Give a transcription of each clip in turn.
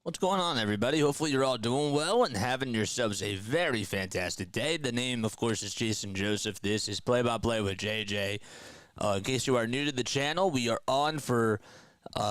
What's going on, everybody? Hopefully you're all doing well and having yourselves a very fantastic day. The name, of course, is Jason Joseph. This is Play-by-Play with JJ. In case you are new to the channel, we are on for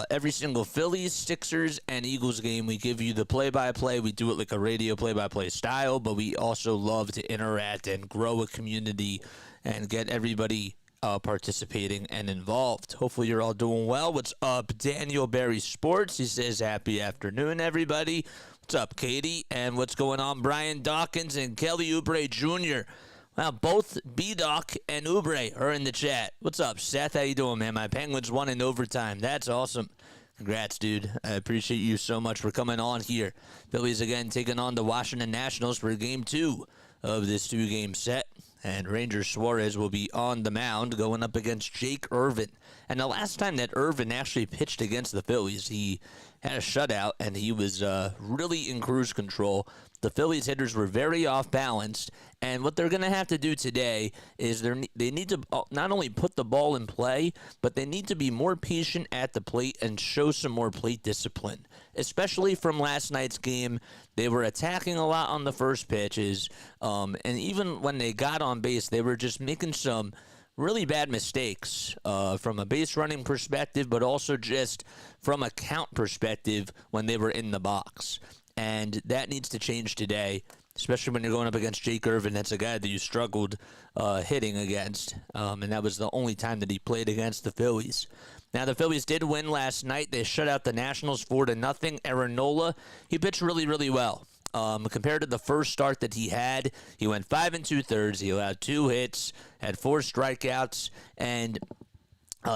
every single Phillies, Sixers, and Eagles game. We give you the play-by-play. We do it like a radio play-by-play style, but we also love to interact and grow a community and get everybody participating and involved. Hopefully you're all doing well. What's up, Daniel Berry Sports? He says, happy afternoon, everybody. What's up, Katie? And what's going on, Brian Dawkins and Kelly Oubre Jr.? Well, both B-Doc and Oubre are in the chat. What's up, Seth? How you doing, man? My Penguins won in overtime. That's awesome. Congrats, dude. I appreciate you so much for coming on here. Phillies again taking on the Washington Nationals for Game 2 of this two-game set. And Ranger Suarez will be on the mound going up against Jake Irvin. And the last time that Irvin actually pitched against the Phillies, he had a shutout, and he was really in cruise control. The Phillies hitters were very off-balanced, and what they're going to have to do today is they need to not only put the ball in play, but they need to be more patient at the plate and show some more plate discipline. Especially from last night's game, they were attacking a lot on the first pitches, and even when they got on base, they were just making some really bad mistakes from a base running perspective, but also just from a count perspective when they were in the box. And that needs to change today, especially when you're going up against Jake Irvin. That's a guy that you struggled hitting against, and that was the only time that he played against the Phillies. Now, the Phillies did win last night. They shut out the Nationals 4-0. Aaron Nola, he pitched really, really well. Compared to the first start that he had, he went 5 2/3. He allowed 2 hits, had 4 strikeouts, and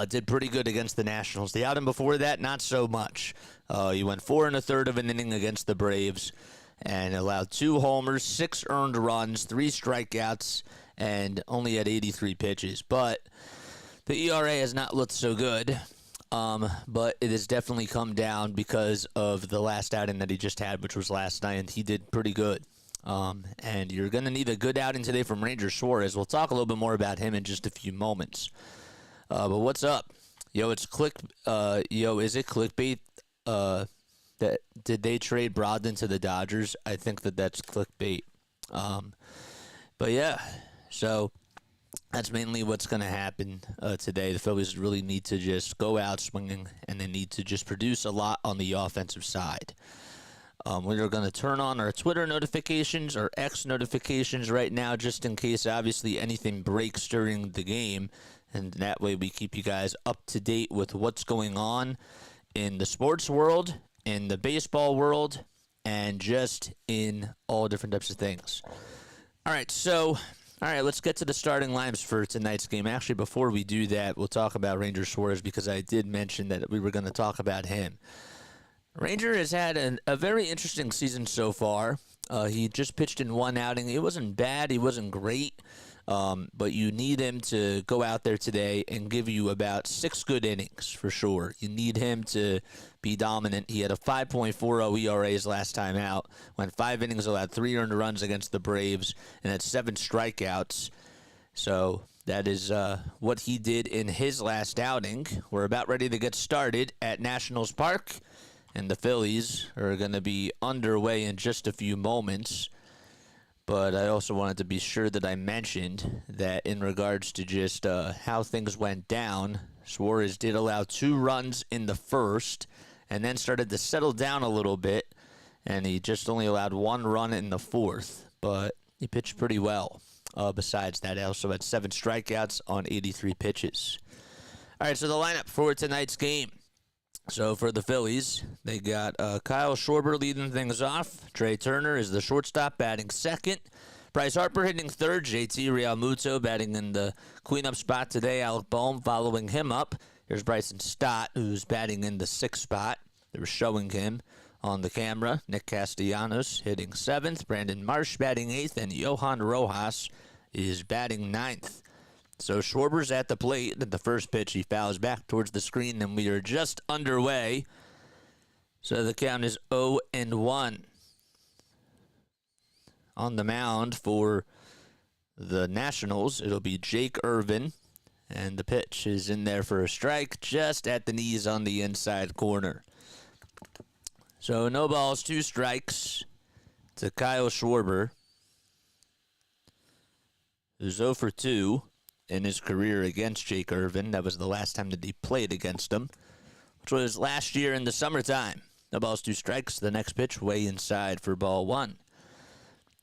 did pretty good against the Nationals. The outing before that, not so much. He went 4 1/3 of an inning against the Braves and allowed 2 homers, 6 earned runs, 3 strikeouts, and only had 83 pitches. But the ERA has not looked so good. But it has definitely come down because of the last outing that he just had, which was last night, and he did pretty good. And you're going to need a good outing today from Ranger Suarez. We'll talk a little bit more about him in just a few moments. But what's up? Yo, is it clickbait? That did they trade Brogdon to the Dodgers? I think that's clickbait. But yeah, so that's mainly what's going to happen today. The Phillies really need to just go out swinging, and they need to just produce a lot on the offensive side. We're going to turn on our Twitter notifications, our X notifications right now, just in case, obviously, anything breaks during the game. And that way we keep you guys up to date with what's going on in the sports world, in the baseball world, and just in all different types of things. All right, let's get to the starting lineups for tonight's game. Actually, before we do that, we'll talk about Ranger Suarez because I did mention that we were going to talk about him. Ranger has had a very interesting season so far. He just pitched in one outing. It wasn't bad. He wasn't great. But you need him to go out there today and give you about 6 good innings for sure. You need him to be dominant. He had a 5.40 ERA his last time out. Went 5 innings, allowed 3 earned runs against the Braves, and had 7 strikeouts. So that is what he did in his last outing. We're about ready to get started at Nationals Park, and the Phillies are going to be underway in just a few moments. But I also wanted to be sure that I mentioned that in regards to just how things went down, Suarez did allow 2 runs in the first and then started to settle down a little bit, and he just only allowed 1 run in the fourth. But he pitched pretty well. Besides that, he also had 7 strikeouts on 83 pitches. All right, so the lineup for tonight's game. So for the Phillies, they got Kyle Schwarber leading things off. Trey Turner is the shortstop, batting second. Bryce Harper hitting third. JT Realmuto batting in the cleanup spot today. Alec Boehm following him up. Here's Bryson Stott, who's batting in the 6th spot. They were showing him on the camera. Nick Castellanos hitting 7th. Brandon Marsh batting 8th. And Johan Rojas is batting 9th. So Schwarber's at the plate. At the first pitch, he fouls back towards the screen, and we are just underway. So the count is 0-1. On the mound for the Nationals, it'll be Jake Irvin, and the pitch is in there for a strike just at the knees on the inside corner. So no balls, 2 strikes to Kyle Schwarber, who's 0 for 2 in his career against Jake Irvin. That was the last time that he played against him, which was last year in the summertime. No balls, 2 strikes. The next pitch way inside for ball 1.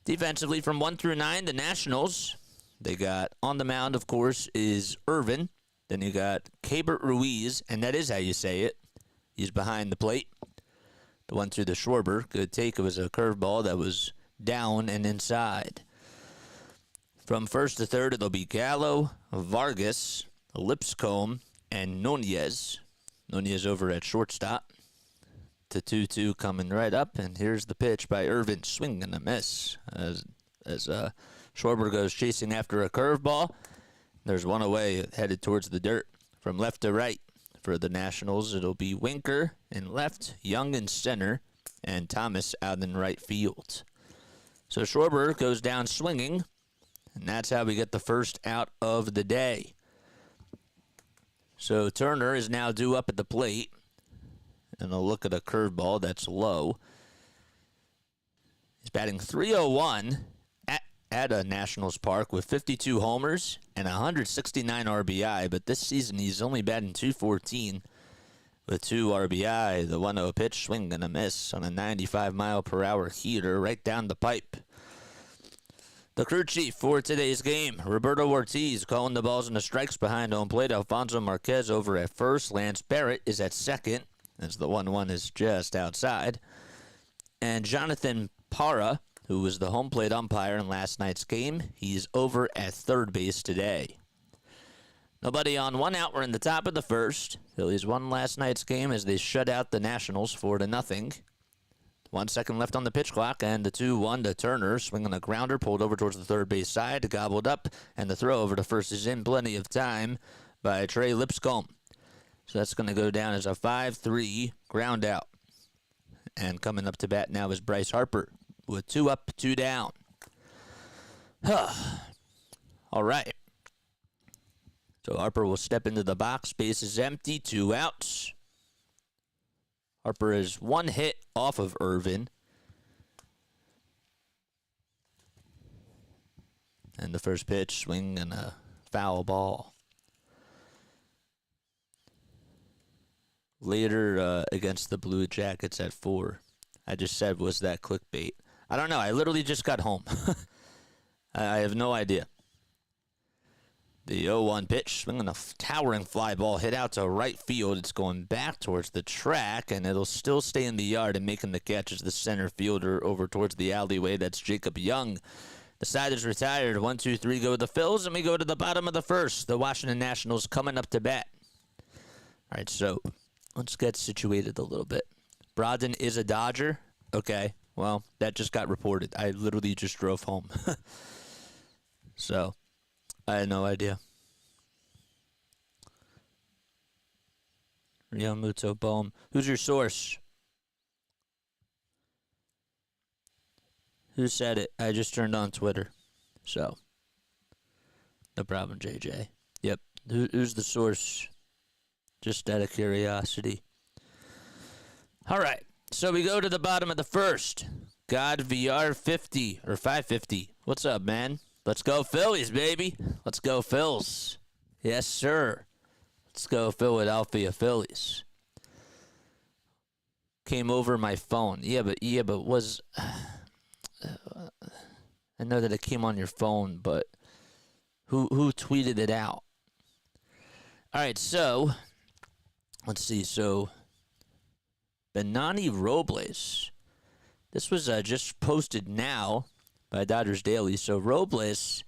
Defensively, from 1 through 9, the Nationals, they got on the mound, of course, is Irvin. Then you got Keibert Ruiz, and that is how you say it. He's behind the plate. The one through the Schwarber. Good take. It was a curveball that was down and inside. From first to third, it'll be Gallo, Vargas, Lipscomb, and Nunez. Nunez over at shortstop. To 2-2 coming right up, and here's the pitch by Irvin. Swing and a miss as Schwarber goes chasing after a curveball. There's one away headed towards the dirt. From left to right for the Nationals, it'll be Winker in left, Young in center, and Thomas out in right field. So Schwarber goes down swinging, and that's how we get the first out of the day. So Turner is now due up at the plate. And a look at a curveball that's low. He's batting .301 at a Nationals Park with 52 homers and 169 RBI. But this season he's only batting .214 with 2 RBI. The 1-0 pitch, swing and a miss on a 95-mile-per-hour heater right down the pipe. The crew chief for today's game, Roberto Ortiz calling the balls and the strikes behind home plate. Alfonso Marquez over at first. Lance Barrett is at second, as the 1-1 is just outside. And Jonathan Parra, who was the home plate umpire in last night's game, he's over at third base today. Nobody on, 1 out. We're in the top of the first. Phillies won last night's game as they shut out the Nationals 4-0. 1 second left on the pitch clock, and the 2-1 to Turner, swinging a grounder, pulled over towards the third base side, gobbled up, and the throw over to first is in plenty of time by Trey Lipscomb. So that's going to go down as a 5-3 ground out. And coming up to bat now is Bryce Harper with 2 up, 2 down. All right. So Harper will step into the box. Base is empty, 2 outs. Harper is 1 hit off of Irvin. And the first pitch, swing and a foul ball. Later against the Blue Jackets at 4. I just said, was that clickbait? I don't know. I literally just got home. I have no idea. The 0-1 pitch, swinging a towering fly ball, hit out to right field. It's going back towards the track, and it'll still stay in the yard, and making the catch is the center fielder over towards the alleyway. That's Jacob Young. The side is retired. 1, 2, 3 go the Phils, and we go to the bottom of the first. The Washington Nationals coming up to bat. All right, so let's get situated a little bit. Brogdon is a Dodger. Okay, well, that just got reported. I literally just drove home. So, I had no idea. Ryomuto Bohm. Who's your source? Who said it? I just turned on Twitter. So, no problem, JJ. Yep. Who's the source? Just out of curiosity. All right. So we go to the bottom of the first. God VR 50 or 550. What's up, man? Let's go Phillies, baby. Let's go Phils. Yes, sir. Let's go Philadelphia Phillies. Came over my phone. Yeah, but was I know that it came on your phone, but who tweeted it out? All right, so let's see. So Benani Robles. This was just posted now by Dodgers Daily. So Robles,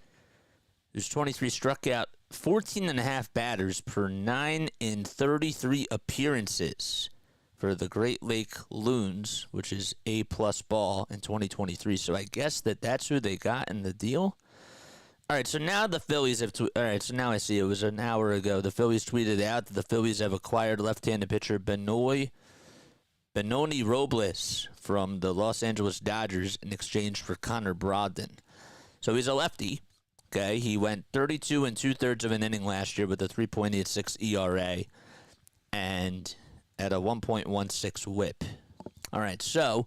who's 23, struck out 14.5 batters per 9 in 33 appearances for the Great Lake Loons, which is A-plus ball in 2023. So I guess that's who they got in the deal. All right, so now the Phillies have... all right, so now I see it was an hour ago. The Phillies tweeted out that the Phillies have acquired left-handed pitcher Benoni Robles from the Los Angeles Dodgers in exchange for Connor Brogdon. So he's a lefty. Okay, he went 32 2/3 of an inning last year with a 3.86 ERA and at a 1.16 WHIP. All right, so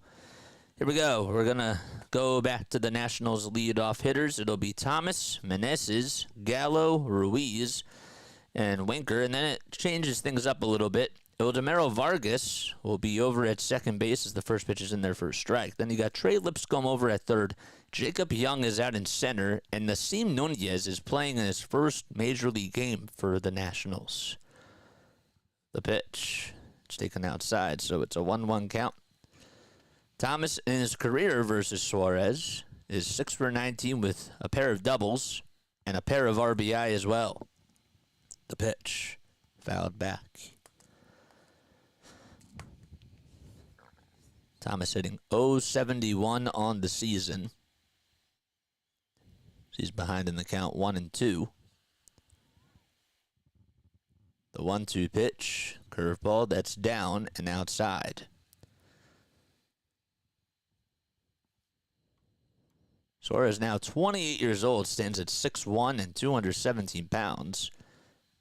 here we go. We're going to go back to the Nationals leadoff hitters. It'll be Thomas, Meneses, Gallo, Ruiz, and Winker. And then it changes things up a little bit. Ildemaro Vargas will be over at second base as the first pitch is in there for a strike. Then you got Trey Lipscomb over at third. Jacob Young is out in center. And Nasim Nunez is playing in his first major league game for the Nationals. The pitch. It's taken outside, so it's a 1-1 count. Thomas, in his career versus Suarez, is 6 for 19 with a pair of doubles and a pair of RBI as well. The pitch. Fouled back. Thomas hitting .071 on the season. He's behind in the count 1-2. The 1-2 pitch. Curveball that's down and outside. Suarez, now 28 years old, stands at 6'1" and 217 pounds.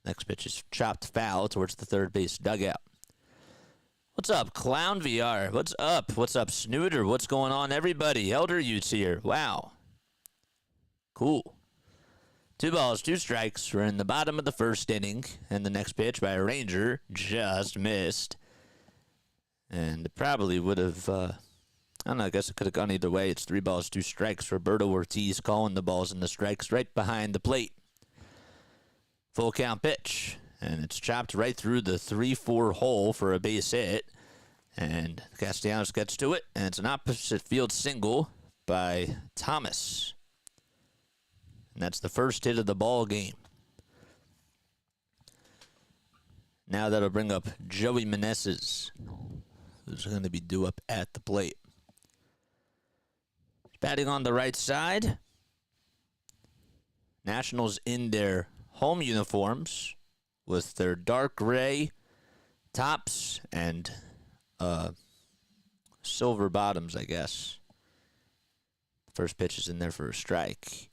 Next pitch is chopped foul towards the third base dugout. What's up, Clown VR? What's up? What's up, Snooter? What's going on, everybody? Elder Utes here. Wow. Cool. 2 balls, 2 strikes. We're in the bottom of the first inning, and the next pitch by Ranger just missed. And it probably would have, I don't know, I guess it could have gone either way. It's 3 balls, 2 strikes. Roberto Ortiz calling the balls and the strikes right behind the plate. Full count pitch. And it's chopped right through the 3-4 hole for a base hit. And Castellanos gets to it. And it's an opposite field single by Thomas. And that's the first hit of the ball game. Now that'll bring up Joey Meneses, who's going to be due up at the plate. Batting on the right side. Nationals in their home uniforms with their dark gray tops and silver bottoms, I guess. First pitch is in there for a strike.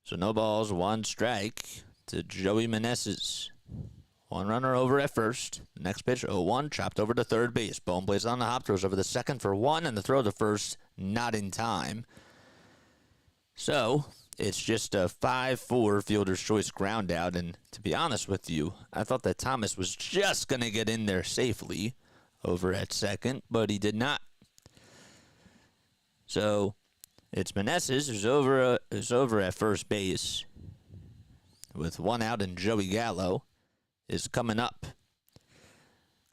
So no balls, 1 strike to Joey Meneses. 1 runner over at first. The next pitch, 0-1, chopped over to third base. Bone plays on the hop, throws over the second for 1, and the throw to first, not in time. So it's just a 5-4 fielder's choice ground out, and to be honest with you, I thought that Thomas was just going to get in there safely over at second, but he did not. So it's Meneses who's over at first base with 1 out, and Joey Gallo is coming up.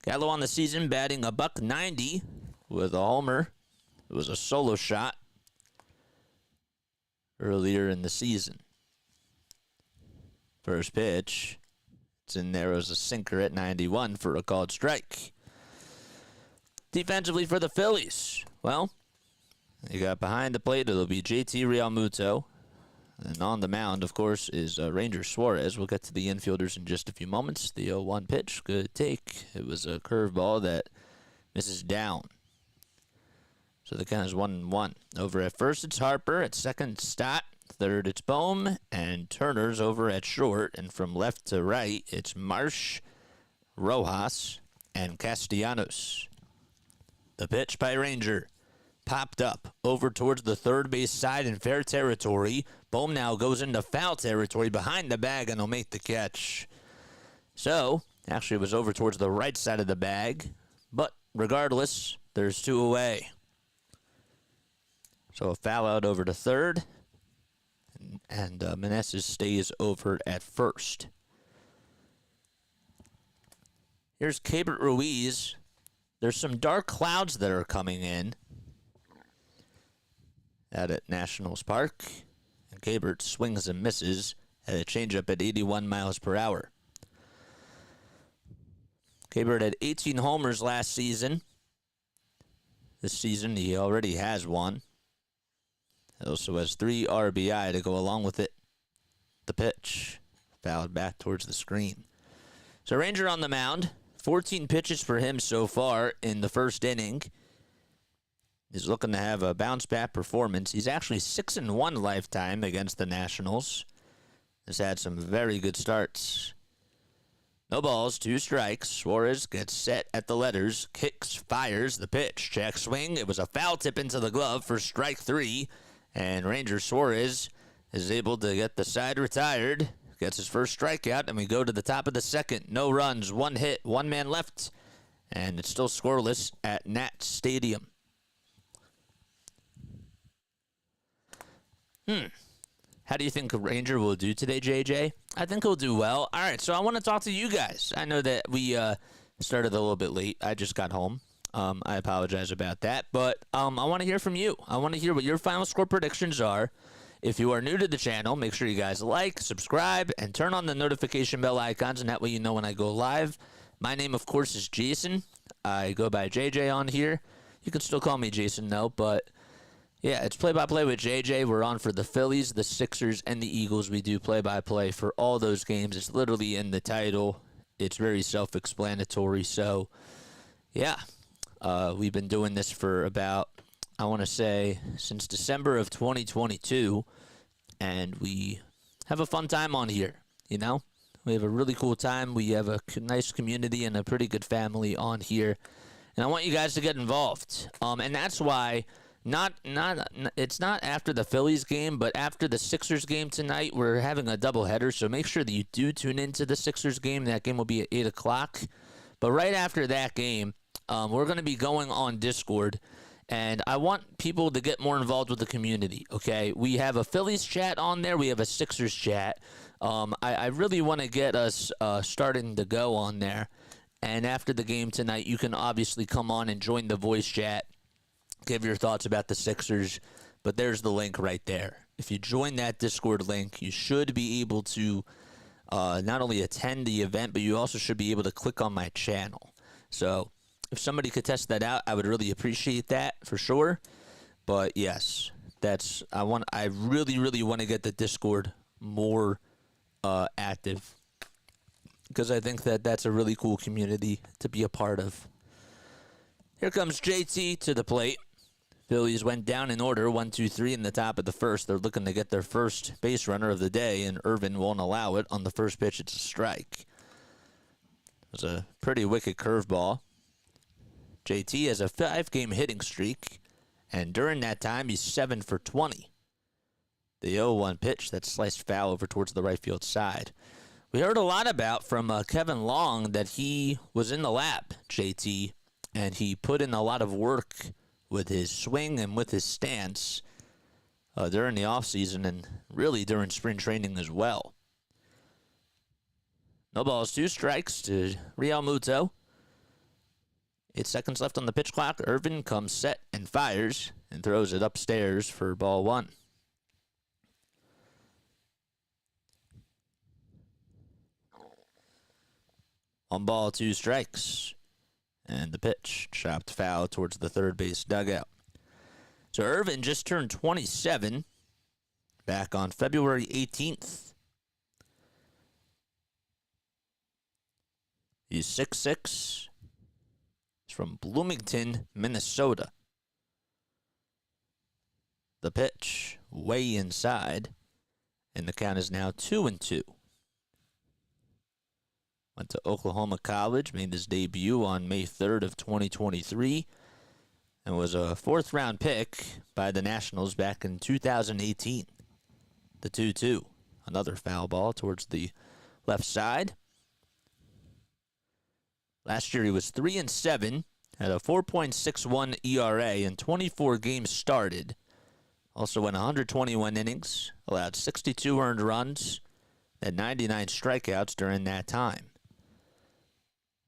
Gallo on the season batting a .190 with a homer. It was a solo shot earlier in the season. First pitch. It's in there as a sinker at 91 for a called strike. Defensively for the Phillies. Well, you got behind the plate, it'll be JT Realmuto. And on the mound, of course, is Ranger Suarez. We'll get to the infielders in just a few moments. The 0-1 pitch, good take. It was a curveball that misses down. So the count is 1-1. Over at first, it's Harper. At second, Stott. Third, it's Bohm. And Turner's over at short. And from left to right, it's Marsh, Rojas, and Castellanos. The pitch by Ranger. Popped up over towards the third base side in fair territory. Bohm now goes into foul territory behind the bag, and he'll make the catch. So, actually it was over towards the right side of the bag. But regardless, there's 2 away. So a foul out over to third. And Meneses stays over at first. Here's Keibert Ruiz. There's some dark clouds that are coming in out at Nationals Park. And Keibert swings and misses at a changeup at 81 miles per hour. Keibert had 18 homers last season. This season he already has 1. He also has 3 RBI to go along with it. The pitch fouled back towards the screen. So Ranger on the mound. 14 pitches for him so far in the first inning. He's looking to have a bounce-back performance. He's actually 6-1 lifetime against the Nationals. Has had some very good starts. No balls, 2 strikes. Suarez gets set at the letters, kicks, fires the pitch. Check swing. It was a foul tip into the glove for strike 3. And Ranger Suarez is able to get the side retired. Gets his first strikeout, and we go to the top of the second. No runs, 1 hit, 1 man left. And it's still scoreless at Nat Stadium. How do you think Ranger will do today, JJ? I think he'll do well. All right, so I want to talk to you guys. I know that we started a little bit late. I just got home. I apologize about that. But I want to hear from you. I want to hear what your final score predictions are. If you are new to the channel, make sure you guys like, subscribe, and turn on the notification bell icons, and that way you know when I go live. My name, of course, is Jason. I go by JJ on here. You can still call me Jason, though, but yeah, it's play-by-play with JJ. We're on for the Phillies, the Sixers, and the Eagles. We do play-by-play for all those games. It's literally in the title. It's very self-explanatory. So, yeah, we've been doing this for about, I want to say, since December of 2022, and we have a fun time on here, you know? We have a really cool time. We have a nice community and a pretty good family on here, and I want you guys to get involved. And that's why it's not after the Phillies game, but after the Sixers game tonight, we're having a doubleheader. So make sure that you do tune into the Sixers game. That game will be at 8 o'clock. But right after that game, we're going to be going on Discord. And I want people to get more involved with the community, okay? We have a Phillies chat on there. We have a Sixers chat. I really want to get us starting to go on there. And after the game tonight, you can obviously come on and join the voice chat. Give your thoughts about the Sixers, but there's the link right there. If you join that Discord link, you should be able to not only attend the event, but you also should be able to click on my channel. So if somebody could test that out, I would really appreciate that for sure. But yes, I really, really want to get the Discord more active, because I think that that's a really cool community to be a part of. Here comes JT to the plate. Phillies went down in order, 1-2-3 in the top of the first. They're looking to get their first base runner of the day, and Irvin won't allow it. On the first pitch, it's a strike. It was a pretty wicked curveball. JT has a 5-game hitting streak, and during that time, he's 7 for 20. The 0-1 pitch that sliced foul over towards the right field side. We heard a lot about from Kevin Long that he was in the lab, JT, and he put in a lot of work with his swing and with his stance during the offseason and really during spring training as well. No balls, 2 strikes to Real Muto. 8 seconds left on the pitch clock. Irvin comes set and fires and throws it upstairs for ball 1. On ball, 2 strikes. And the pitch, chopped foul towards the third base dugout. So Irvin just turned 27 back on February 18th. He's 6'6". He's from Bloomington, Minnesota. The pitch, way inside. And the count is now 2-2. Went to Oklahoma College, made his debut on May 3rd of 2023, and was a 4th-round pick by the Nationals back in 2018. The 2-2, another foul ball towards the left side. Last year he was 3-7, had a 4.61 ERA in 24 games started. Also went 121 innings, allowed 62 earned runs, and 99 strikeouts during that time.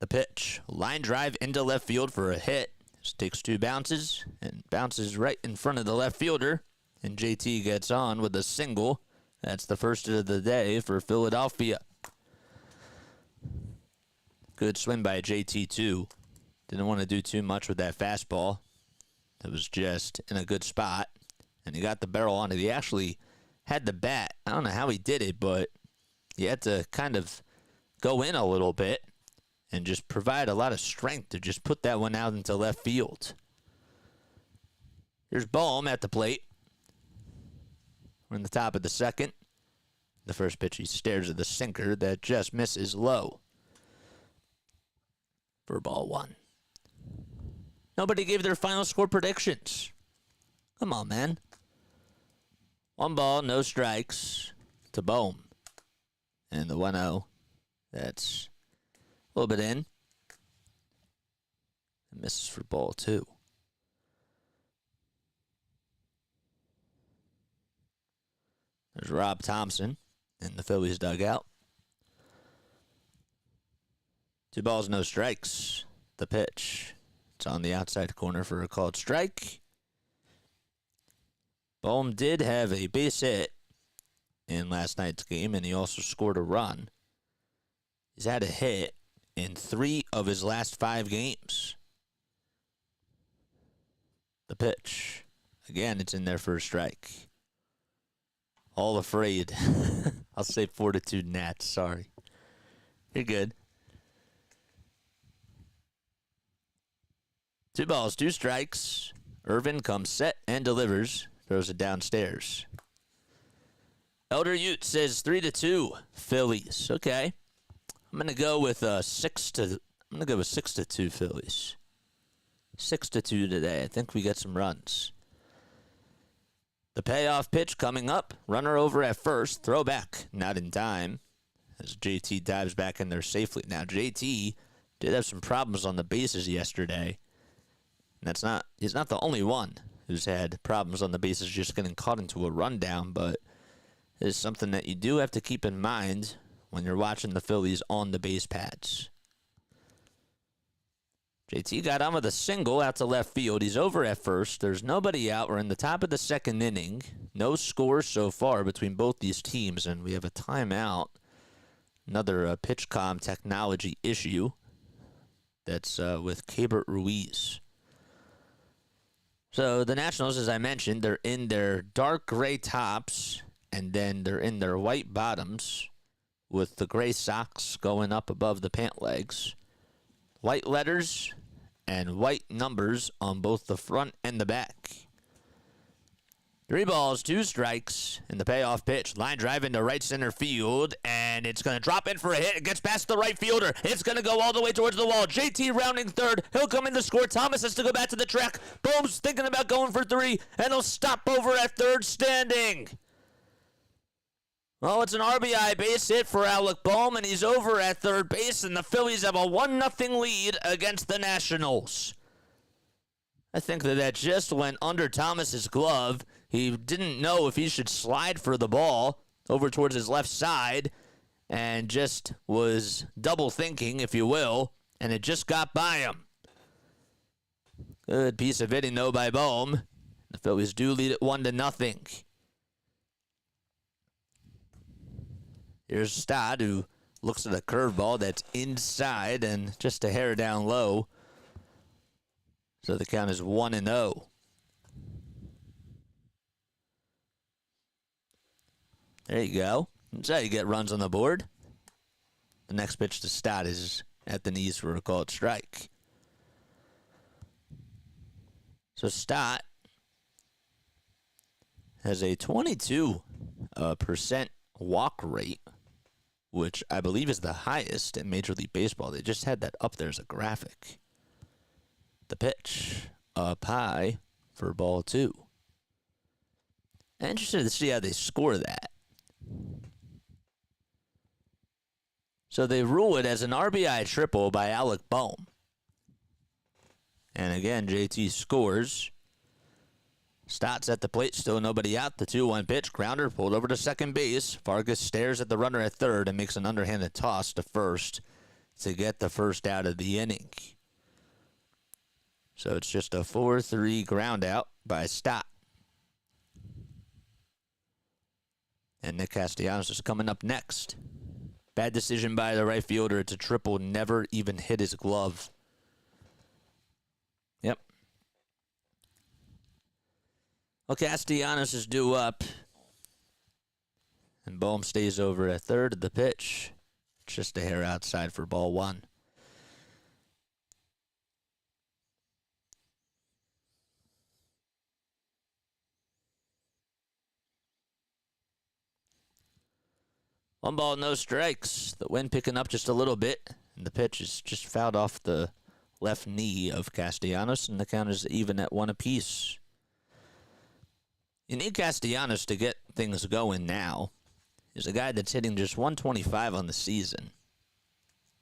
The pitch, line drive into left field for a hit. Just takes 2 bounces and bounces right in front of the left fielder. And JT gets on with a single. That's the first of the day for Philadelphia. Good swing by JT, too. Didn't want to do too much with that fastball. It was just in a good spot. And he got the barrel on it. He actually had the bat. I don't know how he did it, but he had to kind of go in a little bit and just provide a lot of strength to just put that one out into left field. Here's Bohm at the plate. We're in the top of the second. The first pitch, he stares at the sinker that just misses low. for ball one. Nobody gave their final score predictions. Come on, man. 1 ball, no strikes to Bohm. And the 1-0, that's a little bit in. It misses for ball two. There's Rob Thompson in the Phillies dugout. 2 balls, no strikes. The pitch. It's on the outside corner for a called strike. Bohm did have a base hit in last night's game, and he also scored a run. He's had a hit in 3 of his last 5 games. The pitch. Again, it's in there for a strike. All afraid. I'll say Fortitude Nats. Sorry. You're good. 2 balls, 2 strikes. Irvin comes set and delivers. Throws it downstairs. Elder Ute says 3-2 Phillies. Okay. I'm gonna go with 6-2 Phillies. 6-2 today. I think we got some runs. The payoff pitch coming up. Runner over at first. Throwback. Not in time. As JT dives back in there safely. Now, JT did have some problems on the bases yesterday. And he's not the only one who's had problems on the bases just getting caught into a rundown, but it's something that you do have to keep in mind when you're watching the Phillies on the base pads. JT got on with a single out to left field. He's over at first. There's nobody out. We're in the top of the second inning. No scores so far between both these teams, and we have a timeout. Another pitch comm technology issue. That's with Keibert Ruiz. So the Nationals, as I mentioned, they're in their dark gray tops, and then they're in their white bottoms with the gray socks going up above the pant legs. White letters and white numbers on both the front and the back. 3 balls, 2 strikes, and the payoff pitch. Line drive into right center field, and it's going to drop in for a hit. It gets past the right fielder. It's going to go all the way towards the wall. JT rounding third. He'll come in to score. Thomas has to go back to the track. Bohm's thinking about going for 3, and he'll stop over at third standing. Well, it's an RBI base hit for Alec Bohm, and he's over at third base, and the Phillies have a 1-0 lead against the Nationals. I think that just went under Thomas's glove. He didn't know if he should slide for the ball over towards his left side and just was double thinking, if you will, and it just got by him. Good piece of hitting, though, by Bohm. The Phillies do lead it 1-0. Here's Stott, who looks at a curveball that's inside and just a hair down low. So the count is 1-0. There you go. That's how you get runs on the board. The next pitch to Stott is at the knees for a called strike. So Stott has a 22% walk rate, which I believe is the highest in Major League Baseball. They just had that up there as a graphic. The pitch up high for ball 2. Interested to see how they score that. So they rule it as an RBI triple by Alec Bohm. And again, JT scores. Stott's at the plate, still nobody out. The 2-1 pitch, grounder pulled over to second base. Vargas stares at the runner at third and makes an underhanded toss to first to get the first out of the inning. So it's just a 4-3 ground out by Stott. And Nick Castellanos is coming up next. Bad decision by the right fielder. It's a triple, never even hit his glove. Yep. Well, Castellanos is due up. And Bohm stays over at third of the pitch. Just a hair outside for ball 1. 1 ball, no strikes. The wind picking up just a little bit, and the pitch is just fouled off the left knee of Castellanos, and the count is even at 1 apiece. You need Castellanos to get things going now. He's a guy that's hitting just 125 on the season.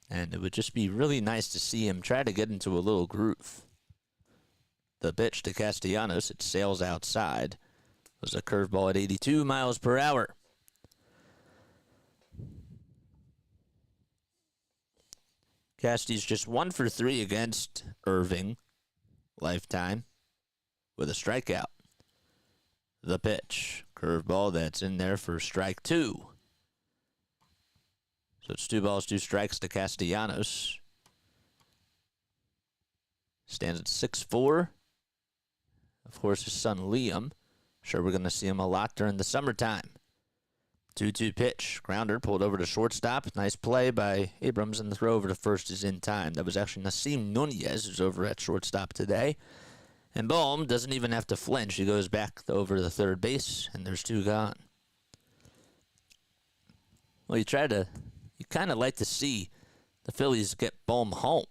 And it would just be really nice to see him try to get into a little groove. The pitch to Castellanos, it sails outside. It was a curveball at 82 miles per hour. Casty's just 1 for 3 against Irving, lifetime, with a strikeout. The pitch, curveball that's in there for strike 2. So it's 2 balls, 2 strikes to Castellanos. Stands at 6'4". Of course, his son Liam. Sure, we're going to see him a lot during the summertime. 2-2 pitch. Grounder pulled over to shortstop. Nice play by Abrams, and the throw over to first is in time. That was actually Nasim Nunez, who's over at shortstop today. And Bohm doesn't even have to flinch. He goes back over the third base, and there's 2 gone. Well, you kind of like to see the Phillies get Bohm home.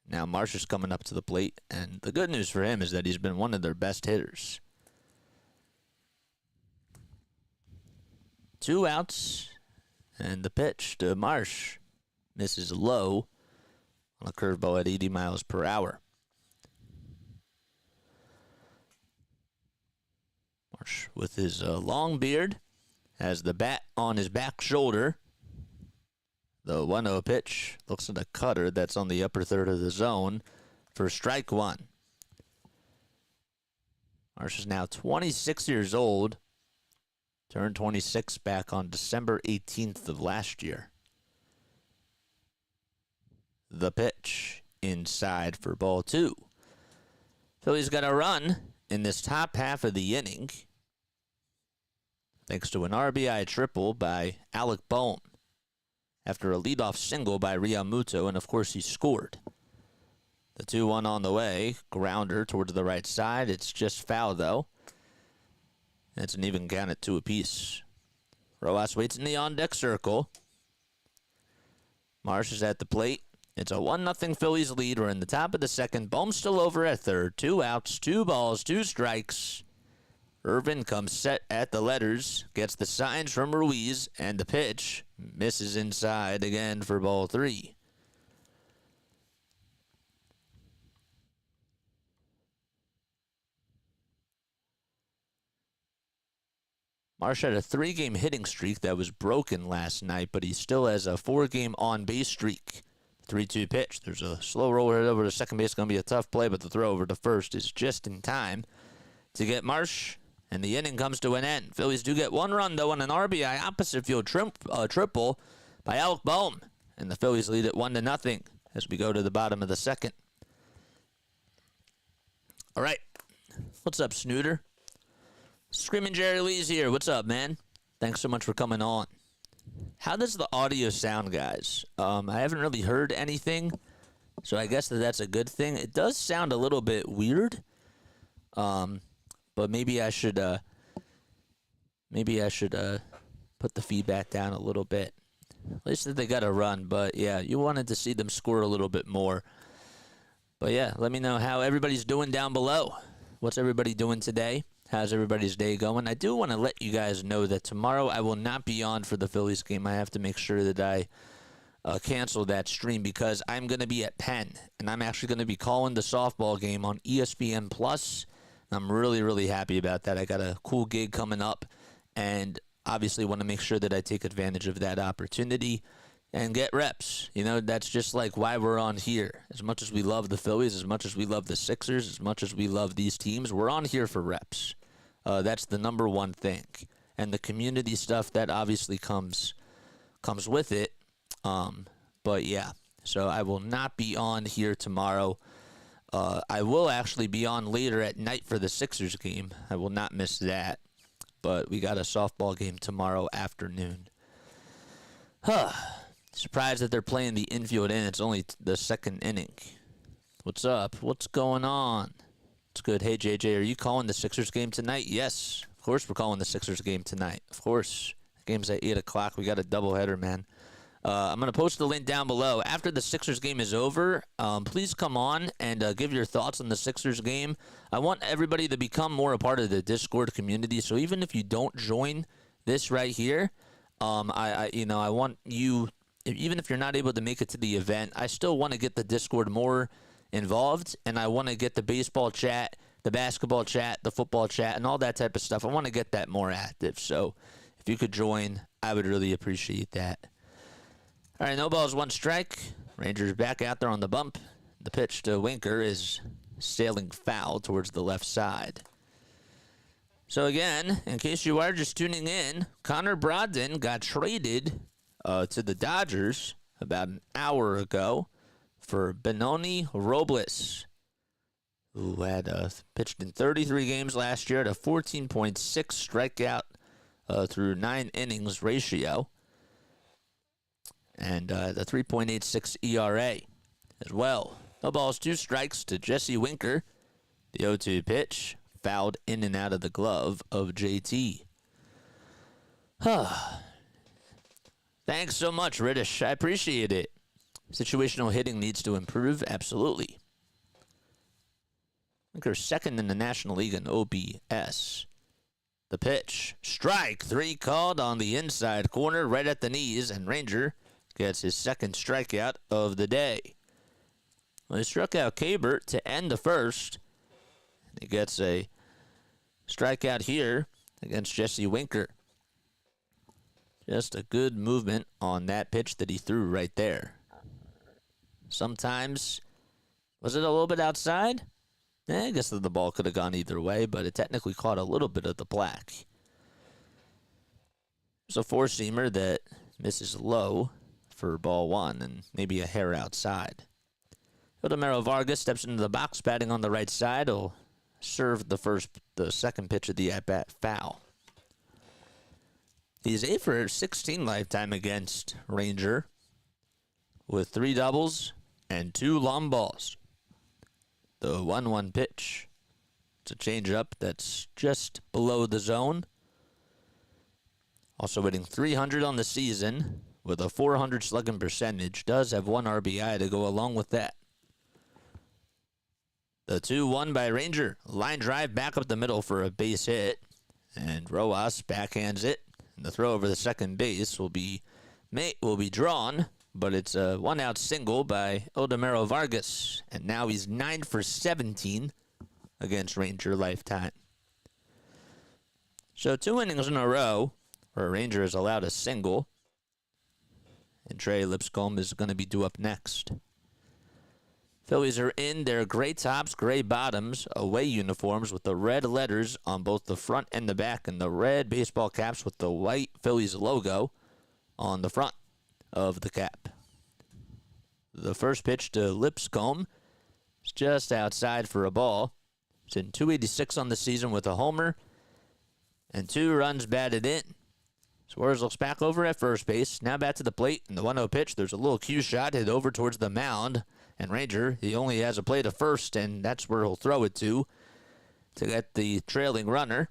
Now Marsh is coming up to the plate, and the good news for him is that he's been one of their best hitters. 2 outs, and the pitch to Marsh misses low on a curveball at 80 miles per hour. Marsh, with his long beard, has the bat on his back shoulder. The 1-0 pitch looks like a cutter that's on the upper third of the zone for strike 1. Marsh is now 26 years old. Turned 26 back on December 18th of last year. The pitch inside for ball 2. Phillies got a run in this top half of the inning, thanks to an RBI triple by Alec Bohm after a leadoff single by Realmuto, and of course he scored. The 2-1 on the way. Grounder towards the right side. It's just foul, though. It's an even count at 2 apiece. Rojas waits in the on-deck circle. Marsh is at the plate. It's a 1-0 Phillies lead. We're in the top of the second. Bohm's still over at third. 2 outs, 2 balls, 2 strikes. Irvin comes set at the letters, gets the signs from Ruiz, and the pitch misses inside again for ball 3. Marsh had a 3-game hitting streak that was broken last night, but he still has a 4-game on-base streak. 3-2 pitch. There's a slow roller over to second base. Going to be a tough play, but the throw over to first is just in time to get Marsh, and the inning comes to an end. Phillies do get 1 run, though, on an RBI opposite field triple by Alec Bohm, and the Phillies lead it 1-0 as we go to the bottom of the second. All right. What's up, Snooter? Screaming Jerry Lee's here. What's up, man? Thanks so much for coming on. How does the audio sound, guys? I haven't really heard anything, so I guess that's a good thing. It does sound a little bit weird, but maybe I should put the feedback down a little bit. At least that they got a run, but yeah, you wanted to see them score a little bit more. But yeah, let me know how everybody's doing down below. What's everybody doing today? How's everybody's day going? I do want to let you guys know that tomorrow I will not be on for the Phillies game. I have to make sure that I cancel that stream because I'm going to be at Penn, and I'm actually going to be calling the softball game on ESPN Plus. I'm really, really happy about that. I got a cool gig coming up, and obviously want to make sure that I take advantage of that opportunity and get reps. You know, that's just like why we're on here. As much as we love the Phillies, as much as we love the Sixers, as much as we love these teams, we're on here for reps. That's the number one thing. And the community stuff, that obviously comes with it. But yeah, so I will not be on here tomorrow. I will actually be on later at night for the Sixers game. I will not miss that. But we got a softball game tomorrow afternoon. Surprised that they're playing the infield in. It's only the second inning. What's up? What's going on? It's good. Hey, JJ, are you calling the Sixers game tonight? Yes, of course we're calling the Sixers game tonight. Of course. Game's at 8 o'clock. We got a doubleheader, man. I'm going to post the link down below. After the Sixers game is over, please come on and give your thoughts on the Sixers game. I want everybody to become more a part of the Discord community. So even if you don't join this right here, I want you, even if you're not able to make it to the event, I still want to get the Discord more involved, and I want to get the baseball chat, the basketball chat, the football chat, and all that type of stuff. I want to get that more active. So if you could join, I would really appreciate that. All right, no balls, 1 strike. Rangers back out there on the bump. The pitch to Winker is sailing foul towards the left side. So again, in case you are just tuning in, Connor Brogdon got traded to the Dodgers about an hour ago for Benoni Robles, who had pitched in 33 games last year at a 14.6 strikeout through 9 innings ratio, and the 3.86 ERA as well. No balls, 2 strikes to Jesse Winker. The 0-2 pitch fouled in and out of the glove of JT. Thanks so much, Riddish. I appreciate it. Situational hitting needs to improve, absolutely. Winker's second in the National League in OBS. The pitch, strike 3 called on the inside corner right at the knees, and Ranger gets his second strikeout of the day. Well, he struck out Kabert to end the first. He gets a strikeout here against Jesse Winker. Just a good movement on that pitch that he threw right there. Sometimes, was it a little bit outside? I guess the ball could have gone either way, but it technically caught a little bit of the black. It's a 4-seamer that misses low for ball 1 and maybe a hair outside. Eldemaro Vargas steps into the box, batting on the right side. He'll serve the second pitch of the at-bat foul. He's 8 for 16 lifetime against Ranger with 3 doubles and 2 long balls. The 1-1 pitch. It's a changeup that's just below the zone. Also hitting 300 on the season with a 400 slugging percentage. Does have 1 RBI to go along with that. The 2-1 by Ranger. Line drive back up the middle for a base hit. And Rojas backhands it. And the throw over the second base will be drawn. But it's a 1-out single by Eldemaro Vargas. And now he's 9 for 17 against Ranger lifetime. So 2 innings in a row where Ranger has allowed a single. And Trey Lipscomb is going to be due up next. Phillies are in their gray tops, gray bottoms, away uniforms with the red letters on both the front and the back, and the red baseball caps with the white Phillies logo on the front of the cap. The first pitch to Lipscomb is just outside for a ball. It's in 286 on the season with a homer and 2 runs batted in. Suarez looks back over at first base. Now back to the plate. In the 1-0 pitch, there's a little cue shot hit over towards the mound. And Ranger, he only has a play to first, and that's where he'll throw it to get the trailing runner.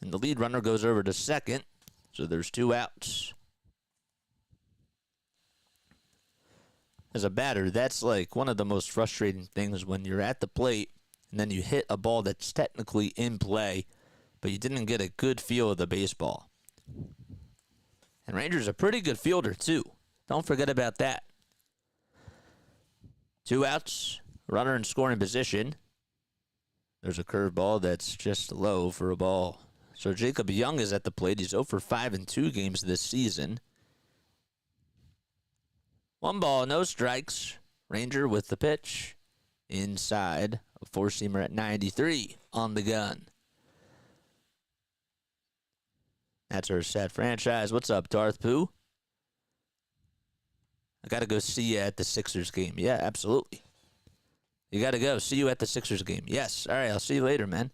And the lead runner goes over to second. So there's 2 outs. As a batter, that's like one of the most frustrating things when you're at the plate and then you hit a ball that's technically in play, but you didn't get a good feel of the baseball. And Ranger's a pretty good fielder, too. Don't forget about that. 2 outs, runner in scoring position. There's a curveball that's just low for a ball. So Jacob Young is at the plate. He's 0 for 5 in 2 games this season. 1 ball, no strikes. Ranger with the pitch. Inside, a 4-seamer at 93 on the gun. That's our set franchise. What's up, Darth Pooh? I got to go see you at the Sixers game. Yeah, absolutely. You got to go. See you at the Sixers game. Yes. All right, I'll see you later, man.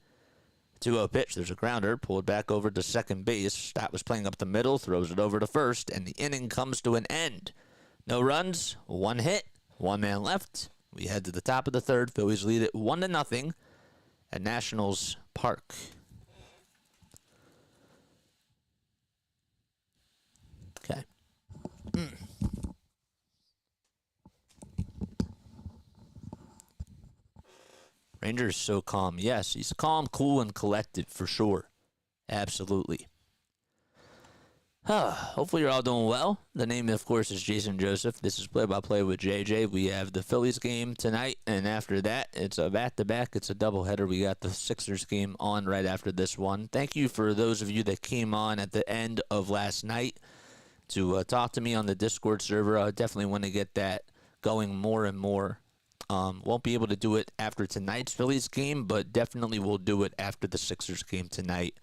2-0 pitch. There's a grounder. Pulled back over to second base. Stott was playing up the middle. Throws it over to first. And the inning comes to an end. No runs. 1 hit. 1 man left. We head to the top of the third. Phillies lead it 1-0 at Nationals Park. Ranger is so calm. Yes, he's calm, cool, and collected for sure. Absolutely. Hopefully you're all doing well. The name, of course, is Jason Joseph. This is Play-by-Play with JJ. We have the Phillies game tonight, and after that, it's a back-to-back. It's a doubleheader. We got the Sixers game on right after this one. Thank you for those of you that came on at the end of last night to talk to me on the Discord server. I definitely want to get that going more and more. Won't be able to do it after tonight's Phillies game, but definitely will do it after the Sixers game tonight.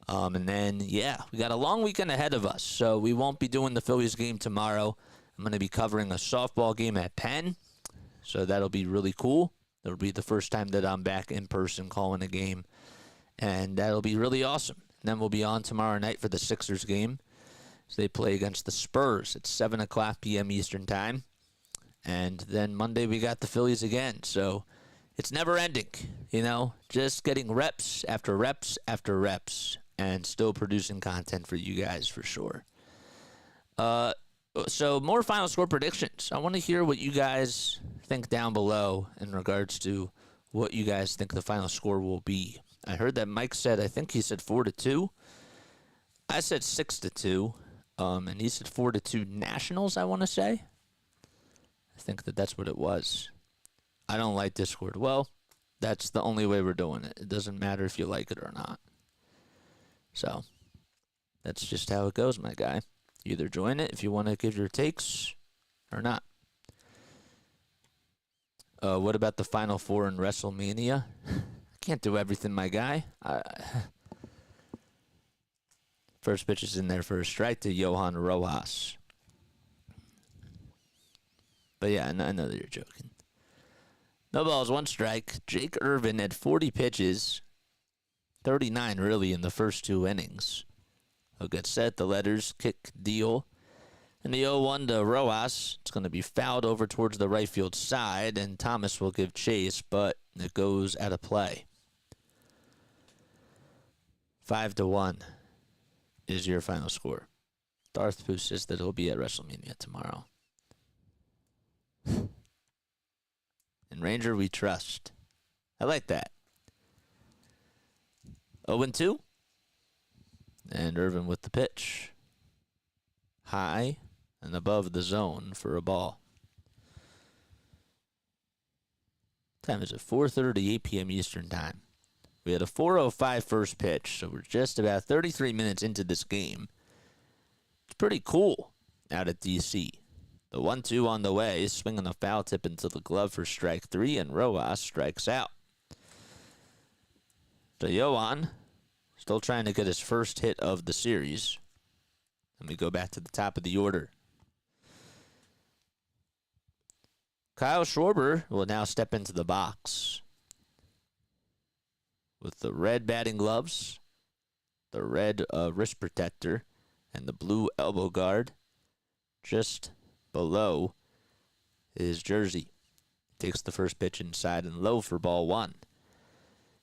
And then, yeah, we got a long weekend ahead of us, so we won't be doing the Phillies game tomorrow. I'm going to be covering a softball game at Penn, so that'll be really cool. It'll be the first time that I'm back in person calling a game, and that'll be really awesome. And then we'll be on tomorrow night for the Sixers game. So they play against the Spurs at 7 o'clock p.m. Eastern Time. And then Monday we got the Phillies again, so it's never ending, just getting reps after reps after reps. And still producing content for you guys for sure. So more final score predictions. I want to hear what you guys think down below in regards to what you guys think the final score will be. I heard that Mike said, I think he said 4-2. I said 6-2. And he said 4-2 Nationals, I want to say. I think that's what it was. I don't like Discord. Well, that's the only way we're doing it. It doesn't matter if you like it or not. So, that's just how it goes, my guy. You either join it if you want to give your takes or not. What about the Final Four in WrestleMania? I can't do everything, my guy. First pitch is in there for a strike to Johan Rojas. But yeah, I know that you're joking. No balls, one strike. Jake Irvin had 40 pitches. 39 really in the first 2 innings. He'll get set, the letters, kick, deal. And the 0-1 to Rojas. It's going to be fouled over towards the right field side, and Thomas will give chase, but it goes out of play. 5-1 is your final score. Darth Pooh says that he'll be at WrestleMania tomorrow. And Ranger, we trust. I like that. 0-2. And Irvin with the pitch. High and above the zone for a ball. Time is at 4:38 p.m. Eastern Time. We had a 4:05 first pitch, so we're just about 33 minutes into this game. It's pretty cool out at D.C. The 1-2 on the way, swinging a foul tip into the glove for strike 3, and Rojas strikes out. So Yohan, still trying to get his first hit of the series. Let me go back to the top of the order. Kyle Schwarber will now step into the box with the red batting gloves, the red wrist protector, and the blue elbow guard just below his jersey. Takes the first pitch inside and low for ball 1.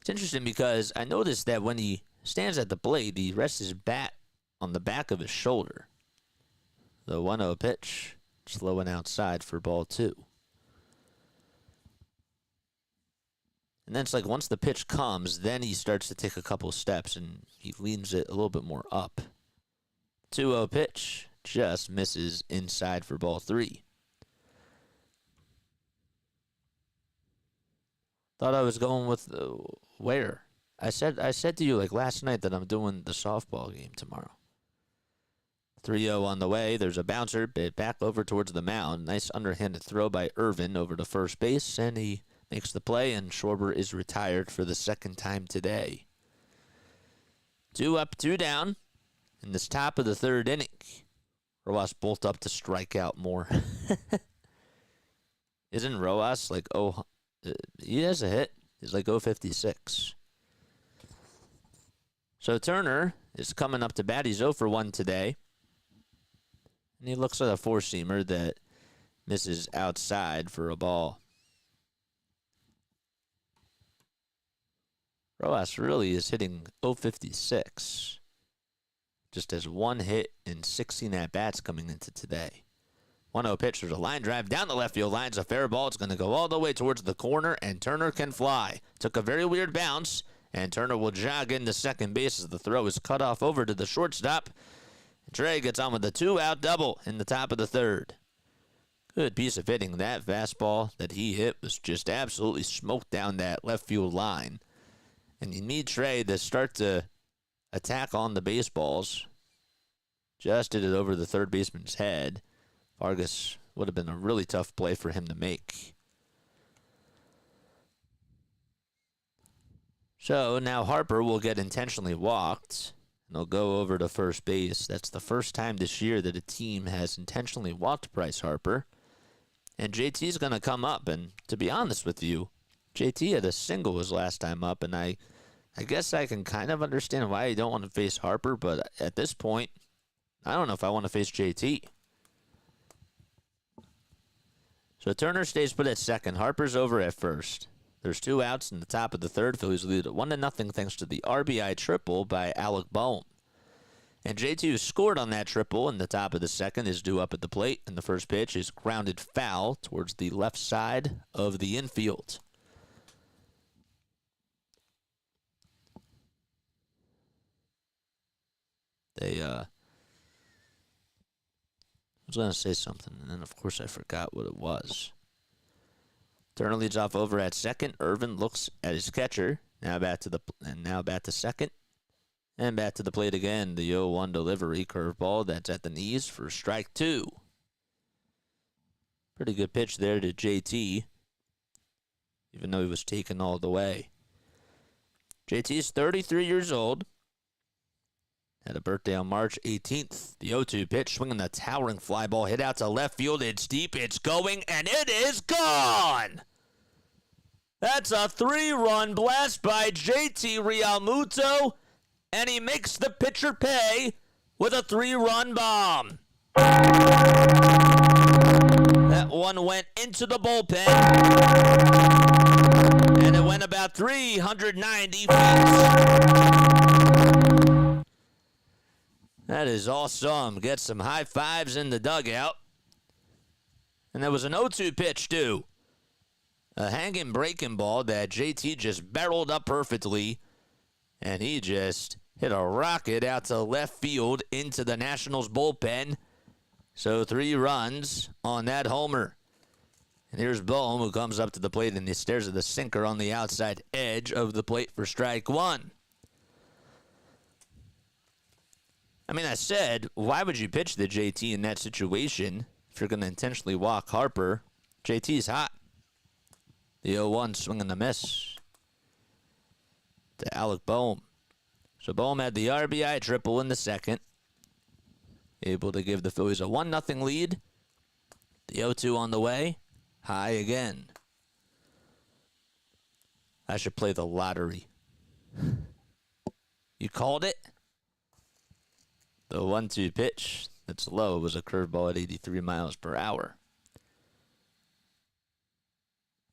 It's interesting because I noticed that when he stands at the plate, he rests his bat on the back of his shoulder. The 1-0 pitch, slowing outside for ball 2. And then it's like once the pitch comes, then he starts to take a couple steps and he leans it a little bit more up. 2-0 pitch, just misses inside for ball 3. Thought I was going with where? I said to you like last night that I'm doing the softball game tomorrow. 3-0 on the way. There's a bouncer back over towards the mound. Nice underhanded throw by Irvin over to first base, and he makes the play, and Schwarber is retired for the second time today. 2 up, 2 down in this top of the 3rd inning. Rojas bolt up to strike out more. Isn't Rojas like, he has a hit. He's like 056. So Turner is coming up to bat. He's 0 for 1 today. And he looks like a four-seamer that misses outside for a ball. Rojas really is hitting 056. just has one hit in 16 at-bats coming into today. 1-0 pitch. There's a line drive down the left field line. It's a fair ball. It's going to go all the way towards the corner, and Turner can fly. Took a very weird bounce, and Turner will jog into second base as the throw is cut off over to the shortstop. Trey gets on with a 2-out double in the top of the third. Good piece of hitting. That fastball that he hit was just absolutely smoked down that left field line. And you need Trey to start to attack on the baseballs. Just did it over the third baseman's head. Vargas would have been a really tough play for him to make. So now Harper will get intentionally walked. And they'll go over to first base. That's the first time this year that a team has intentionally walked Bryce Harper. And JT's going to come up. And to be honest with you, JT had a single his last time up. And I guess I can kind of understand why you don't want to face Harper. But at this point, I don't know if I want to face JT. So Turner stays put at second. Harper's over at first. There's 2 outs in the top of the third. Phillies lead at 1-0 thanks to the RBI triple by Alec Boehm. And JT, who scored on that triple in the top of the second, is due up at the plate. And the first pitch is grounded foul towards the left side of the infield. I was going to say something, and then, of course, I forgot what it was. Turner leads off over at second. Irvin looks at his catcher. Now bat to second. And bat to the plate again. The 0-1 delivery curveball. That's at the knees for strike 2. Pretty good pitch there to JT. Even though he was taken all the way. JT's 33 years old. Had a birthday on March 18th. The 0-2 pitch, swinging the towering fly ball, hit out to left field. It's deep, it's going, and it is gone! That's a 3-run blast by JT Realmuto, and he makes the pitcher pay with a 3-run bomb. That one went into the bullpen, and it went about 390 feet. That is awesome. Get some high fives in the dugout. And there was an 0-2 pitch, too. A hanging breaking ball that JT just barreled up perfectly. And he just hit a rocket out to left field into the Nationals bullpen. So 3 runs on that homer. And here's Boehm, who comes up to the plate and he stares at the sinker on the outside edge of the plate for strike 1. I mean, I said, why would you pitch the JT in that situation if you're going to intentionally walk Harper? JT's hot. The 0-1 swing and a miss to Alec Boehm. So Boehm had the RBI triple in the second. Able to give the Phillies a 1-0 lead. The 0-2 on the way. High again. I should play the lottery. You called it? The 1-2 pitch that's low was a curveball at 83 miles per hour.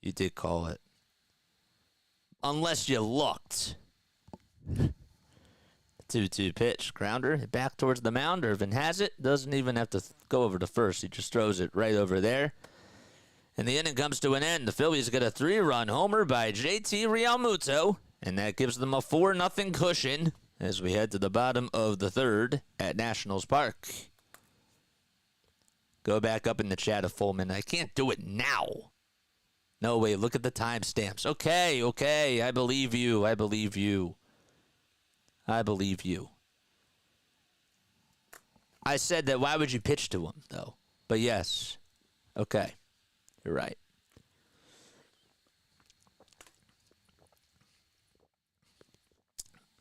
You did call it. Unless you looked. 2-2 pitch. Grounder. Back towards the mound. Irvin has it. Doesn't even have to go over to first. He just throws it right over there. And the inning comes to an end. The Phillies get a 3-run homer by JT Realmuto. And that gives them a 4-0 cushion as we head to the bottom of the third at Nationals Park. Go back up in the chat of Fullman. I can't do it now. No way. Look at the timestamps. Okay. I believe you. I believe you. I said that why would you pitch to him, though? But yes. Okay. You're right.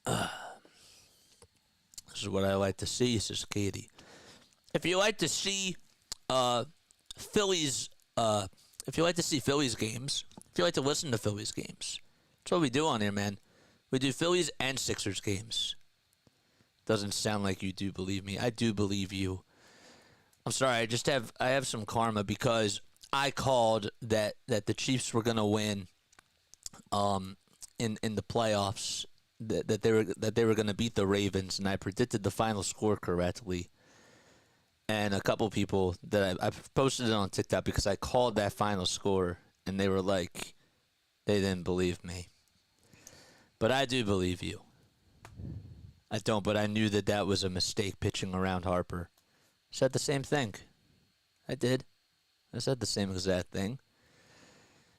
This is what I like to see, says Katie. If you like to see Phillies games, if you like to listen to Phillies games, that's what we do on here, man. We do Phillies and Sixers games. Doesn't sound like you do believe me. I do believe you. I'm sorry, I have some karma because I called that the Chiefs were gonna win in the playoffs that they were going to beat the Ravens, and I predicted the final score correctly. And a couple people that I posted it on TikTok because I called that final score, and they were like, they didn't believe me. But I do believe you. I don't, but I knew that that was a mistake pitching around Harper. Said the same thing. I did. I said the same exact thing.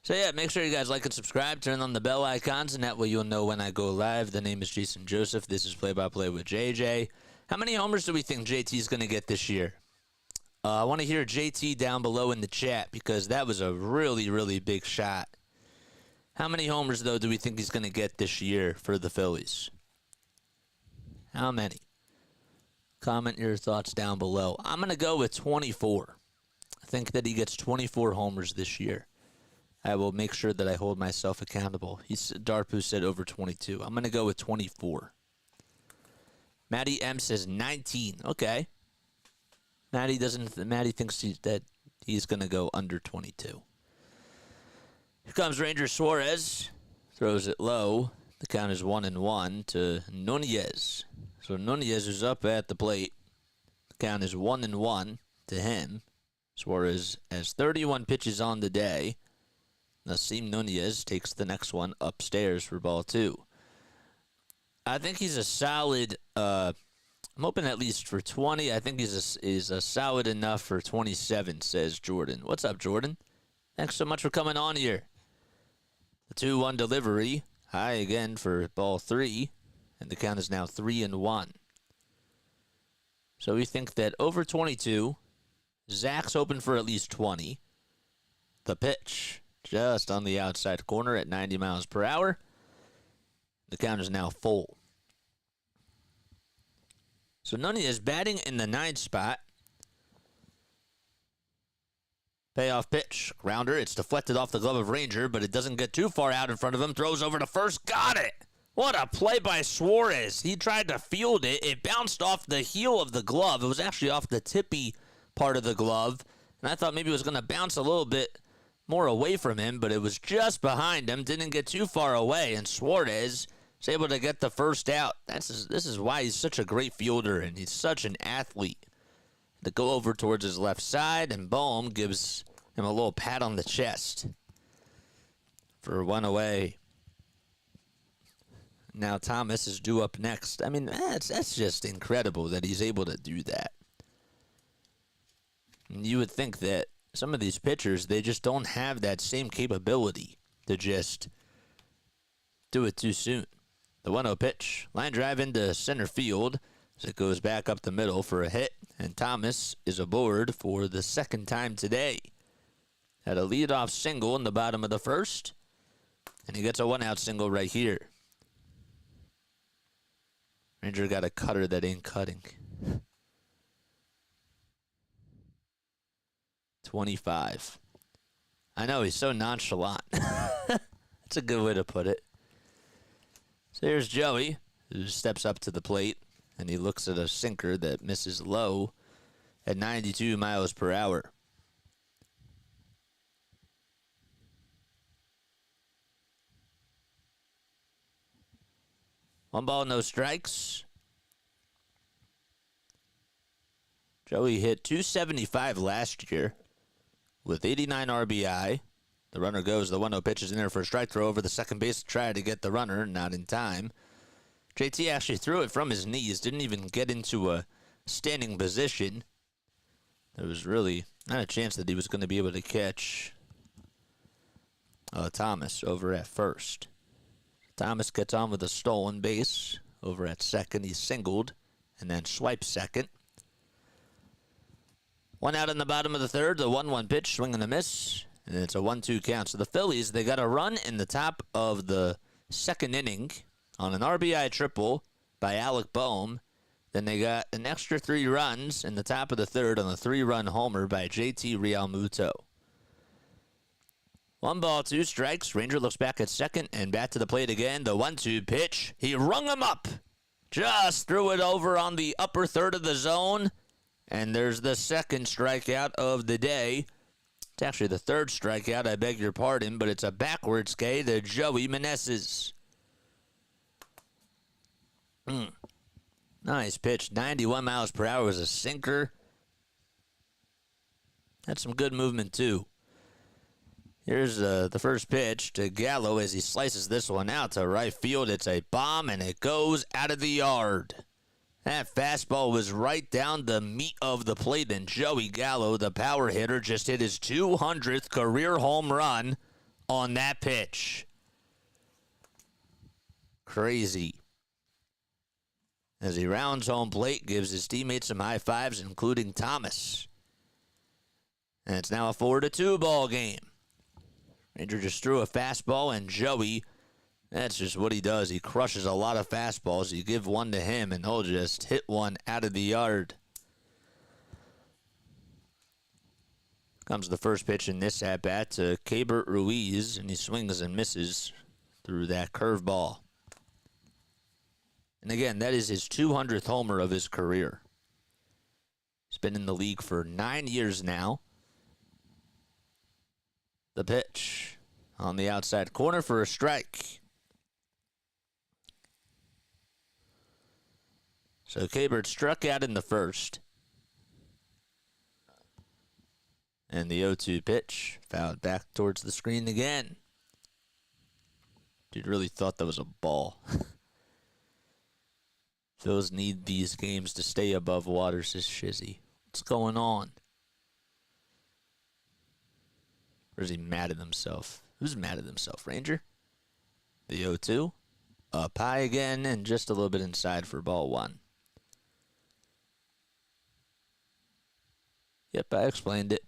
So yeah, make sure you guys like and subscribe. Turn on the bell icons, and that way you'll know when I go live. The name is Jason Joseph. This is Play by Play with JJ. How many homers do we think JT is going to get this year? I want to hear JT down below in the chat because that was a really, really big shot. How many homers, though, do we think he's going to get this year for the Phillies? How many? Comment your thoughts down below. I'm going to go with 24. I think that he gets 24 homers this year. I will make sure that I hold myself accountable. Darpu said over 22. I'm going to go with 24. Matty M says 19. Okay. Matty thinks that he's going to go under 22. Here comes Ranger Suarez. Throws it low. The count is 1-1 to Nunez. So Nunez is up at the plate. The count is 1-1 to him. Suarez has 31 pitches on the day. Nasim Nunez takes the next one upstairs for ball 2. I think he's a solid. I'm hoping at least for 20. I think he's a solid enough for 27, says Jordan. What's up, Jordan? Thanks so much for coming on here. The 2-1 delivery. High again for ball 3. And the count is now 3-1. So we think that over 22. Zach's hoping for at least 20. The pitch. Just on the outside corner at 90 miles per hour. The count is now full. So Nunez is batting in the 9th spot. Payoff pitch. Grounder. It's deflected off the glove of Ranger, but it doesn't get too far out in front of him. Throws over to first. Got it! What a play by Suarez. He tried to field it. It bounced off the heel of the glove. It was actually off the tippy part of the glove. And I thought maybe it was going to bounce a little bit more away from him, but it was just behind him. Didn't get too far away, and Suarez is able to get the first out. This is why he's such a great fielder, and he's such an athlete. To go over towards his left side, and boom, gives him a little pat on the chest for 1 away. Now Thomas is due up next. I mean, that's just incredible that he's able to do that. And you would think that some of these pitchers, they just don't have that same capability to just do it too soon. The 1-0 pitch. Line drive into center field as it goes back up the middle for a hit. And Thomas is aboard for the second time today. Had a leadoff single in the bottom of the first. And he gets a 1-out single right here. Ranger got a cutter that ain't cutting. 25. I know, he's so nonchalant. That's a good way to put it. So here's Joey, who steps up to the plate, and he looks at a sinker that misses low at 92 miles per hour. One ball, no strikes. Joey hit 275 last year with 89 RBI. The runner goes. The 1-0 pitch is in there for a strike throw over the second base to try to get the runner. Not in time. JT actually threw it from his knees. Didn't even get into a standing position. There was really not a chance that he was going to be able to catch Thomas over at first. Thomas gets on with a stolen base. Over at second, he singled and then swipes second. 1 out in the bottom of the third. The 1-1 pitch, swing and a miss. And it's a 1-2 count. So the Phillies, they got a run in the top of the second inning on an RBI triple by Alec Boehm. Then they got an extra 3 runs in the top of the third on a 3-run homer by JT Realmuto. 1 ball, 2 strikes. Ranger looks back at second and back to the plate again. The 1-2 pitch. He rung him up. Just threw it over on the upper third of the zone. And there's the second strikeout of the day. It's actually the third strikeout, I beg your pardon, but it's a backwards K to Joey Meneses. Nice pitch. 91 miles per hour was a sinker. Had some good movement, too. Here's the first pitch to Gallo as he slices this one out to right field. It's a bomb, and it goes out of the yard. That fastball was right down the meat of the plate, and Joey Gallo, the power hitter, just hit his 200th career home run on that pitch. Crazy. As he rounds home plate, gives his teammates some high fives, including Thomas. And it's now a 4-2 ball game. Ranger just threw a fastball, and Joey, that's just what he does. He crushes a lot of fastballs. You give one to him, and he'll just hit one out of the yard. Comes the first pitch in this at-bat to Keibert Ruiz, and he swings and misses through that curveball. And again, that is his 200th homer of his career. He's been in the league for 9 years now. The pitch on the outside corner for a strike. So Keibert struck out in the first. And the 0-2 pitch fouled back towards the screen again. Dude really thought that was a ball. Phils need these games to stay above water, says Shizzy. What's going on? Or is he mad at himself? Who's mad at himself? Ranger? The 0-2. Up high again, and just a little bit inside for ball one. Yep, I explained it.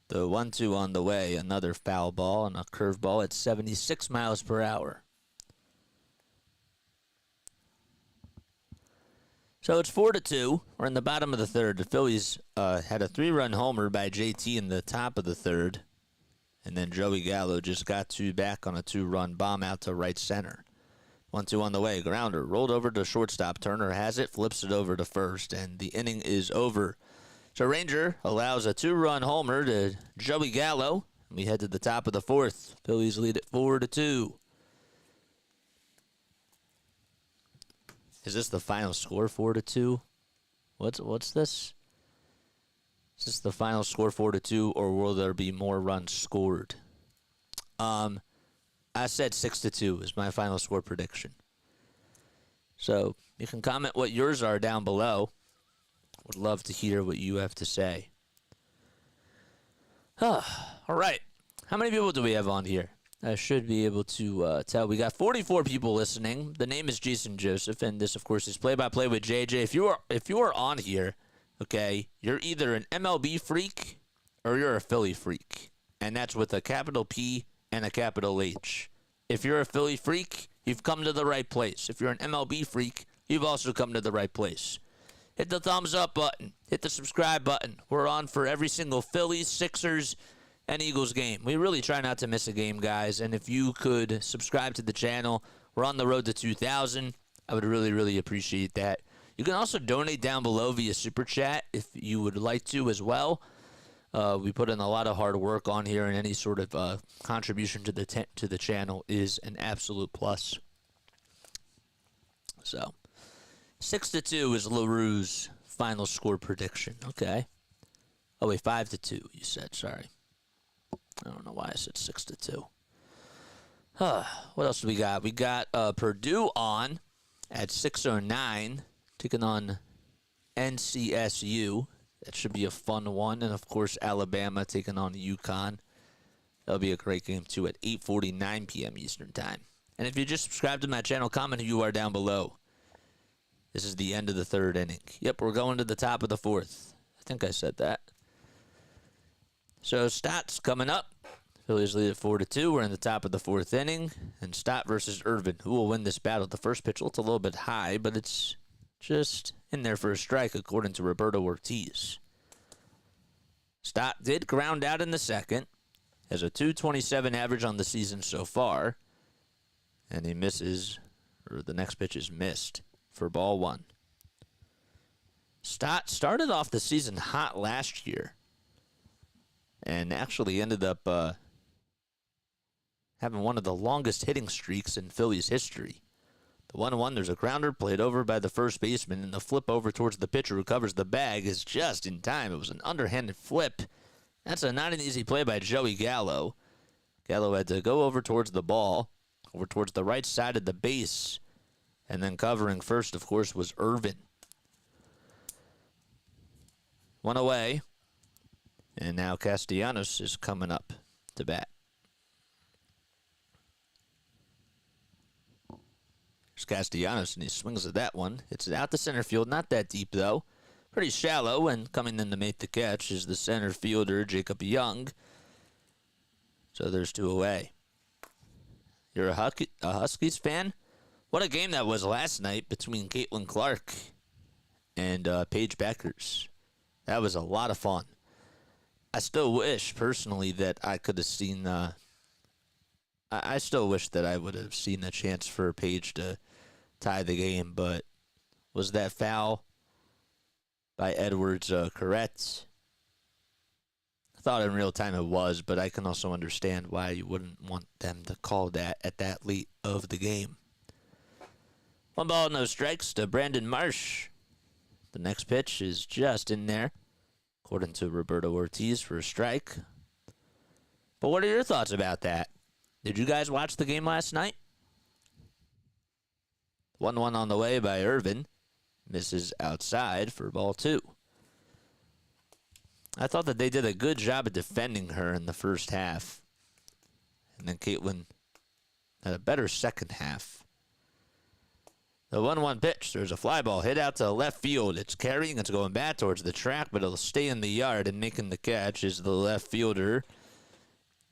The 1-2 on the way. Another foul ball and a curveball at 76 miles per hour. So it's 4-2. We're in the bottom of the third. The Phillies had a 3-run homer by JT in the top of the third. And then Joey Gallo just got two back on a 2-run bomb out to right center. 1-2 on the way. Grounder rolled over to shortstop. Turner has it, flips it over to first, and the inning is over. So Ranger allows a 2-run homer to Joey Gallo. We head to the top of the fourth. Phillies lead at 4-2. Is this the final score, 4-2? What's this? Is this the final score, 4-2, or will there be more runs scored? I said 6-2 is my final score prediction. So you can comment what yours are down below. Would love to hear what you have to say. All right. How many people do we have on here? I should be able to tell. We got 44 people listening. The name is Jason Joseph, and this, of course, is Play-by-Play with JJ. If you are on here, okay, you're either an MLB freak or you're a Philly freak, and that's with a capital P and a capital H. If you're a Philly freak, you've come to the right place. If you're an MLB freak, you've also come to the right place. Hit the thumbs up button. Hit the subscribe button. We're on for every single Phillies, Sixers, and Eagles game. We really try not to miss a game, guys. And if you could subscribe to the channel, we're on the road to 2,000. I would really, really appreciate that. You can also donate down below via Super Chat if you would like to as well. We put in a lot of hard work on here, and any sort of contribution to the channel is an absolute plus. So 6-2 is LaRue's final score prediction. Okay. Oh wait, 5-2. You said. Sorry. I don't know why I said 6-2. What else do we got? We got Purdue on at 6:09, taking on NCSU. That should be a fun one. And, of course, Alabama taking on UConn. That'll be a great game, too, at 8:49 p.m. Eastern Time. And if you just subscribe to my channel, comment who you are down below. This is the end of the third inning. Yep, we're going to the top of the fourth. I think I said that. So, stats coming up. Phillies lead at 4-2. We're in the top of the fourth inning. And Stott versus Irvin. Who will win this battle? The first pitch, it's a little bit high, but it's just in there for a strike, according to Roberto Ortiz. Stott did ground out in the second. Has a .227 average on the season so far. And he misses, or the next pitch is missed for ball one. Stott started off the season hot last year. And actually ended up having one of the longest hitting streaks in Phillies history. The 1-1, there's a grounder played over by the first baseman, and the flip over towards the pitcher who covers the bag is just in time. It was an underhanded flip. That's not an easy play by Joey Gallo. Gallo had to go over towards the ball, over towards the right side of the base, and then covering first, of course, was Irvin. One away, and now Castellanos is coming up to bat. There's Castellanos, and he swings at that one. It's out to center field, not that deep, though. Pretty shallow, and coming in to make the catch is the center fielder, Jacob Young. So there's 2 away. You're a Huskies fan? What a game that was last night between Caitlin Clark and Paige Beckers. That was a lot of fun. I still wish, personally, that I could have seen... I still wish that I would have seen the chance for Paige to tie the game, but was that foul by Edwards correct? I thought in real time it was, but I can also understand why you wouldn't want them to call that at that late of the game. 1 ball, no strikes to Brandon Marsh. The next pitch is just in there, according to Roberto Ortiz, for a strike. But what are your thoughts about that? Did you guys watch the game last night? 1-1 on the way by Irvin. Misses outside for ball 2. I thought that they did a good job of defending her in the first half. And then Caitlin had a better second half. The 1-1 pitch. There's a fly ball hit out to left field. It's carrying. It's going back towards the track, but it'll stay in the yard. And making the catch is the left fielder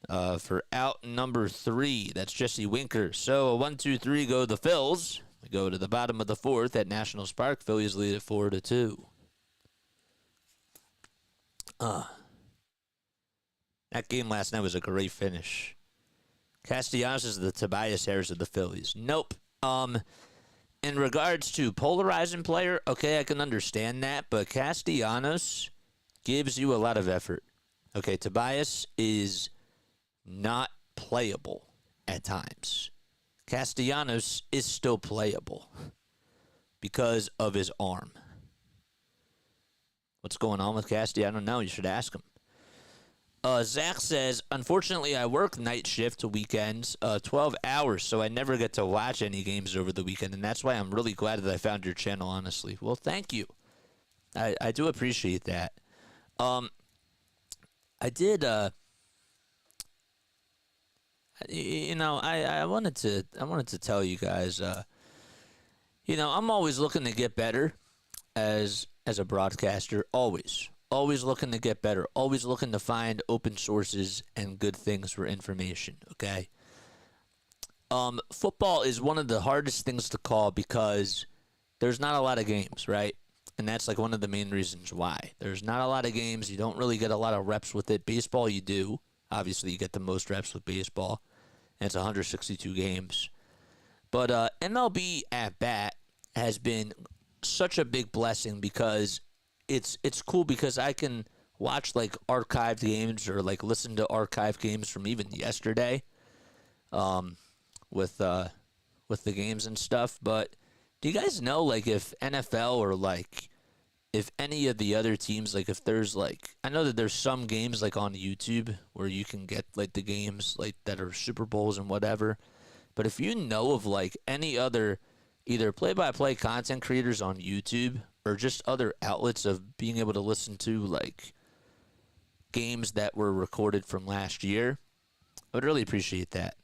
for out number 3. That's Jesse Winker. So a 1-2-3 go the Phils. We go to the bottom of the 4th at Nationals Park. Phillies lead it 4-2. That game last night was a great finish. Castellanos is the Tobias Harris of the Phillies. Nope. In regards to polarizing player, okay, I can understand that, but Castellanos gives you a lot of effort. Okay, Tobias is not playable at times. Castellanos is still playable because of his arm. What's going on with Castellanos? I don't know. You should ask him. Zach says, unfortunately, I work night shift weekends, 12 hours, so I never get to watch any games over the weekend, and that's why I'm really glad that I found your channel, honestly. Well, thank you. I do appreciate that. I did, I wanted to tell you guys, I'm always looking to get better as a broadcaster, always looking to get better, always looking to find open sources and good things for information, okay? Football is one of the hardest things to call because there's not a lot of games, right? And that's like one of the main reasons why. There's not a lot of games. You don't really get a lot of reps with it. Baseball, you do. Obviously, you get the most reps with baseball, and it's 162 games. But MLB at bat has been such a big blessing because it's cool because I can watch like archived games or like listen to archived games from even yesterday, with the games and stuff. But do you guys know like if NFL or like if any of the other teams, like if there's like, I know that there's some games like on YouTube where you can get like the games like that are Super Bowls and whatever. But if you know of like any other either play-by-play content creators on YouTube or just other outlets of being able to listen to like games that were recorded from last year, I would really appreciate that.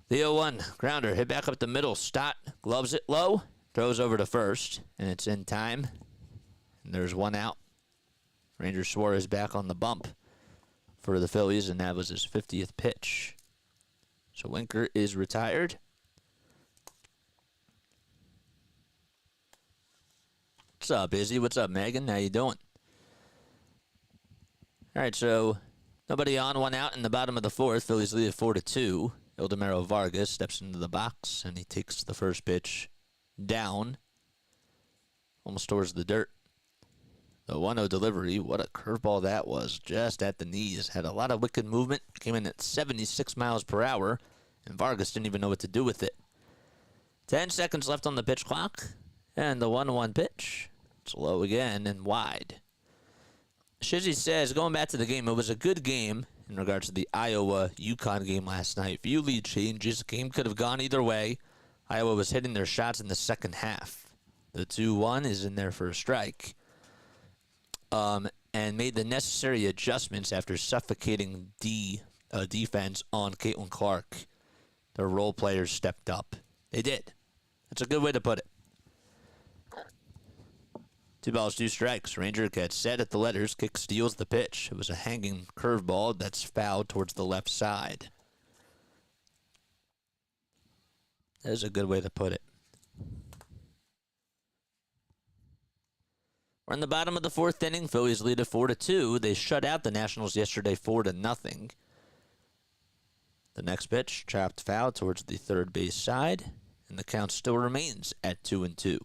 The 0-1 grounder hit back up the middle. Stott gloves it low, throws over to first, and it's in time. And there's 1 out. Ranger Suarez back on the bump for the Phillies, and that was his 50th pitch. So Winker is retired. What's up, Izzy? What's up, Megan? How you doing? All right, so nobody on, 1 out in the bottom of the 4th. Phillies lead it 4-2. Ildemaro Vargas steps into the box, and he takes the first pitch down, almost towards the dirt. The 1-0 delivery, what a curveball that was, just at the knees. Had a lot of wicked movement, came in at 76 miles per hour, and Vargas didn't even know what to do with it. 10 seconds left on the pitch clock, and the 1-1 pitch. It's low again and wide. Shizzy says, going back to the game, it was a good game in regards to the Iowa-UConn game last night. Few lead changes. The game could have gone either way. Iowa was hitting their shots in the second half. The 2-1 is in there for a strike. And made the necessary adjustments after suffocating defense on Caitlin Clark. Their role players stepped up. They did. That's a good way to put it. 2 balls, 2 strikes. Ranger gets set at the letters. Kick steals the pitch. It was a hanging curveball that's fouled towards the left side. That's a good way to put it. We're in the bottom of the 4th inning. Phillies lead it 4-2. They shut out the Nationals yesterday 4-0. The next pitch, chopped foul towards the third base side, and the count still remains at 2-2.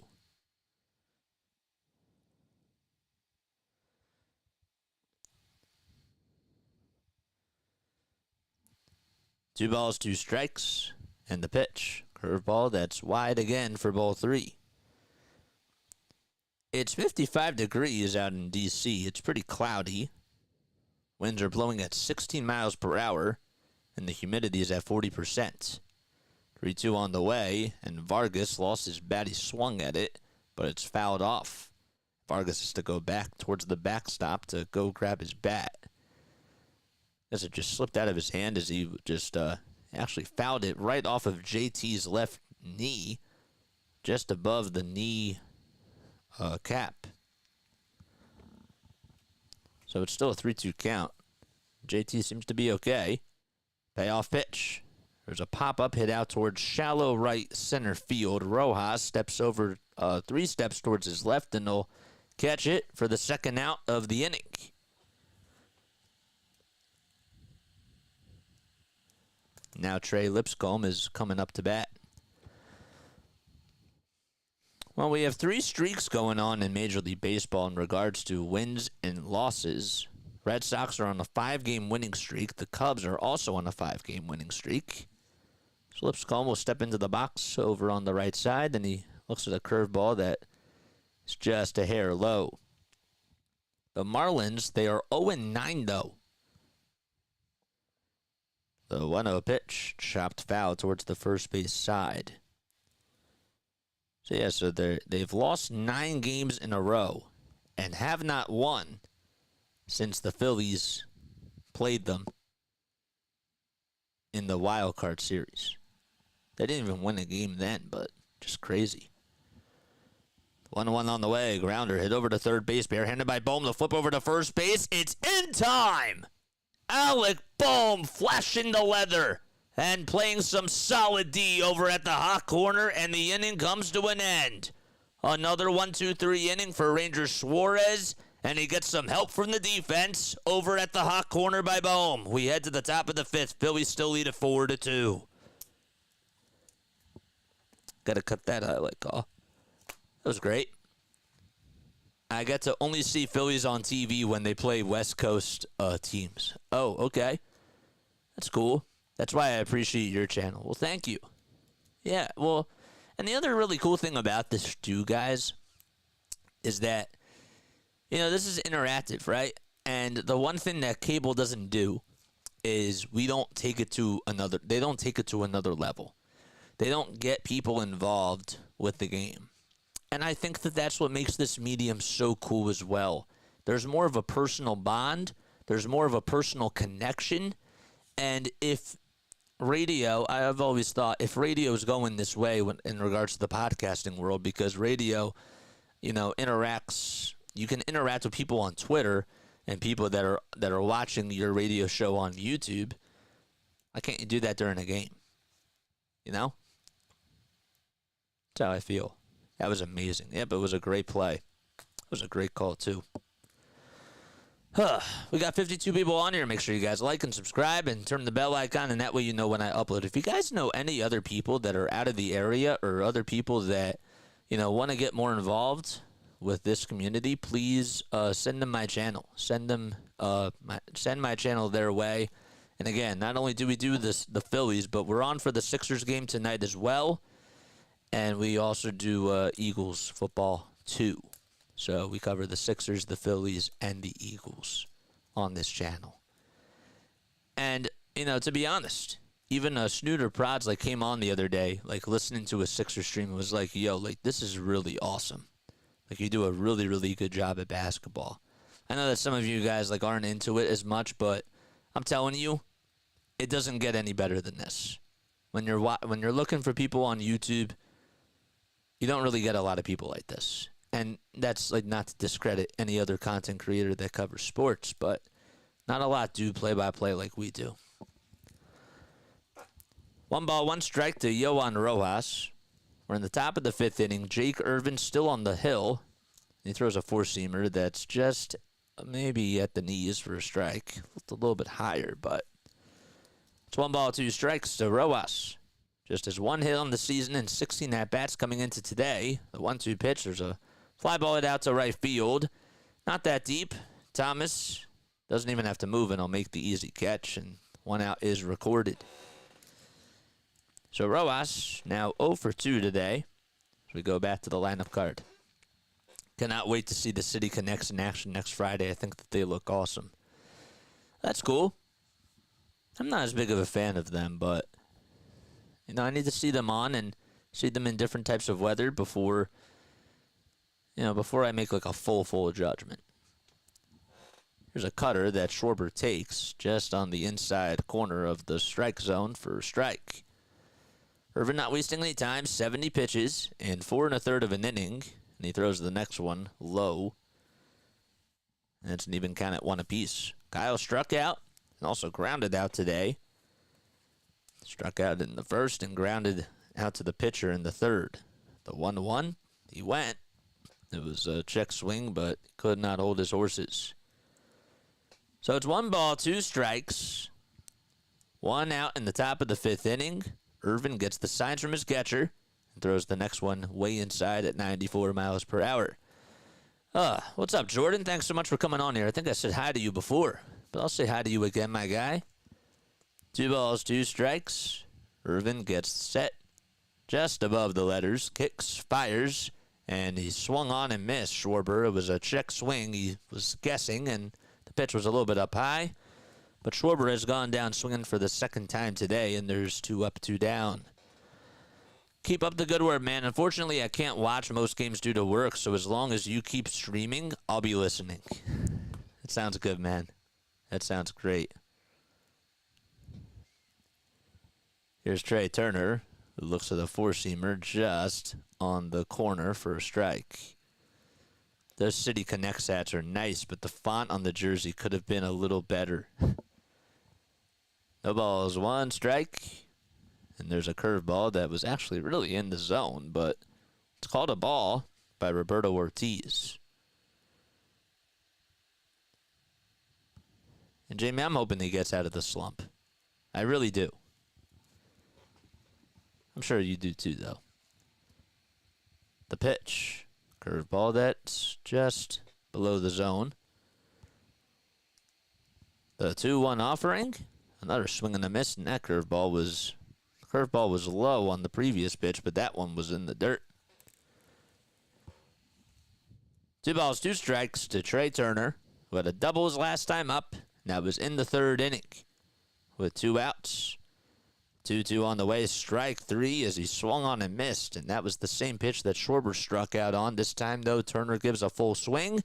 Two balls, 2 strikes, and the pitch. Curveball that's wide again for ball 3. It's 55 degrees out in D.C. It's pretty cloudy. Winds are blowing at 16 miles per hour, and the humidity is at 40%. 3-2 on the way, and Vargas lost his bat. He swung at it, but it's fouled off. Vargas has to go back towards the backstop to go grab his bat. As it just slipped out of his hand as he just actually fouled it right off of JT's left knee, just above the knee cap. So it's still a 3-2 count. JT seems to be okay. Payoff pitch. There's a pop-up hit out towards shallow right center field. Rojas steps over 3 steps towards his left, and he'll catch it for the second out of the inning. Now Trey Lipscomb is coming up to bat. Well, we have 3 streaks going on in Major League Baseball in regards to wins and losses. Red Sox are on a 5-game winning streak. The Cubs are also on a 5-game winning streak. So Lipscomb will step into the box over on the right side, and he looks at a curveball that is just a hair low. The Marlins, they are 0-9 though. The 1-0 pitch, chopped foul towards the first base side. So they've lost 9 games in a row and have not won since the Phillies played them in the wild card series. They didn't even win a game then, but just crazy. 1-1 on the way. Grounder hit over to third base. Barehanded by Bohm. The flip over to first base. It's in time! Alec Bohm flashing the leather and playing some solid D over at the hot corner, and the inning comes to an end. Another 1-2-3 inning for Ranger Suarez, and he gets some help from the defense over at the hot corner by Bohm. We head to the top of the 5th. Phillies still lead at 4-2. Got to cut that highlight call. That was great. I get to only see Phillies on TV when they play West Coast teams. Oh, okay. That's cool. That's why I appreciate your channel. Well, thank you. Yeah, well, and the other really cool thing about this too, guys, is that, this is interactive, right? And the one thing that cable doesn't do is they don't take it to another level. They don't get people involved with the game. And I think that that's what makes this medium so cool as well. There's more of a personal bond. There's more of a personal connection. And if radio, I've always thought, if radio is going this way in regards to the podcasting world, because radio, interacts, you can interact with people on Twitter and people that are watching your radio show on YouTube. Why can't you do that during a game? That's how I feel. That was amazing. Yep, it was a great play. It was a great call, too. We got 52 people on here. Make sure you guys like and subscribe and turn the bell icon, and that way you know when I upload. If you guys know any other people that are out of the area or other people that, want to get more involved, with this community, please send them my channel. Send my channel their way. And again, not only do we do the Phillies, but we're on for the Sixers game tonight as well. And we also do Eagles football too. So we cover the Sixers, the Phillies, and the Eagles on this channel. And, to be honest, even Snooter Prods came on the other day, listening to a Sixers stream, and was like, yo, this is really awesome. You do a really, really good job at basketball. I know that some of you guys aren't into it as much, but I'm telling you, it doesn't get any better than this. When you're looking for people on YouTube, you don't really get a lot of people like this. And that's not to discredit any other content creator that covers sports, but not a lot do play-by-play like we do. 1-1 strike to Yohan Rojas. We're in the top of the 5th inning. Jake Irvin still on the hill. He throws a four-seamer that's just maybe at the knees for a strike. It's a little bit higher, but it's 1-2 strikes to Rojas. Just his one hit on the season and 16 at-bats coming into today. The 1-2 pitch, there's a fly ball out to right field. Not that deep. Thomas doesn't even have to move, and he'll make the easy catch, and 1 out is recorded. So Rojas now 0 for 2 today. As we go back to the lineup card. Cannot wait to see the City Connects in action next Friday. I think that they look awesome. That's cool. I'm not as big of a fan of them, but I need to see them on and see them in different types of weather before I make a full judgment. Here's a cutter that Schwarber takes just on the inside corner of the strike zone for a strike. Irvin not wasting any time, 70 pitches in 4 1/3 of an inning, and he throws the next one low. And it's an even count at 1 apiece. Kyle struck out and also grounded out today. Struck out in the first and grounded out to the pitcher in the third. The 1-1, he went. It was a check swing, but could not hold his horses. So it's 1-2 strikes. 1 out in the top of the 5th inning. Irvin gets the signs from his catcher and throws the next one way inside at 94 miles per hour. What's up, Jordan? Thanks so much for coming on here. I think I said hi to you before, but I'll say hi to you again, my guy. 2-2 strikes. Irvin gets set just above the letters, kicks, fires, and he swung on and missed Schwarber. It was a check swing. He was guessing, and the pitch was a little bit up high. But Schwarber has gone down swinging for the second time today, and there's 2 up, 2 down. Keep up the good work, man. Unfortunately, I can't watch most games due to work, so as long as you keep streaming, I'll be listening. That sounds good, man. That sounds great. Here's Trey Turner, who looks at the four-seamer just on the corner for a strike. Those City Connect stats are nice, but the font on the jersey could have been a little better. No balls, 1 strike. And there's a curveball that was actually really in the zone, but it's called a ball by Roberto Ortiz. And Jamie, I'm hoping he gets out of the slump. I really do. I'm sure you do too, though. The pitch. Curveball that's just below the zone. The 2-1 offering. Another swing and a miss, and that curveball was low on the previous pitch, but that one was in the dirt. 2-2 strikes to Trey Turner, who had a double his last time up, and that was in the 3rd inning with 2 outs. 2-2 on the way, strike 3 as he swung on and missed, and that was the same pitch that Schwarber struck out on. This time, though, Turner gives a full swing,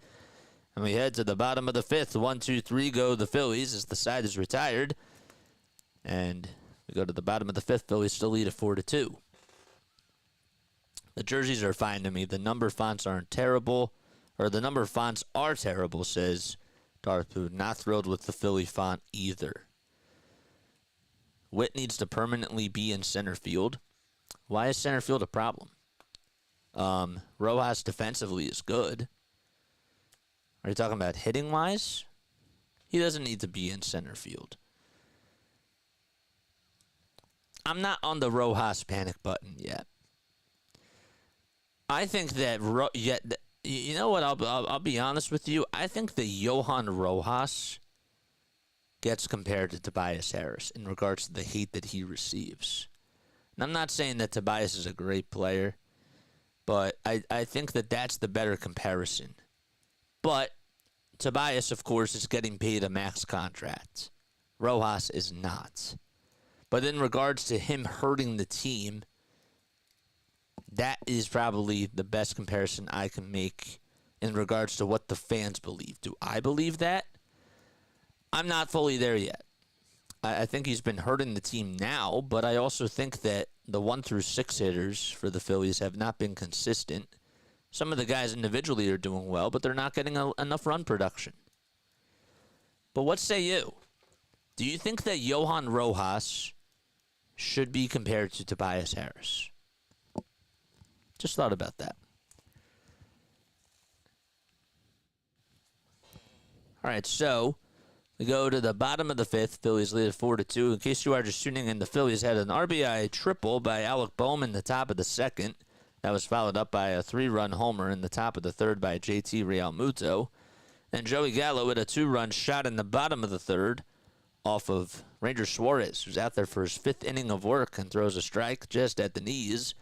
and we head to the bottom of the 5th. 1-2-3 go the Phillies as the side is retired, and we go to the bottom of the 5th. Phillies still lead at 4-2. The jerseys are fine to me. The number fonts aren't terrible, or the number fonts are terrible, says Darthpoon. Not thrilled with the Philly font either. Witt needs to permanently be in center field. Why is center field a problem? Rojas defensively is good. Are you talking about hitting-wise? He doesn't need to be in center field. I'm not on the Rojas panic button yet. I think that You know what? I'll be honest with you. I think the Johan Rojas gets compared to Tobias Harris in regards to the hate that he receives. And I'm not saying that Tobias is a great player, but I think that that's the better comparison. But Tobias, of course, is getting paid a max contract. Rojas is not. But in regards to him hurting the team, that is probably the best comparison I can make in regards to what the fans believe. Do I believe that? I'm not fully there yet. I think he's been hurting the team now, but I also think that the 1 through 6 hitters for the Phillies have not been consistent. Some of the guys individually are doing well, but they're not getting enough run production. But what say you? Do you think that Johan Rojas should be compared to Tobias Harris? Just thought about that. All right, so we go to the bottom of the 5th. Phillies lead at 4-2. In case you are just tuning in, the Phillies had an RBI triple by Alec Bohm in the top of the 2nd. That was followed up by a 3-run homer in the top of the 3rd by JT Realmuto. And Joey Gallo hit a 2-run shot in the bottom of the 3rd off of Ranger Suarez, who's out there for his 5th inning of work and throws a strike just at the knees.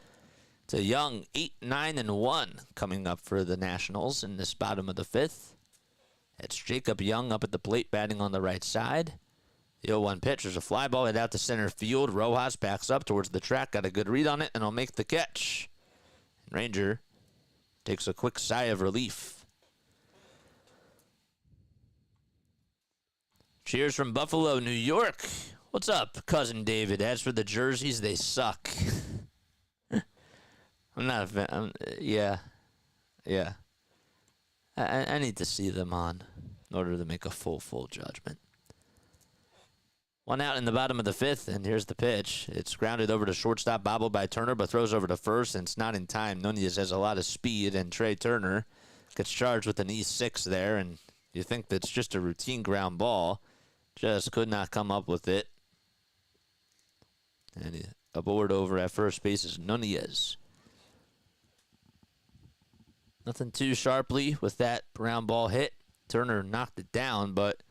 It's a young 8-9-1 coming up for the Nationals in this bottom of the 5th. It's Jacob Young up at the plate batting on the right side. The 0-1 pitch is a fly ball hit out to center field. Rojas backs up towards the track, got a good read on it, and will make the catch. Ranger takes a quick sigh of relief. Cheers from Buffalo, New York. What's up, Cousin David? As for the jerseys, they suck. I'm not a fan. Yeah. I need to see them on in order to make a full judgment. 1 out in the bottom of the 5th, and here's the pitch. It's grounded over to shortstop, bobbled by Turner, but throws over to first, and it's not in time. Nunez has a lot of speed, and Trey Turner gets charged with an E6 there, and you think that's just a routine ground ball. Just could not come up with it. And aboard over at first base is Nunez. Nothing too sharply with that ground ball hit. Turner knocked it down, but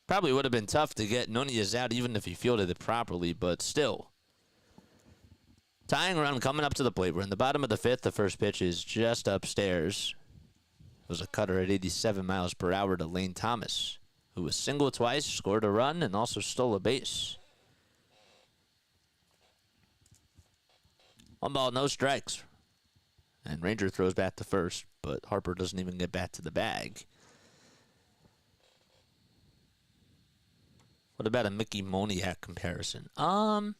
probably would have been tough to get Nunez out even if he fielded it properly, but still. Tying run coming up to the plate. We're in the bottom of the 5th. The first pitch is just upstairs. It was a cutter at 87 miles per hour to Lane Thomas, who was single twice, scored a run, and also stole a base. 1 ball, no strikes. And Ranger throws back to first, but Harper doesn't even get back to the bag. What about a Mickey Moniak comparison? No,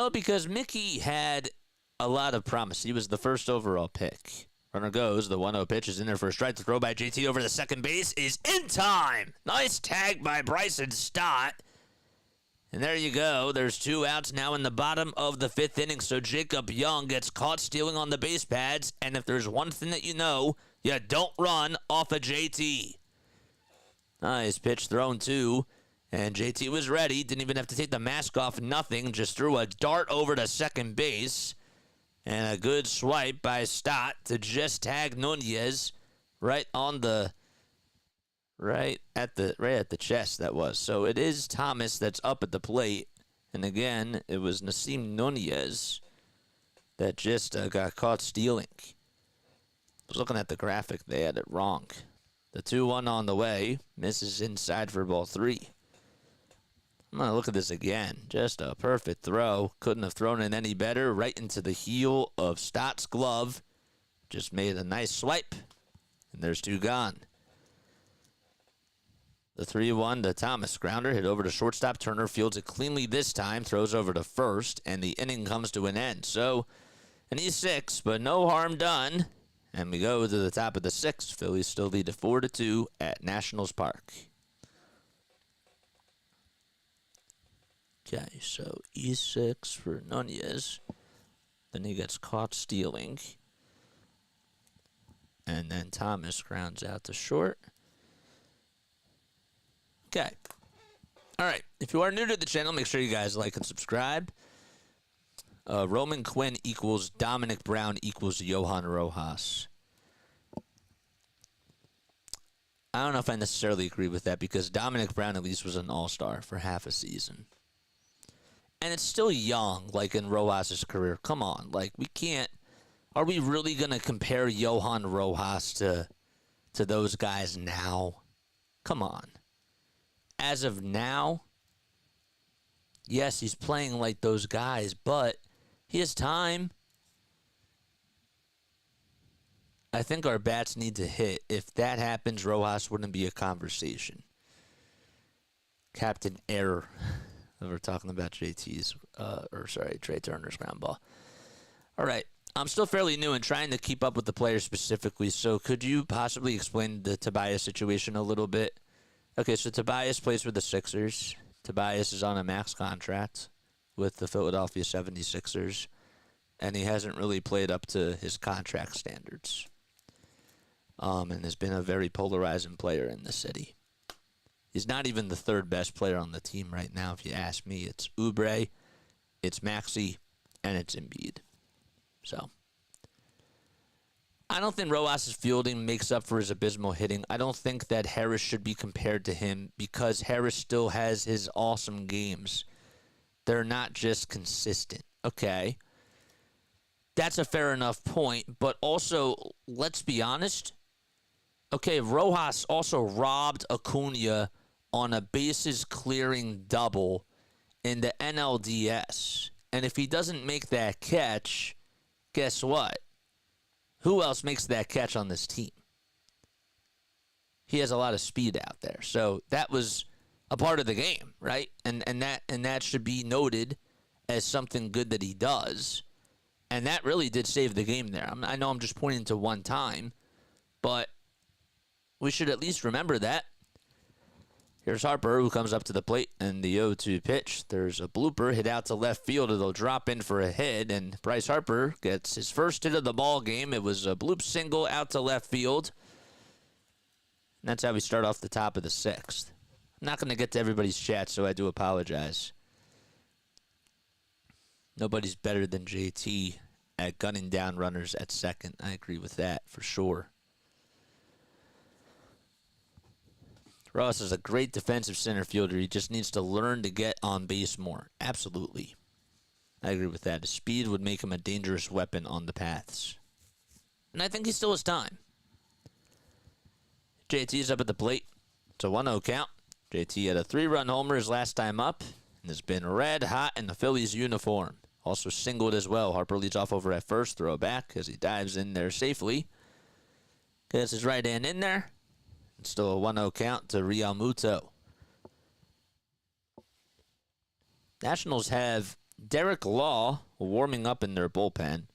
because Mickey had a lot of promise. He was the first overall pick. Runner goes. The 1-0 pitch is in there for a strike. The throw by JT over the second base is in time. Nice tag by Bryson Stott. And there you go. There's 2 outs now in the bottom of the 5th inning. So Jacob Young gets caught stealing on the base pads. And if there's one thing that you know, you don't run off of JT. Nice pitch thrown too. And JT was ready. Didn't even have to take the mask off. Nothing. Just threw a dart over to second base. And a good swipe by Stott to just tag Nunez right on the right at the chest. That was. So it is Thomas that's up at the plate. And again, it was Nasim Nunez that just got caught stealing. I was looking at the graphic. They had it wrong. The 2-1 on the way. Misses inside for ball 3. I'm going to look at this again. Just a perfect throw. Couldn't have thrown it any better. Right into the heel of Stott's glove. Just made a nice swipe. And there's 2 gone. The 3-1 to Thomas. Grounder hit over to shortstop. Turner fields it cleanly this time. Throws over to first. And the inning comes to an end. So an E6, but no harm done. And we go to the top of the 6th. Phillies still lead at 4-2 at Nationals Park. Okay, so E6 for Nunez. Then he gets caught stealing. And then Thomas grounds out to short. Okay. All right. If you are new to the channel, make sure you guys like and subscribe. Roman Quinn equals Dominic Brown equals Johan Rojas. I don't know if I necessarily agree with that because Dominic Brown at least was an all-star for half a season. And it's still young, like in Rojas' career. Come on, like we can't. Are we really going to compare Johan Rojas to those guys now? Come on. As of now, yes, he's playing like those guys, but he has time. I think our bats need to hit. If that happens, Rojas wouldn't be a conversation. Captain Error. We're talking about Trey Turner's ground ball. All right. I'm still fairly new and trying to keep up with the players specifically, so could you possibly explain the Tobias situation a little bit? Okay, so Tobias plays for the Sixers. Tobias is on a max contract with the Philadelphia 76ers, and he hasn't really played up to his contract standards. And has been a very polarizing player in the city. He's not even the third best player on the team right now, if you ask me. It's Oubre, it's Maxey, and it's Embiid. So, I don't think Rojas' fielding makes up for his abysmal hitting. I don't think that Harris should be compared to him because Harris still has his awesome games. They're not just consistent. Okay. That's a fair enough point, but also, let's be honest. Okay, Rojas also robbed Acuna on a bases-clearing double in the NLDS. And if he doesn't make that catch, guess what? Who else makes that catch on this team? He has a lot of speed out there. So that was a part of the game, right? And that should be noted as something good that he does. And that really did save the game there. I know I'm just pointing to one time, but we should at least remember that. Here's Harper, who comes up to the plate, and the 0-2 pitch. There's a blooper hit out to left field. It'll drop in for a hit, and Bryce Harper gets his first hit of the ball game. It was a bloop single out to left field. And that's how we start off the top of the sixth. I'm not going to get to everybody's chat, so I do apologize. Nobody's better than JT at gunning down runners at second. I agree with that for sure. Ross is a great defensive center fielder. He just needs to learn to get on base more. Absolutely. I agree with that. His speed would make him a dangerous weapon on the paths. And I think he still has time. JT's up at the plate. It's a 1-0 count. JT had a 3-run homer his last time up and has been red hot in the Phillies uniform. Also singled as well. Harper leads off over at first. Throw back as he dives in there safely. Gets his right hand in there. Still a 1-0 count to Real Muto. Nationals have Derek Law warming up in their bullpen.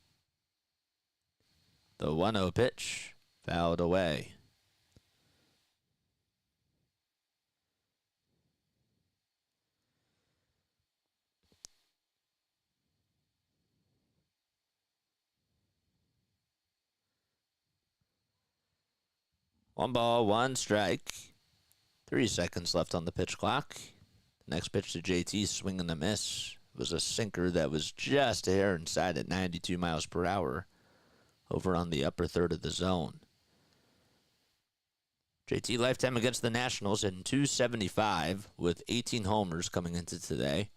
The 1-0 pitch fouled away. One ball, one strike. 3 seconds left on the pitch clock. The next pitch to JT, swing and a miss. It was a sinker that was just a hair inside at 92 miles per hour over on the upper third of the zone. JT lifetime against the Nationals in .275 with 18 homers coming into today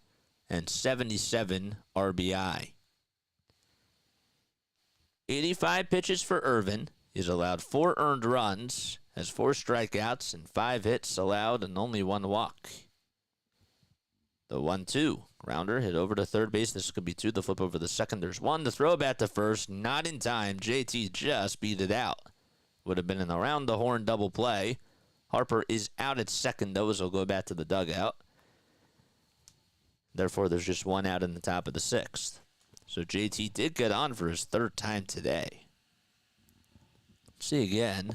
and 77 RBI. 85 pitches for Irvin. He's allowed 4 earned runs, has 4 strikeouts, and 5 hits allowed, and only 1 walk. The 1-2. Grounder hit over to third base. This could be 2. The flip over the second. There's 1. The throw back to first. Not in time. JT just beat it out. Would have been an around the horn double play. Harper is out at second, though, as he'll go back to the dugout. Therefore, there's just 1 out in the top of the 6th. So JT did get on for his 3rd time today. See again.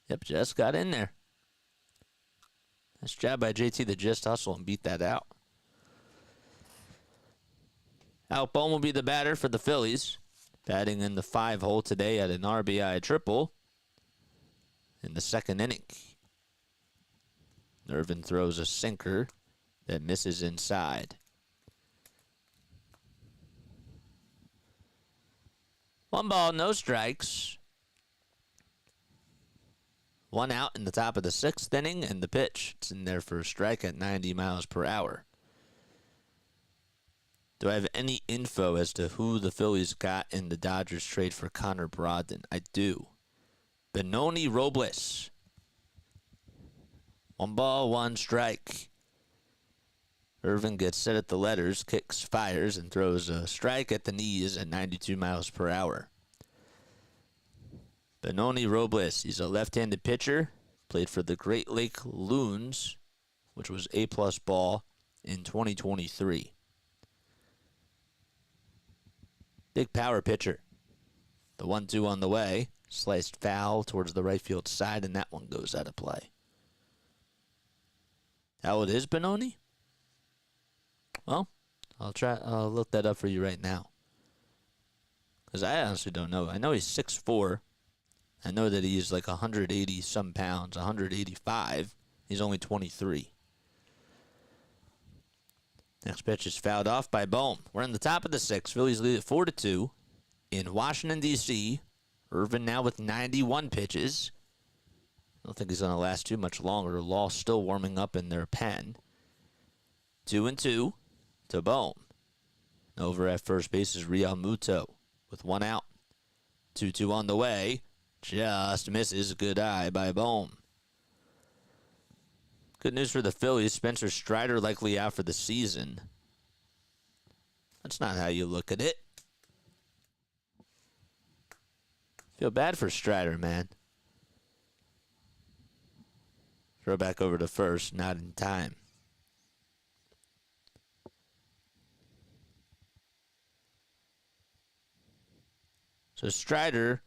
Yep, just got in there. Nice job by JT to just hustle and beat that out. Alec Bohm will be the batter for the Phillies. Batting in the 5 hole today at an RBI triple in the 2nd inning. Irvin throws a sinker that misses inside. 1 ball, no strikes. 1 out in the top of the 6th inning, and the pitch. It's in there for a strike at 90 miles per hour. Do I have any info as to who the Phillies got in the Dodgers trade for Connor Brogdon? I do. Benoni Robles. 1 ball, 1 strike. Irvin gets set at the letters, kicks, fires, and throws a strike at the knees at 92 miles per hour. Benoni Robles, he's a left-handed pitcher, played for the Great Lake Loons, which was A-plus ball in 2023. Big power pitcher. The 1-2 on the way, sliced foul towards the right field side, and that one goes out of play. How old is Benoni? Well, I'll look that up for you right now. Because I honestly don't know. I know he's 6'4". I know that he's like 180-some pounds, 185. He's only 23. Next pitch is fouled off by Bohm. We're in the top of the 6th. Phillies lead at 4-2. In Washington, D.C., Irvin now with 91 pitches. I don't think he's going to last too much longer. Law's still warming up in their pen. 2-2 to Bohm. Over at first base is Real Muto with 1 out. 2-2 on the way. Just misses. Good eye by Bohm. Good news for the Phillies. Spencer Strider likely out for the season. That's not how you look at it. Feel bad for Strider, man. Throw back over to first. Not in time. So Strider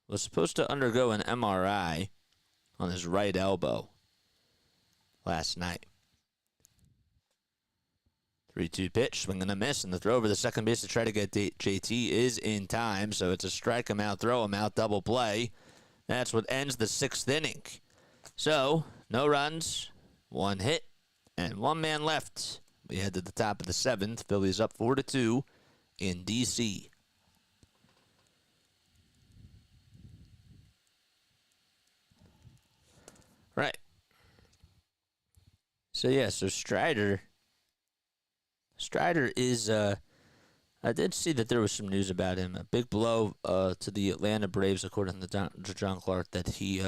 was supposed to undergo an MRI on his right elbow last night. 3-2 pitch, swing and a miss, and the throw over the second base to try to get JT is in time, so it's a strike him out, throw him out, double play. That's what ends the 6th inning. So, no runs, 1 hit, and 1 man left. We head to the top of the 7th. Phillies up 4-2 in D.C. Right. So, yeah, so Strider is, I did see that there was some news about him. A big blow to the Atlanta Braves, according to John Clark, that he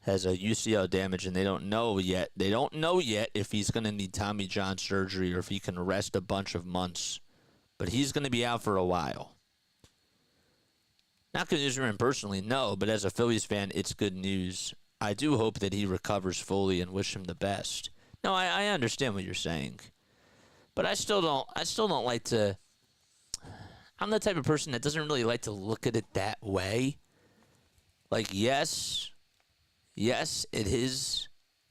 has a UCL damage, and they don't know yet. They don't know yet if he's going to need Tommy John surgery or if he can rest a bunch of months. But he's going to be out for a while. Not good news for him personally, no, but as a Phillies fan, it's good news. I do hope that he recovers fully and wish him the best. No, I understand what you're saying. But I still don't like to. I'm the type of person that doesn't really like to look at it that way. Like, yes, it is.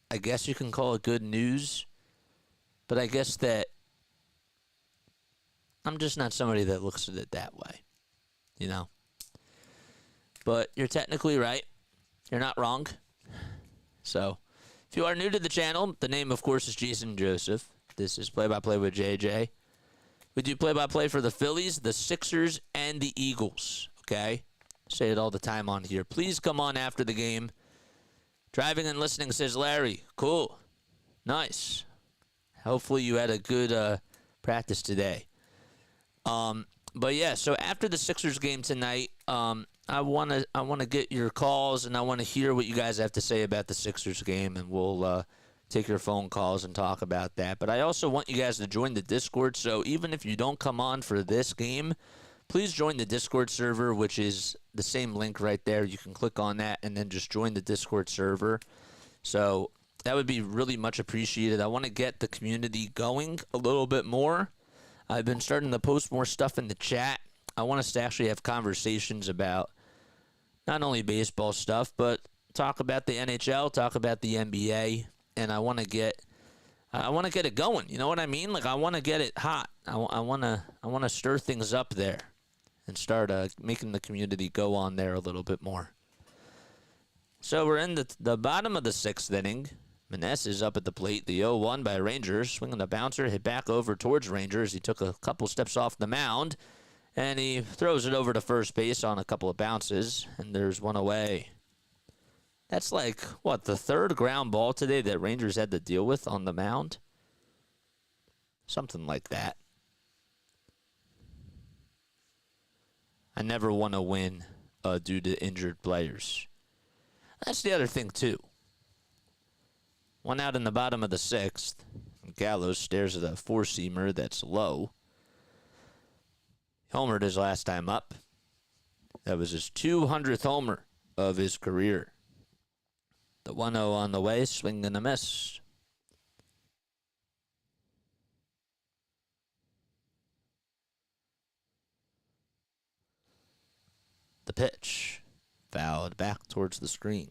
I guess you can call it good news. But I guess that I'm just not somebody that looks at it that way. You know? But you're technically right. You're not wrong. So, if you are new to the channel, the name, of course, is Jason Joseph. This is Play-by-Play with JJ. We do play-by-play for the Phillies, the Sixers, and the Eagles, okay? Say it all the time on here. Please come on after the game. Driving and listening, says Larry. Cool. Nice. Hopefully you had a good practice today. But, yeah, so after the Sixers game tonight, I want to get your calls, and I want to hear what you guys have to say about the Sixers game, and we'll take your phone calls and talk about that. But I also want you guys to join the Discord, so even if you don't come on for this game, please join the Discord server, which is the same link right there. You can click on that and then just join the Discord server. So that would be really much appreciated. I want to get the community going a little bit more. I've been starting to post more stuff in the chat. I want us to actually have conversations about not only baseball stuff, but talk about the NHL, talk about the NBA, and I want to get it going. You know what I mean? Like, I want to get it hot. I want to stir things up there and start making the community go on there a little bit more. So we're in the bottom of the 6th inning. Meneses up at the plate. The 0-1 by Rangers. Swinging the bouncer, hit back over towards Rangers. He took a couple steps off the mound. And he throws it over to first base on a couple of bounces, and there's one away. That's like, what, the third ground ball today that Rangers had to deal with on the mound? Something like that. I never want to win due to injured players. That's the other thing, too. One out in the bottom of the sixth. Gallo stares at a four-seamer that's low. Homered his last time up. That was his 200th homer of his career. The 1-0 on the way, swing and a miss. The pitch, fouled back towards the screen.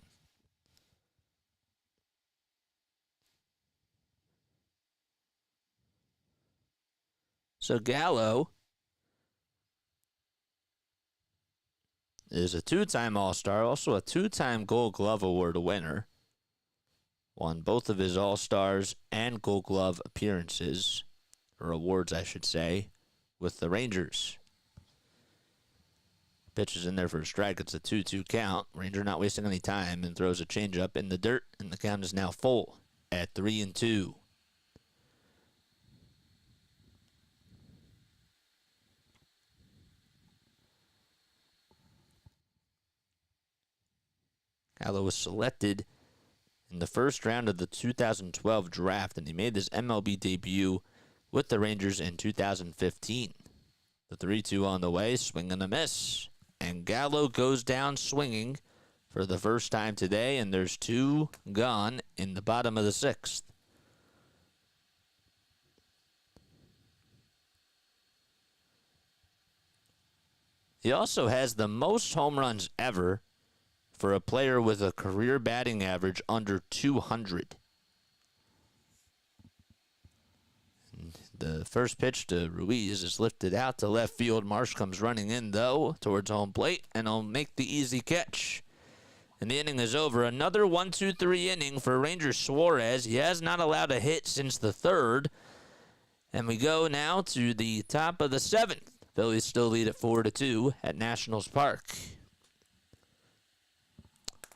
So Gallo is a two-time All-Star, also a two-time Gold Glove Award winner. Won both of his All-Stars and Gold Glove appearances, or awards, I should say, with the Rangers. Pitch is in there for a strike. It's a 2-2 count. Ranger not wasting any time and throws a changeup in the dirt, and the count is now full at 3-2. Gallo was selected in the first round of the 2012 draft, and he made his MLB debut with the Rangers in 2015. The 3-2 on the way, swing and a miss. And Gallo goes down swinging for the first time today, and there's two gone in the bottom of the sixth. He also has the most home runs ever for a player with a career batting average under 200. The first pitch to Ruiz is lifted out to left field. Marsh comes running in, though, towards home plate, and he'll make the easy catch. And the inning is over. Another 1-2-3 inning for Ranger Suarez. He has not allowed a hit since the third. And we go now to the top of the seventh. Phillies still lead at 4-2 at Nationals Park.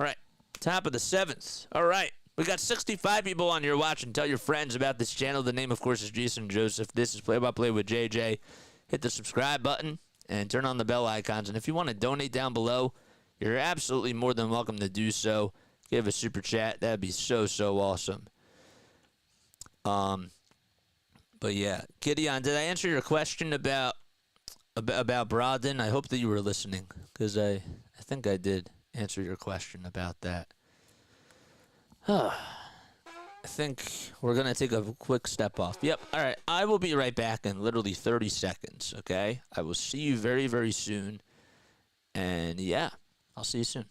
All right, top of the seventh. All right, we got 65 people on here watching. Tell your friends about this channel. The name, of course, is Jason Joseph. This is Play-by-Play with JJ. Hit the subscribe button and turn on the bell icons. And if you want to donate down below, you're absolutely more than welcome to do so. Give a super chat. That'd be so, so awesome. But yeah, Gideon, did I answer your question about Brogdon? I hope that you were listening, because I think I did answer your question about that. I think we're going to take a quick step off. Yep. All right. I will be right back in literally 30 seconds, okay? I will see you very, very soon. And yeah, I'll see you soon.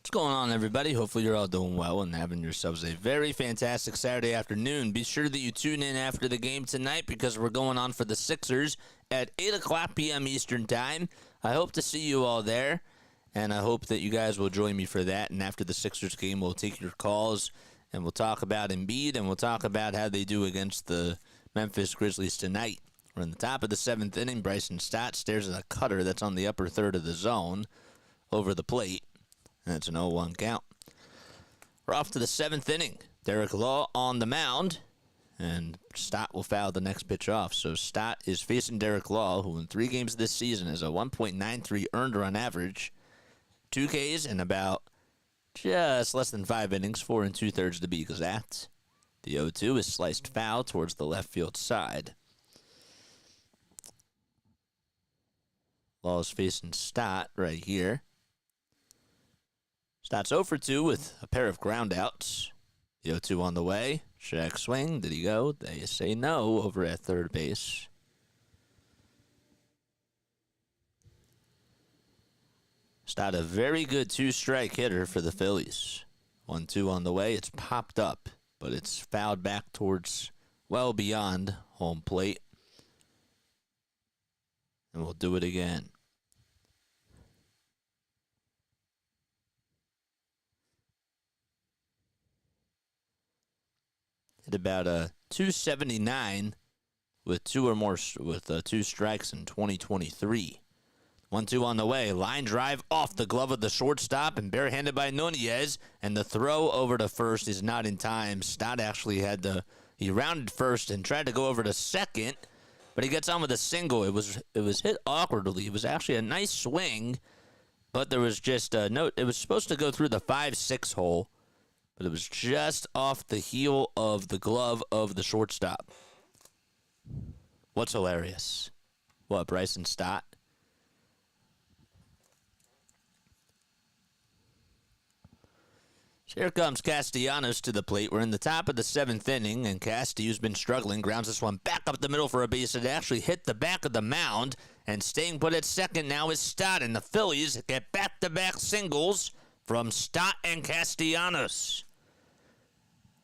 What's going on, everybody? Hopefully you're all doing well and having yourselves a very fantastic Saturday afternoon. Be sure that you tune in after the game tonight, because we're going on for the Sixers at 8 o'clock p.m. Eastern Time. I hope to see you all there, and I hope that you guys will join me for that. And after the Sixers game, we'll take your calls, and we'll talk about Embiid, and we'll talk about how they do against the Memphis Grizzlies tonight. We're in the top of the seventh inning. Bryson Stott stares at a cutter that's on the upper third of the zone over the plate. And it's an 0-1 count. We're off to the seventh inning. Derek Law on the mound. and Stott will foul the next pitch off. So Stott is facing Derek Law, who in 3 games this season has a 1.93 earned run average, 2 Ks, and about just less than 5 innings, 4 2/3 to be exact. The 0-2 is sliced foul towards the left field side. Law is facing Stott right here. Stott's 0 for 2 with a pair of groundouts. The 0-2 on the way. Check swing. Did he go? They say no over at third base. Stott, a very good 2-strike hitter for the Phillies. 1-2 on the way. It's popped up, but it's fouled back towards well beyond home plate. And we'll do it again. Hit about a 279 with 2 strikes in 2023. 1-2 on the way. Line drive off the glove of the shortstop and barehanded by Nunez. And the throw over to first is not in time. Stott actually he rounded first and tried to go over to second, but he gets on with a single. It was hit awkwardly. It was actually a nice swing, but there was just a note. It was supposed to go through the 5-6 hole, but it was just off the heel of the glove of the shortstop. What's hilarious? What, Bryson Stott? So here comes Castellanos to the plate. We're in the top of the 7th inning, and Casti, who's been struggling, grounds this one back up the middle for a base. It actually hit the back of the mound, and staying put at second now is Stott, and the Phillies get back-to-back singles from Stott and Castellanos.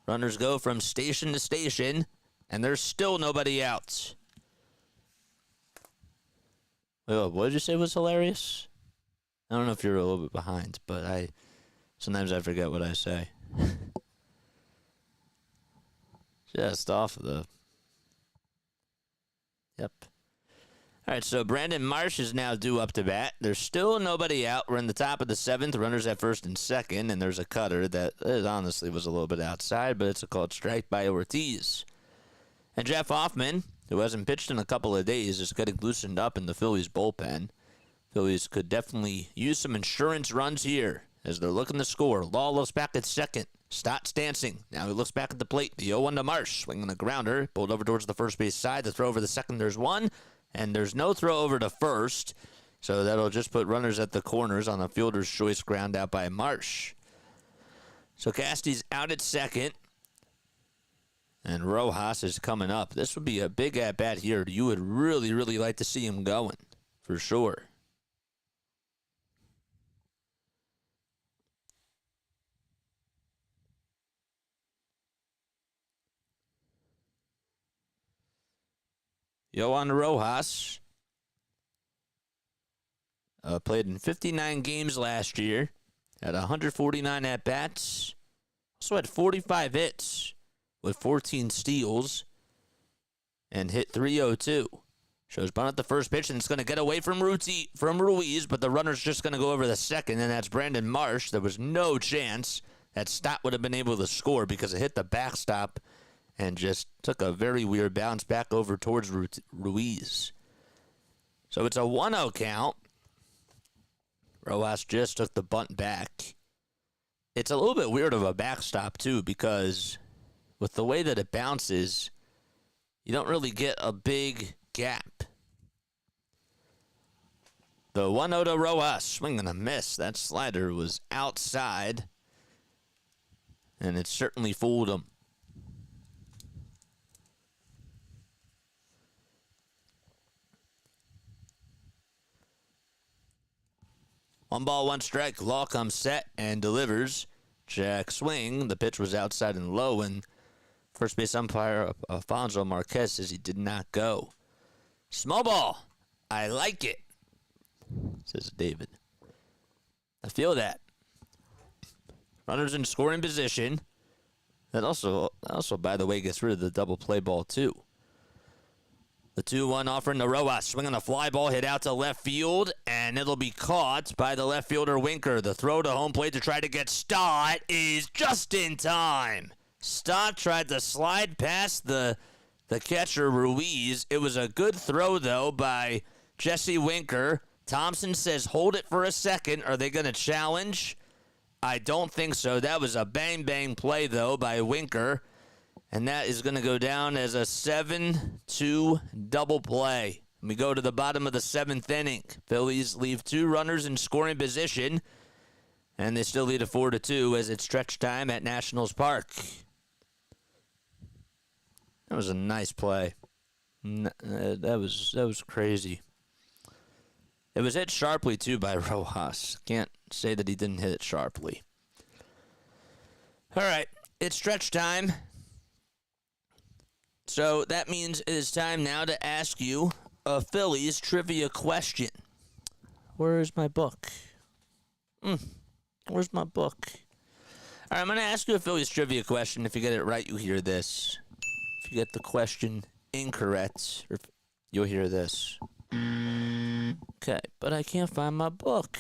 Runners go from station to station, and there's still nobody out. Wait, what did you say was hilarious? I don't know if you're a little bit behind, but sometimes I forget what I say. Just off of the... Yep. All right, so Brandon Marsh is now due up to bat. There's still nobody out. We're in the top of the 7th. Runners at first and second, and there's a cutter that honestly was a little bit outside, but it's a called strike by Ortiz. And Jeff Hoffman, who hasn't pitched in a couple of days, is getting loosened up in the Phillies bullpen. Phillies could definitely use some insurance runs here as they're looking to score. Law looks back at second. Stott's dancing. Now he looks back at the plate. The 0-1 to Marsh. Swinging the grounder. Pulled over towards the first base side. The throw over the second. There's one. And there's no throw over to first. So that'll just put runners at the corners on a fielder's choice ground out by Marsh. So Casti's out at second. And Rojas is coming up. This would be a big at-bat here. You would really, really like to see him going. For sure. Yohan Rojas played in 59 games last year, had 149 at-bats, also had 45 hits with 14 steals, and hit .302. Shows bunt at the first pitch, and it's going to get away from Ruiz, but the runner's just going to go over the second, and that's Brandon Marsh. There was no chance that Stott would have been able to score because it hit the backstop and just took a very weird bounce back over towards Ruiz. So it's a 1-0 count. Rojas just took the bunt back. It's a little bit weird of a backstop, too, because with the way that it bounces, you don't really get a big gap. The 1-0 to Rojas, swing and a miss. That slider was outside, and it certainly fooled him. One ball, one strike. Law comes set and delivers. Jack swing. The pitch was outside and low, and first base umpire Alfonso Marquez says he did not go. Small ball. I like it, says David. I feel that. Runners in scoring position. That also, by the way, gets rid of the double play ball, too. The 2-1 offering to Rojas. Swing on the fly ball, hit out to left field, and it'll be caught by the left fielder Winker. The throw to home plate to try to get Stott is just in time. Stott tried to slide past the catcher, Ruiz. It was a good throw, though, by Jesse Winker. Thompson says, hold it for a second. Are they going to challenge? I don't think so. That was a bang-bang play, though, by Winker. And that is going to go down as a 7-2 double play. We go to the bottom of the 7th inning. Phillies leave 2 runners in scoring position. And they still lead a 4-2 as it's stretch time at Nationals Park. That was a nice play. That was crazy. It was hit sharply, too, by Rojas. Can't say that he didn't hit it sharply. All right, it's stretch time. So that means it is time now to ask you a Phillies trivia question. Where's my book? Where's my book? All right, I'm going to ask you a Phillies trivia question. If you get it right, you hear this. If you get the question incorrect, you'll hear this. Okay, but I can't find my book.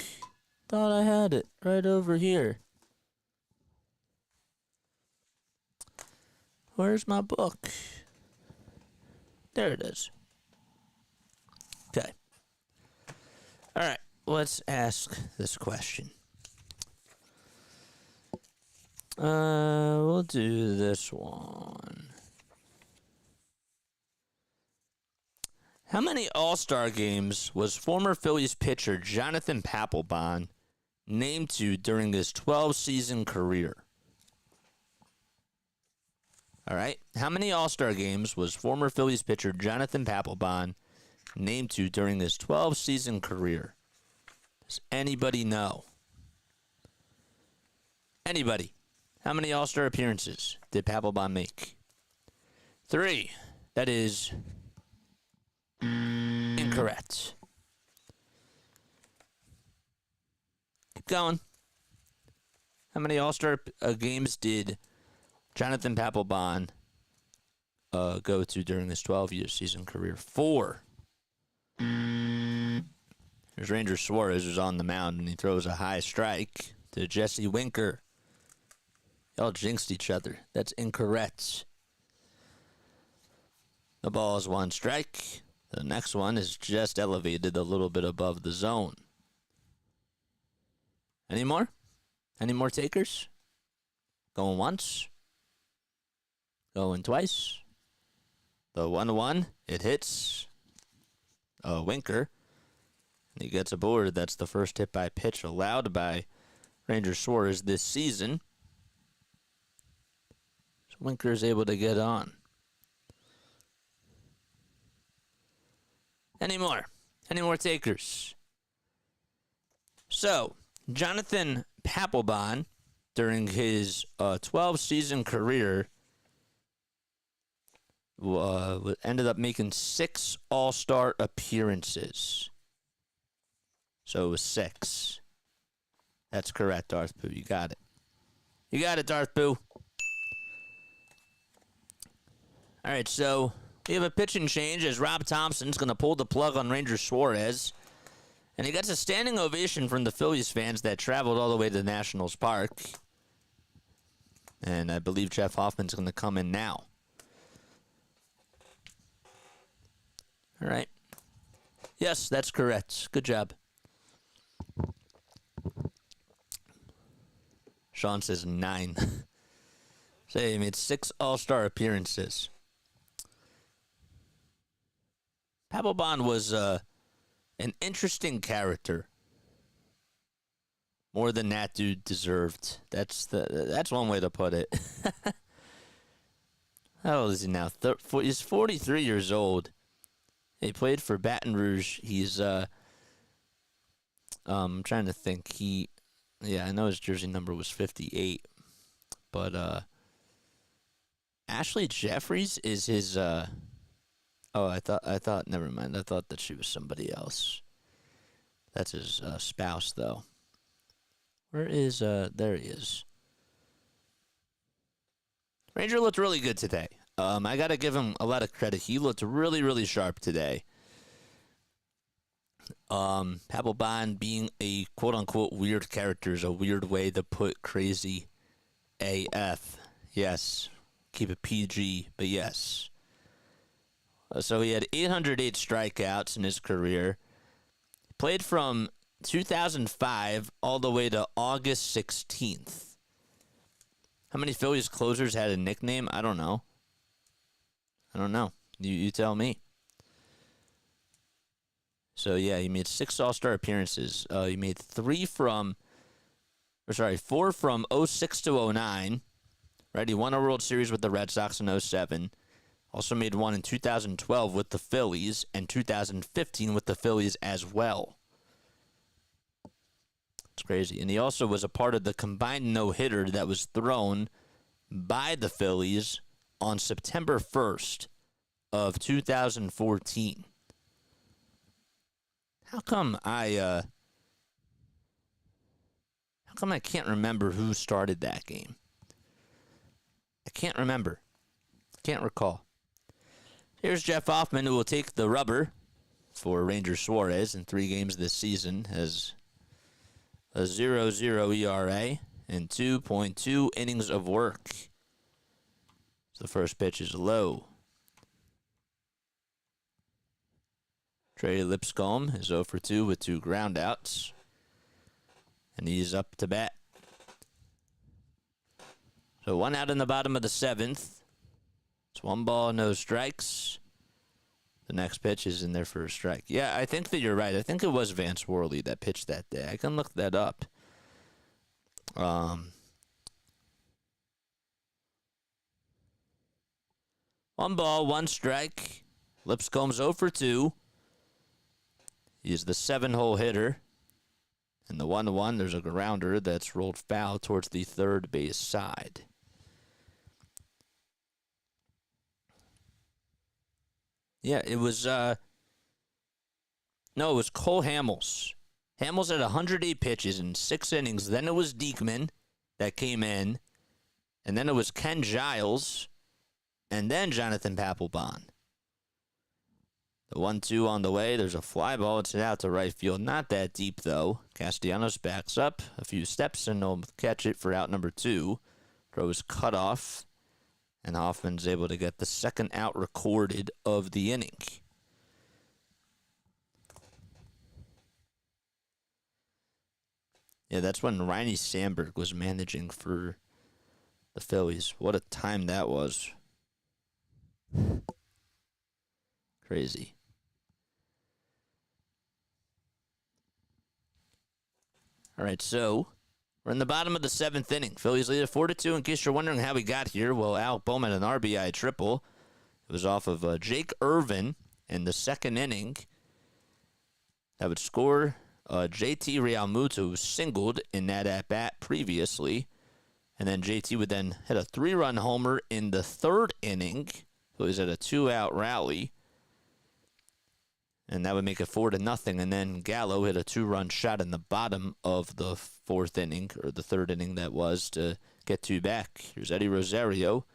Thought I had it right over here. Where's my book? There it is. Okay. All right, let's ask this question. We'll do this one. How many All-Star games was former Phillies pitcher Jonathan Papelbon named to during his 12-season career? All right. How many All-Star games was former Phillies pitcher Jonathan Papelbon named to during his 12-season career? Does anybody know? Anybody? How many All-Star appearances did Papelbon make? 3. That is incorrect. Keep going. How many All-Star games did Jonathan Papelbon go to during his 12-year season career? 4. There's Ranger Suarez, who's on the mound, and he throws a high strike to Jesse Winker. Y'all jinxed each other. That's incorrect. The ball is 1 strike. The next one is just elevated a little bit above the zone. Any more? Any more takers? Going once. Going twice. The 1-1, it hits Winker. And he gets aboard. That's the first hit by pitch allowed by Ranger Suarez this season. So Winker is able to get on. Any more? Any more takers? So, Jonathan Papelbon, during his 12-season career, ended up making 6 All-Star appearances. So it was 6. That's correct, Darth Pooh. You got it. You got it, Darth Pooh. All right, so we have a pitching change as Rob Thompson's going to pull the plug on Ranger Suarez. And he gets a standing ovation from the Phillies fans that traveled all the way to Nationals Park. And I believe Jeff Hoffman's going to come in now. All right. Yes, that's correct. Good job. Sean says 9. So he made 6 All-Star appearances. Papelbon was an interesting character. More than that dude deserved. That's one way to put it. How old is he now? He's 43 years old. He played for Baton Rouge. He's I'm trying to think. I know his jersey number was 58. But Ashley Jeffries is his I thought never mind. I thought that she was somebody else. That's his spouse though. Where is there he is. Ranger looked really good today. I got to give him a lot of credit. He looked really, really sharp today. Papelbon being a quote-unquote weird character is a weird way to put crazy AF. Yes, keep it PG, but yes. So he had 808 strikeouts in his career. He played from 2005 all the way to August 16th. How many Phillies closers had a nickname? I don't know. You tell me. So, yeah, he made 6 All-Star appearances. He made 4 from 06 to 09. Right? He won a World Series with the Red Sox in 07. Also made one in 2012 with the Phillies and 2015 with the Phillies as well. It's crazy. And he also was a part of the combined no-hitter that was thrown by the Phillies on September 1st of 2014. How come I can't remember who started that game? I can't remember. Can't recall. Here's Jeff Hoffman, who will take the rubber for Ranger Suarez in 3 games this season, has a 0.0 ERA and 2.2 innings of work. So the first pitch is low. Trey Lipscomb is 0 for 2 with 2 groundouts. And he's up to bat. So 1 out in the bottom of the 7th. It's 1 ball, no strikes. The next pitch is in there for a strike. Yeah, I think that you're right. I think it was Vance Worley that pitched that day. I can look that up. 1 ball, 1 strike. Lipscomb's 0 for 2. He's the 7-hole hitter. And the 1-1, there's a grounder that's rolled foul towards the third base side. Yeah, it was, it was Cole Hamels. Hamels had 108 pitches in 6 innings. Then it was Diekman that came in. And then it was Ken Giles. And then Jonathan Papelbon. The 1-2 on the way. There's a fly ball. It's out to right field. Not that deep, though. Castellanos backs up a few steps, and he'll catch it for out number 2. Throw is cut off. And Hoffman's able to get the second out recorded of the inning. Yeah, that's when Riney Sandberg was managing for the Phillies. What a time that was. Crazy. All right, so we're in the bottom of the 7th inning. Phillies lead it 4-2. In case you're wondering how we got here, well, Alec Bowman had an RBI triple. It was off of Jake Irvin in the 2nd inning. That would score JT Realmuto, who singled in that at-bat previously. And then JT would then hit a 3-run homer in the 3rd inning. Phillies had a 2-out rally. And that would make it 4-0. And then Gallo hit a 2-run shot in the bottom of the 4th inning, or the 3rd inning that was, to get 2 back. Here's Eddie Rosario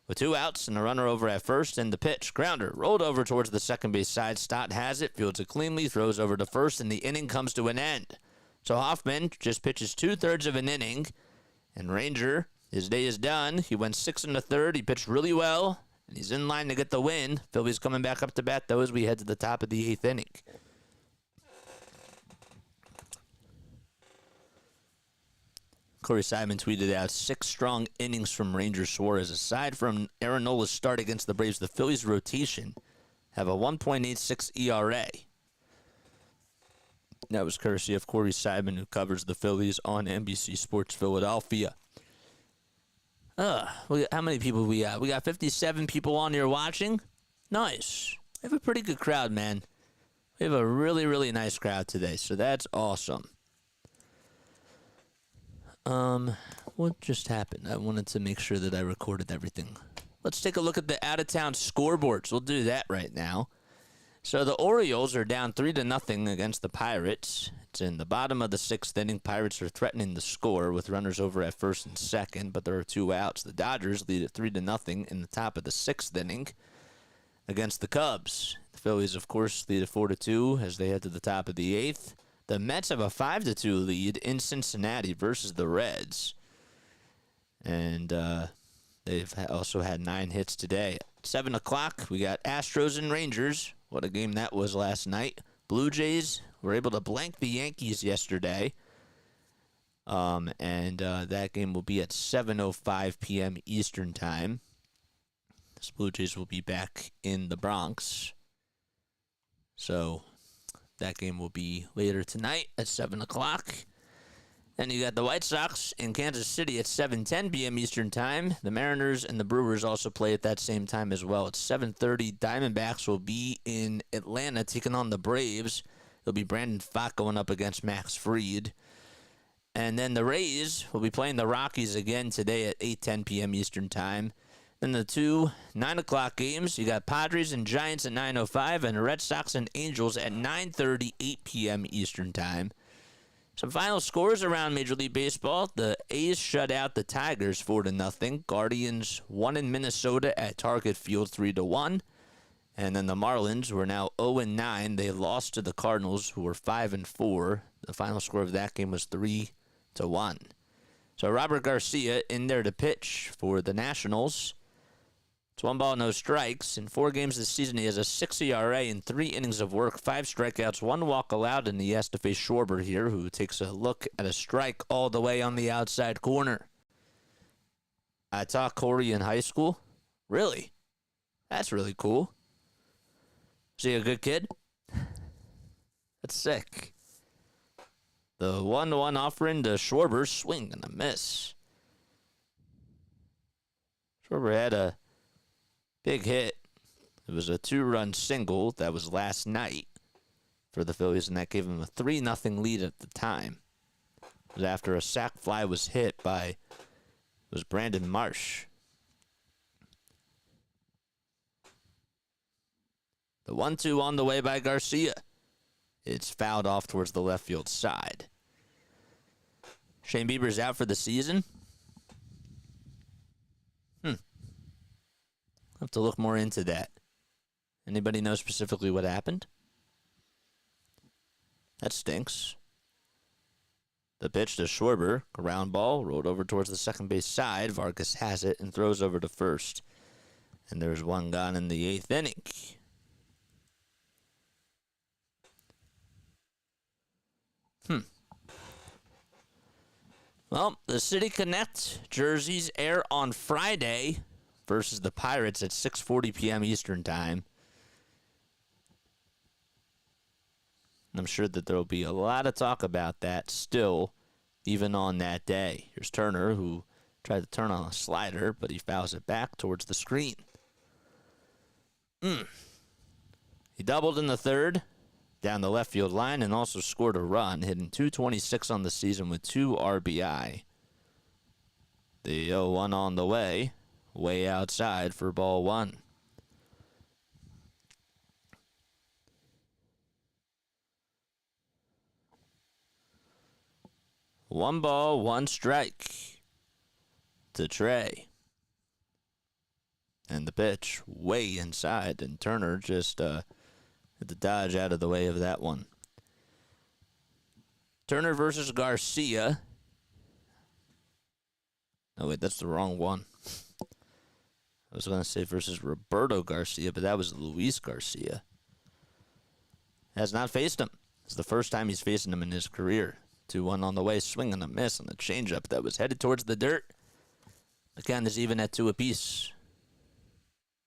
with 2 outs and a runner over at first. And the pitch, grounder, rolled over towards the second base side. Stott has it, fields it cleanly, throws over to first, and the inning comes to an end. So Hoffman just pitches 2/3 of an inning. And Ranger, his day is done. He went 6 1/3. He pitched really well. And he's in line to get the win. Phillies coming back up to bat, though, as we head to the top of the 8th inning. Corey Simon tweeted out 6 strong innings from Ranger Suarez. Aside from Aaron Nola's start against the Braves, the Phillies' rotation have a 1.86 ERA. That was courtesy of Corey Simon, who covers the Phillies on NBC Sports Philadelphia. How many people we got? We got 57 people on here watching. Nice. We have a pretty good crowd, man. We have a really, really nice crowd today, so that's awesome. What just happened? I wanted to make sure that I recorded everything. Let's take a look at the out-of-town scoreboards. We'll do that right now. So the Orioles are down 3-0 against the Pirates. It's in the bottom of the 6th inning. Pirates are threatening the score with runners over at first and second, but there are 2 outs. The Dodgers lead at 3-0 in the top of the 6th inning against the Cubs. The Phillies, of course, lead at 4-2 as they head to the top of the 8th. The Mets have a 5-2 lead in Cincinnati versus the Reds. And they They've also had 9 hits today. At 7 o'clock, we got Astros and Rangers. What a game that was last night. Blue Jays were able to blank the Yankees yesterday. That game will be at 7:05 p.m. Eastern Time. The Blue Jays will be back in the Bronx. So that game will be later tonight at 7 o'clock. Then you got the White Sox in Kansas City at 7:10 p.m. Eastern Time. The Mariners and the Brewers also play at that same time as well. At 7:30, Diamondbacks will be in Atlanta taking on the Braves. It'll be Brandon Pfaadt going up against Max Fried. And then the Rays will be playing the Rockies again today at 8:10 p.m. Eastern Time. Then the 2 9 o'clock games, you got Padres and Giants at 9:05 and Red Sox and Angels at 9:30, 8 p.m. Eastern Time. Some final scores around Major League Baseball. The A's shut out the Tigers 4-0. Guardians won in Minnesota at Target Field 3-1. And then the Marlins were now 0-9. They lost to the Cardinals, who were 5-4. The final score of that game was 3-1. So Robert Garcia in there to pitch for the Nationals. It's 1 ball, no strikes. In 4 games this season, he has a 6 ERA in 3 innings of work, 5 strikeouts, 1 walk allowed, and he has to face Schwarber here, who takes a look at a strike all the way on the outside corner. I taught Corey in high school. Really? That's really cool. Is he a good kid? That's sick. The 1-1 offering to Schwarber, swing and a miss. Schwarber had a big hit. It was a 2-run single that was last night for the Phillies, and that gave them a 3-0 lead at the time. It was after a sac fly was hit by Brandon Marsh. The 1-2 on the way by Garcia. It's fouled off towards the left field side. Shane Bieber's out for the season. I'll have to look more into that. Anybody know specifically what happened? That stinks. The pitch to Schwarber, ground ball, rolled over towards the second base side. Vargas has it and throws over to first. And there's 1 gone in the 8th inning. Well, the City Connect jerseys air on Friday versus the Pirates at 6:40 p.m. Eastern Time. I'm sure that there will be a lot of talk about that still, even on that day. Here's Turner, who tried to turn on a slider, but he fouls it back towards the screen. He doubled in the 3rd, down the left field line, and also scored a run, hitting .226 on the season with 2 RBI. The 0-1 on the way outside for ball 1. One ball, 1 strike to Trey. And the pitch way inside, and Turner just hit the dodge out of the way of that one. Turner versus Garcia. Oh, wait, that's the wrong one. I was going to say versus Roberto Garcia, but that was Luis Garcia. Has not faced him. It's the first time he's facing him in his career. 2-1 on the way, swing and a miss on the changeup that was headed towards the dirt. Again, there's even at 2 apiece.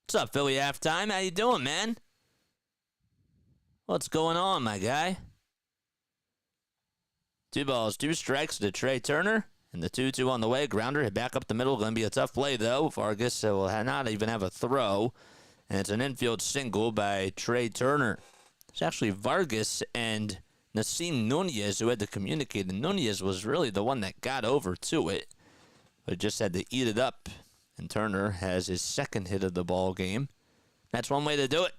What's up, Philly halftime? How you doing, man? What's going on, my guy? 2 balls, 2 strikes to Trey Turner. And the 2-2 on the way. Grounder hit back up the middle. Going to be a tough play, though. Vargas will not even have a throw. And it's an infield single by Trey Turner. It's actually Vargas and Nasim Nunez who had to communicate. And Nunez was really the one that got over to it. But just had to eat it up. And Turner has his 2nd hit of the ball game. That's one way to do it.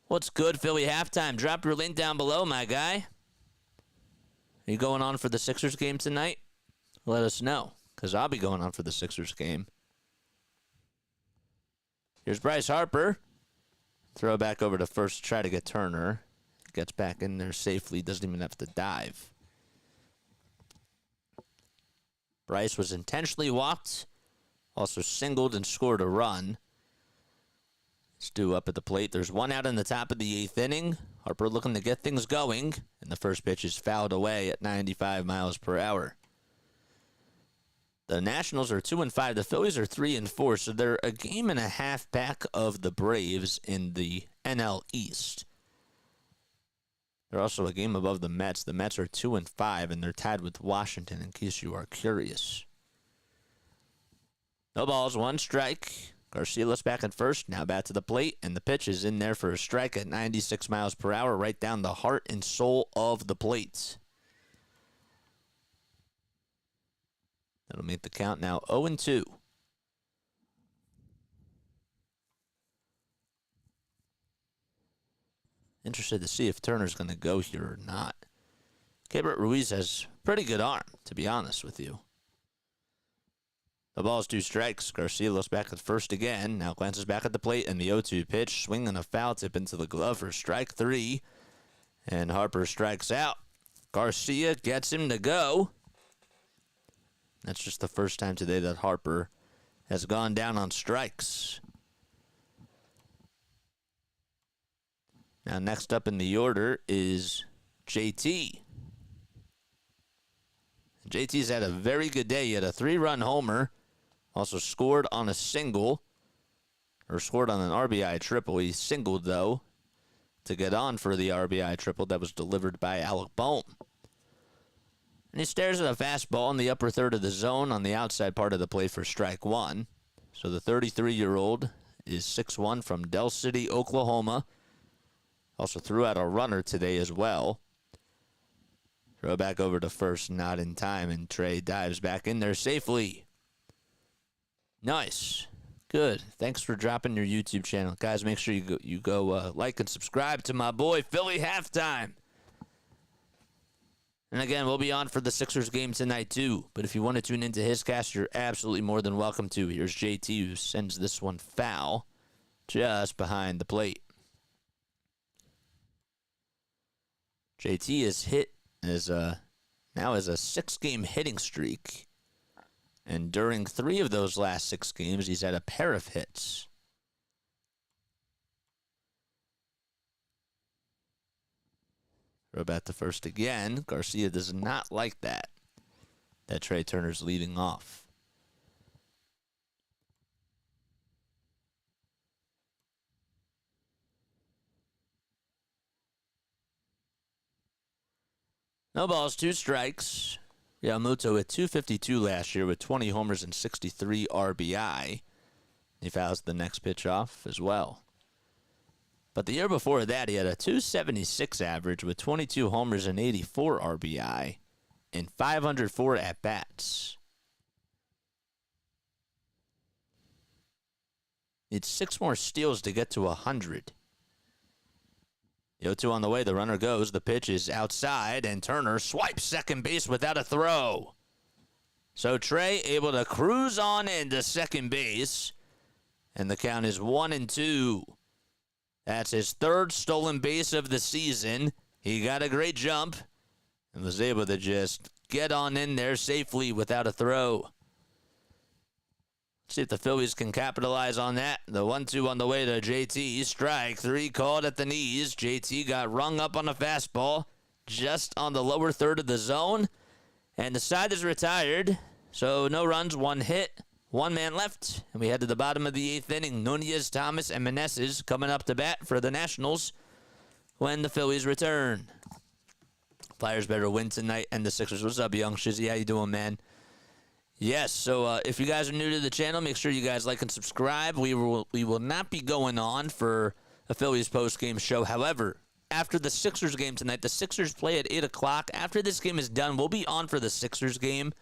What's good, Philly halftime? Drop your link down below, my guy. Are you going on for the Sixers game tonight? Let us know, because I'll be going on for the Sixers game. Here's Bryce Harper. Throw back over to first to try to get Turner. Gets back in there safely. Doesn't even have to dive. Bryce was intentionally walked Also singled and scored a run. Stu up at the plate. There's one out in the top of the 8th inning. Harper looking to get things going, and the first pitch is fouled away at 95 miles per hour. The Nationals are 2-5. The Phillies are 3-4, so they're a game and a half back of the Braves in the NL East. They're also a game above the Mets. The Mets are 2-5, and they're tied with Washington, in case you are curious. No balls, one strike. Garcila's back at first, now back to the plate, and the pitch is in there for a strike at 96 miles per hour, right down the heart and soul of the plate. That'll make the count now 0-2. Interested to see if Turner's going to go here or not. Keibert Ruiz has pretty good arm, to be honest with you. The ball's 2 strikes. Garcila's back at first again. Now glances back at the plate, and the 0-2 pitch. Swinging a foul tip into the glove for strike 3. And Harper strikes out. Garcia gets him to go. That's just the first time today that Harper has gone down on strikes. Now next up in the order is JT. JT's had a very good day. He had a 3-run homer. Also scored on a single. Or scored on an RBI triple. He singled, though, to get on for the RBI triple that was delivered by Alec Bohm. And he stares at a fastball in the upper third of the zone on the outside part of the plate for strike 1. So the 33-year-old is 6'1" from Del City, Oklahoma. Also threw out a runner today as well. Throw back over to first, not in time, and Trey dives back in there safely. Nice. Good. Thanks for dropping your YouTube channel. Guys, make sure you go like and subscribe to my boy, Philly Halftime. And again, we'll be on for the Sixers game tonight, too. But if you want to tune into his cast, you're absolutely more than welcome to. Here's JT, who sends this one foul just behind the plate. JT is hit now has a 6-game hitting streak. And during 3 of those last 6 games, he's had a pair of hits. Throw back to first again. Garcia does not like that Trey Turner's leading off. No balls, 2 strikes. Yamamoto at 252 last year with 20 homers and 63 RBI. He fouls the next pitch off as well. But the year before that, he had a 276 average with 22 homers and 84 RBI and 504 at-bats. Needs 6 more steals to get to 100. The 0-2 on the way, the runner goes. The pitch is outside, and Turner swipes second base without a throw. So Trey able to cruise on into second base, and the count is 1-2. That's his 3rd stolen base of the season. He got a great jump and was able to just get on in there safely without a throw. See if the Phillies can capitalize on that. The 1-2 on the way to JT. Strike 3 called at the knees. JT got rung up on a fastball just on the lower third of the zone. And the side is retired. So no runs, 1 hit, 1 man left. And we head to the bottom of the 8th inning. Nunez, Thomas, and Meneses coming up to bat for the Nationals when the Phillies return. Flyers better win tonight. And the Sixers. What's up, Young Shizzy? How you doing, man? Yes, so if you guys are new to the channel, make sure you guys like and subscribe. We will not be going on for a Phillies post-game show. However, after the Sixers game tonight, the Sixers play at 8 o'clock. After this game is done, we'll be on for the Sixers game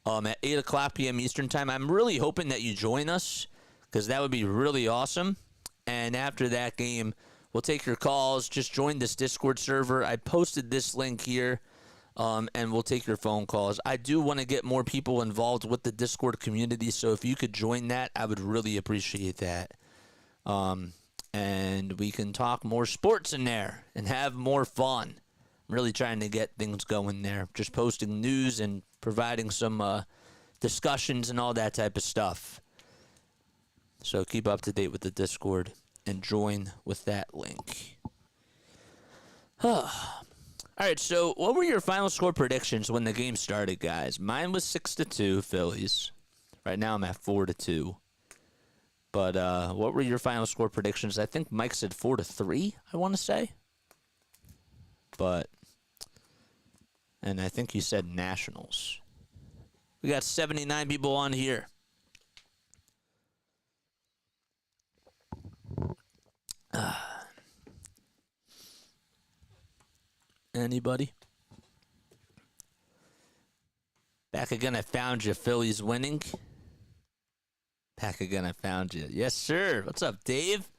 at 8 o'clock p.m. Eastern Time. I'm really hoping that you join us because that would be really awesome. And after that game, we'll take your calls. Just join this Discord server. I posted this link here. And we'll take your phone calls. I do want to get more people involved with the Discord community, so if you could join that, I would really appreciate that. And we can talk more sports in there and have more fun. I'm really trying to get things going there, just posting news and providing some discussions and all that type of stuff. So keep up to date with the Discord and join with that link. All right, so what were your final score predictions when the game started, guys? Mine was 6-2 Phillies. Right now I'm at 4-2. But what were your final score predictions? I think Mike said 4-3, I want to say. And I think you said Nationals. We got 79 people on here. Anybody? Back again, I found you. Phillies winning. Back again, I found you. Yes, sir. What's up, Dave?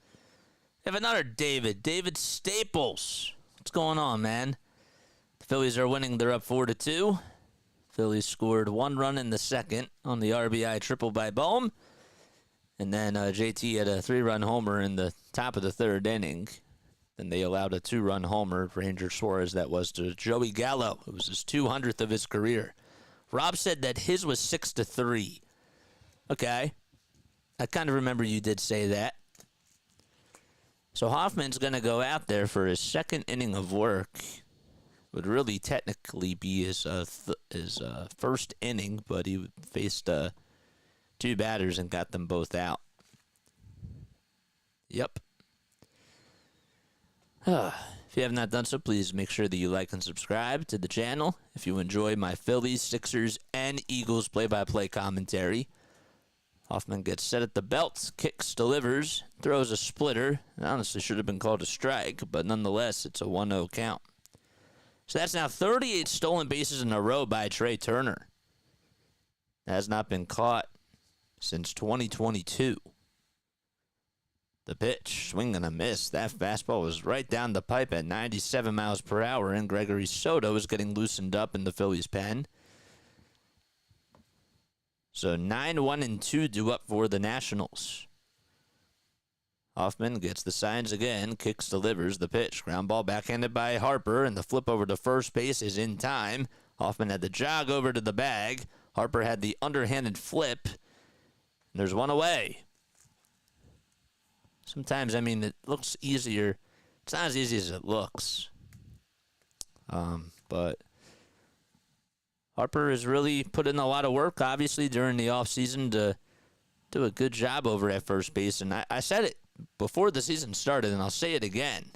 We have another David. David Staples. What's going on, man? The Phillies are winning. They're up 4-2. Phillies scored 1 run in the second on the RBI triple by Bohm. And then JT had a 3-run homer in the top of the third inning. Then they allowed a 2-run homer, Ranger Suarez, that was to Joey Gallo. It was his 200th of his career. Rob said that his was 6-3. Okay. I kind of remember you did say that. So Hoffman's going to go out there for his second inning of work. Would really technically be his first inning, but he faced 2 batters and got them both out. Yep. If you have not done so, please make sure that you like and subscribe to the channel. If you enjoy my Phillies, Sixers, and Eagles play-by-play commentary. Hoffman gets set at the belt, kicks, delivers, throws a splitter. It honestly should have been called a strike, but nonetheless, it's a 1-0 count. So that's now 38 stolen bases in a row by Trey Turner. That has not been caught since 2022. The pitch, swing and a miss. That fastball was right down the pipe at 97 miles per hour, and Gregory Soto is getting loosened up in the Phillies' pen. So 9-1-2 due up for the Nationals. Hoffman gets the signs again, kicks, delivers the pitch. Ground ball backhanded by Harper, and the flip over to first base is in time. Hoffman had the jog over to the bag. Harper had the underhanded flip. And there's one away. Sometimes, it looks easier. It's not as easy as it looks. But Harper has really put in a lot of work, obviously, during the offseason to do a good job over at first base. And I said it before the season started, and I'll say it again,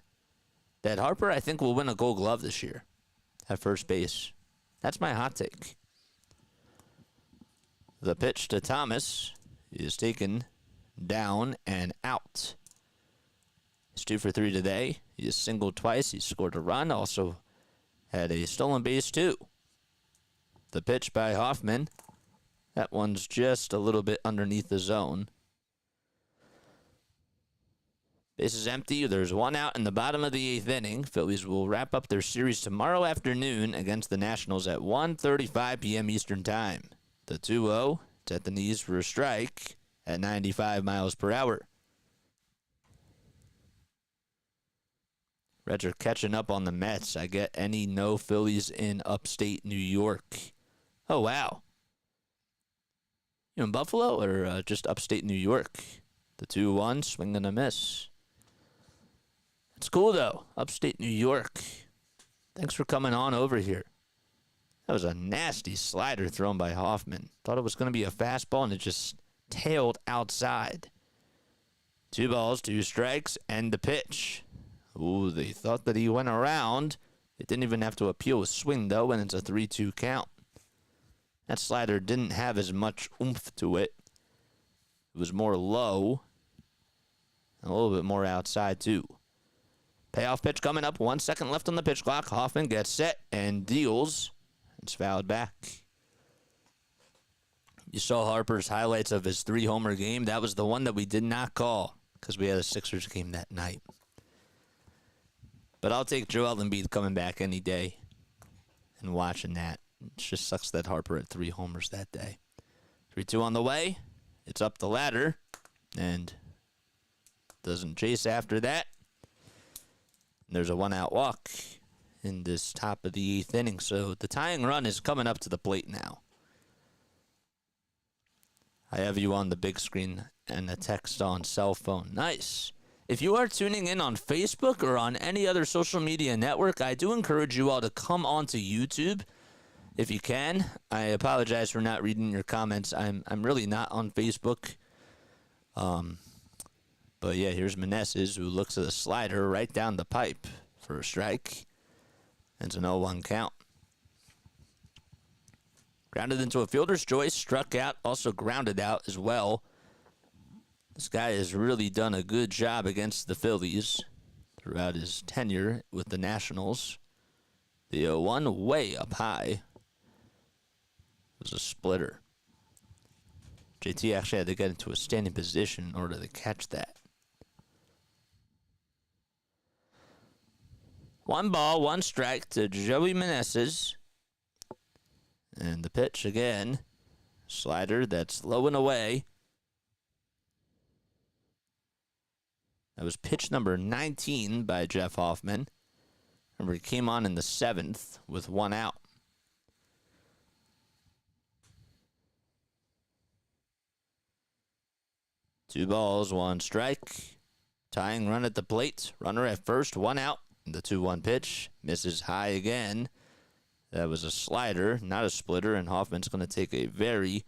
that Harper, I think, will win a Gold Glove this year at first base. That's my hot take. The pitch to Thomas is taken down and out. He's 2 for 3 today. He has singled twice. He scored a run. Also had a stolen base, too. The pitch by Hoffman. That one's just a little bit underneath the zone. Base is empty. There's 1 out in the bottom of the 8th inning. Phillies will wrap up their series tomorrow afternoon against the Nationals at 1:35 p.m. Eastern Time. The 2-0. It's at the knees for a strike at 95 miles per hour. Reds are catching up on the Mets. I get any no Phillies in upstate New York. Oh, wow. You in Buffalo or just upstate New York? The 2-1, swing and a miss. It's cool, though. Upstate New York. Thanks for coming on over here. That was a nasty slider thrown by Hoffman. Thought it was going to be a fastball, and it just tailed outside. 2 balls, 2 strikes, and the pitch. Ooh, they thought that he went around. They didn't even have to appeal a swing, though, and it's a 3-2 count. That slider didn't have as much oomph to it. It was more low. And a little bit more outside, too. Payoff pitch coming up. 1 second left on the pitch clock. Hoffman gets set and deals. It's fouled back. You saw Harper's highlights of his 3-homer game. That was the one that we did not call because we had a Sixers game that night. But I'll take Joel Embiid coming back any day and watching that. It just sucks that Harper had 3 homers that day. 3-2 on the way. It's up the ladder. And doesn't chase after that. There's a 1-out walk in this top of the 8th inning. So the tying run is coming up to the plate now. I have you on the big screen and a text on cell phone. Nice. If you are tuning in on Facebook or on any other social media network, I do encourage you all to come onto YouTube if you can. I apologize for not reading your comments. I'm really not on Facebook. But yeah, here's Meneses, who looks at a slider right down the pipe for a strike. It's an 0-1 count. Grounded into a fielder's choice, struck out, also grounded out as well. This guy has really done a good job against the Phillies throughout his tenure with the Nationals. The 0-1 way up high was a splitter. JT actually had to get into a standing position in order to catch that. 1 ball, 1 strike to Joey Meneses. And the pitch again. Slider that's low and away. That was pitch number 19 by Jeff Hoffman. Remember, he came on in the 7th with 1 out. Two balls, 1 strike. Tying run at the plate. Runner at first, 1 out. The 2-1 pitch misses high again. That was a slider, not a splitter, and Hoffman's going to take a very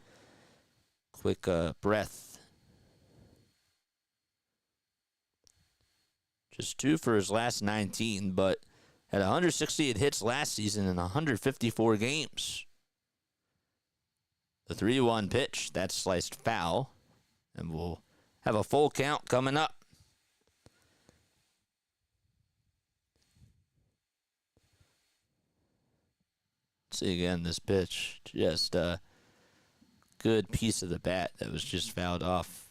quick breath. Just 2 for his last 19, but had 168 hits last season in 154 games. The 3-1 pitch, that's sliced foul, and we'll have a full count coming up. See again this pitch, just a good piece of the bat that was just fouled off.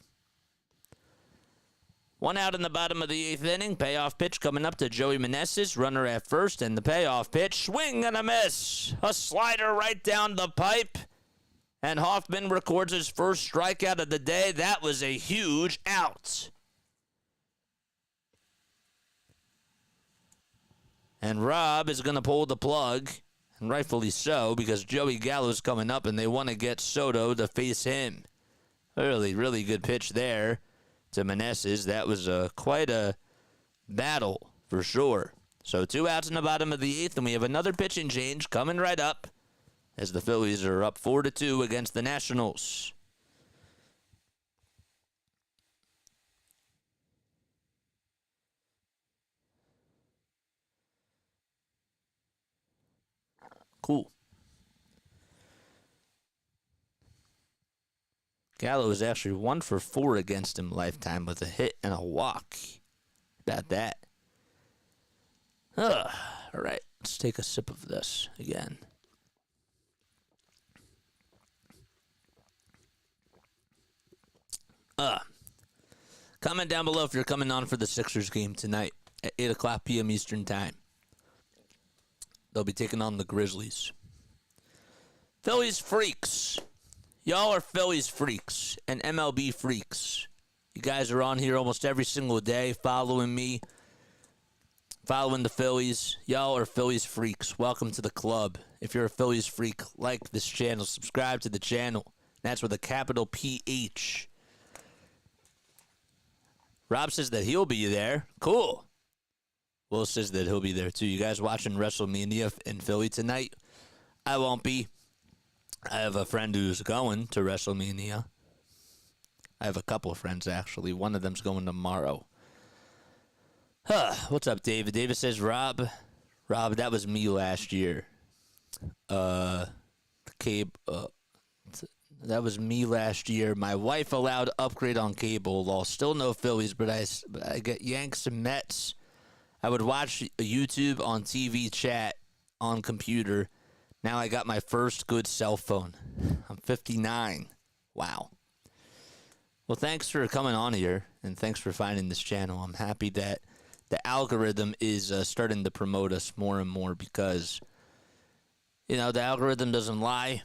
1 out in the bottom of the 8th inning. Payoff pitch coming up to Joey Meneses. Runner at first, and the payoff pitch. Swing and a miss. A slider right down the pipe. And Hoffman records his first strikeout of the day. That was a huge out. And Rob is going to pull the plug. And rightfully so, because Joey Gallo's coming up, and they want to get Soto to face him. Really, really good pitch there to Meneses. That was quite a battle for sure. So 2 outs in the bottom of the 8th, and we have another pitching change coming right up as the Phillies are up 4-2 against the Nationals. Cool. Gallo is actually 1 for 4 against him lifetime with a hit and a walk. About that. All right, let's take a sip of this again. Comment down below if you're coming on for the Sixers game tonight at 8 o'clock p.m. Eastern Time. They'll be taking on the Grizzlies. Phillies freaks. Y'all are Phillies freaks and MLB freaks. You guys are on here almost every single day following me, following the Phillies. Y'all are Phillies freaks. Welcome to the club. If you're a Phillies freak, like this channel, subscribe to the channel. That's with a capital PH. Rob says that he'll be there. Cool. Will says that he'll be there too. You guys watching WrestleMania in Philly tonight? I won't be. I have a friend who's going to WrestleMania. I have a couple of friends, actually. One of them's going tomorrow. What's up, David? David says, Rob, that was me last year. That was me last year. My wife allowed upgrade on cable. Well, still no Phillies, but I get Yanks and Mets. I would watch YouTube on TV chat on computer. Now I got my first good cell phone. I'm 59. Wow. Well, thanks for coming on here, and thanks for finding this channel. I'm happy that the algorithm is starting to promote us more and more because, you know, the algorithm doesn't lie.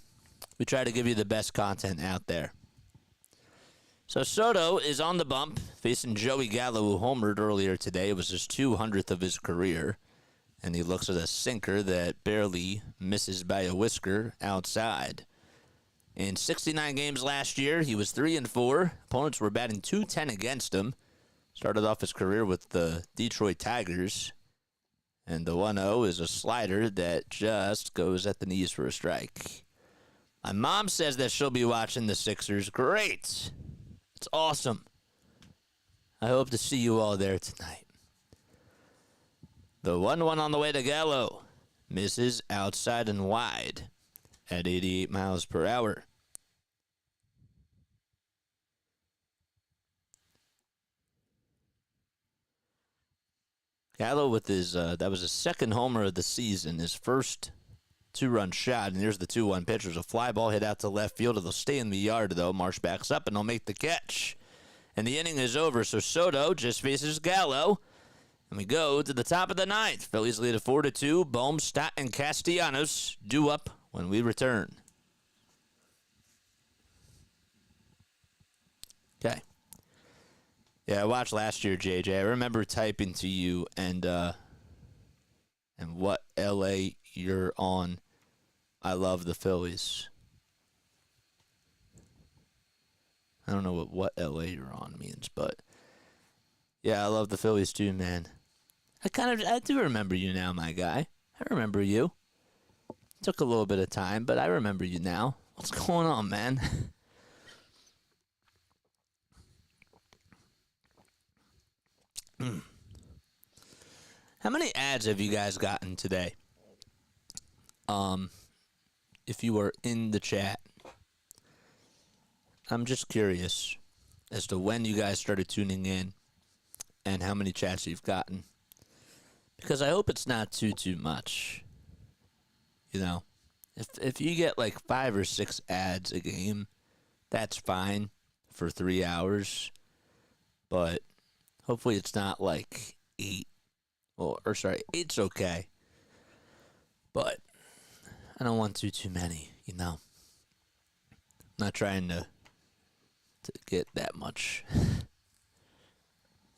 We try to give you the best content out there. So Soto is on the bump, facing Joey Gallo, who homered earlier today. It was his 200th of his career. And he looks at a sinker that barely misses by a whisker outside. In 69 games last year, he was 3-4. Opponents were batting .210 against him. Started off his career with the Detroit Tigers. And the 1-0 is a slider that just goes at the knees for a strike. My mom says that she'll be watching the Sixers. Great. It's awesome. I hope to see you all there tonight. The 1-1 on the way to Gallo. Misses outside and wide at 88 miles per hour. Gallo with his, that was his second homer of the season, his first two-run shot, and here's the 2-1 pitch. There's a fly ball hit out to left field. It'll stay in the yard, though. Marsh backs up, and he'll make the catch. And the inning is over, so Soto just faces Gallo. And we go to the top of the ninth. Phillies lead at 4-2. Bohm, Stott, and Castellanos due up when we return. Okay. Yeah, I watched last year, JJ. I remember typing to you and what LA you're on. I love the Phillies. I don't know what LA you're on means, but yeah, I love the Phillies too, man. I do remember you now, my guy. I remember you. Took a little bit of time, but I remember you now. What's going on, man? How many ads have you guys gotten today? If you were in the chat, I'm just curious as to when you guys started tuning in and how many chats you've gotten. Because I hope it's not too much. You know, if you get like 5 or 6 ads a game, that's fine for 3 hours. But hopefully it's not like 8. Or sorry, 8's okay. But I don't want too many, you know. I'm not trying to get that much.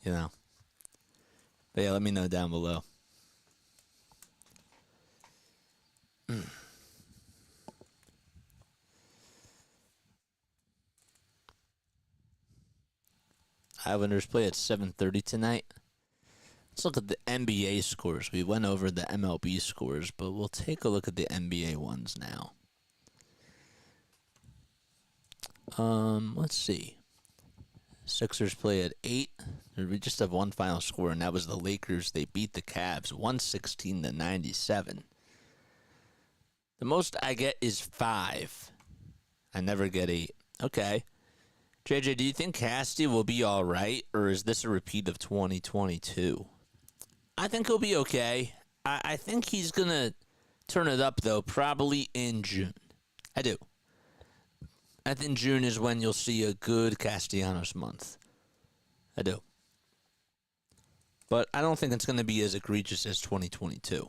You know. But yeah, let me know down below. Islanders play at 7:30 tonight. Let's look at the NBA scores. We went over the MLB scores, but we'll take a look at the NBA ones now. Let's see. Sixers play at 8. We just have one final score, and that was the Lakers. They beat the Cavs 116-97. The most I get is 5. I never get 8. Okay. JJ, do you think Casty will be all right, or is this a repeat of 2022? I think he'll be okay. I think he's going to turn it up, though, probably in June. I do. I think June is when you'll see a good Castellanos month. I do. But I don't think it's going to be as egregious as 2022.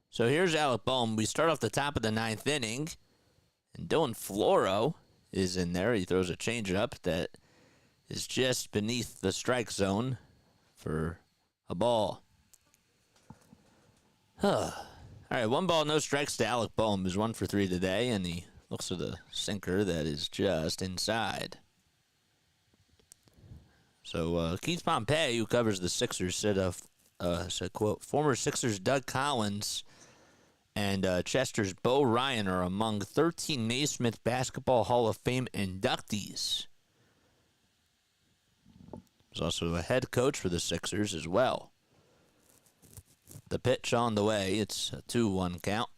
So here's Alec Bohm. We start off the top of the 9th inning, and Dylan Floro is in there. He throws a changeup that is just beneath the strike zone for a ball. All right, 1 ball, no strikes to Alec Bohm, who's 1 for 3 today, and he looks at a sinker that is just inside. So Keith Pompey, who covers the Sixers, said, quote, former Sixers Doug Collins and Chester's Bo Ryan are among 13 Naismith Basketball Hall of Fame inductees. He's also a head coach for the Sixers as well. The pitch on the way. It's a 2-1 count.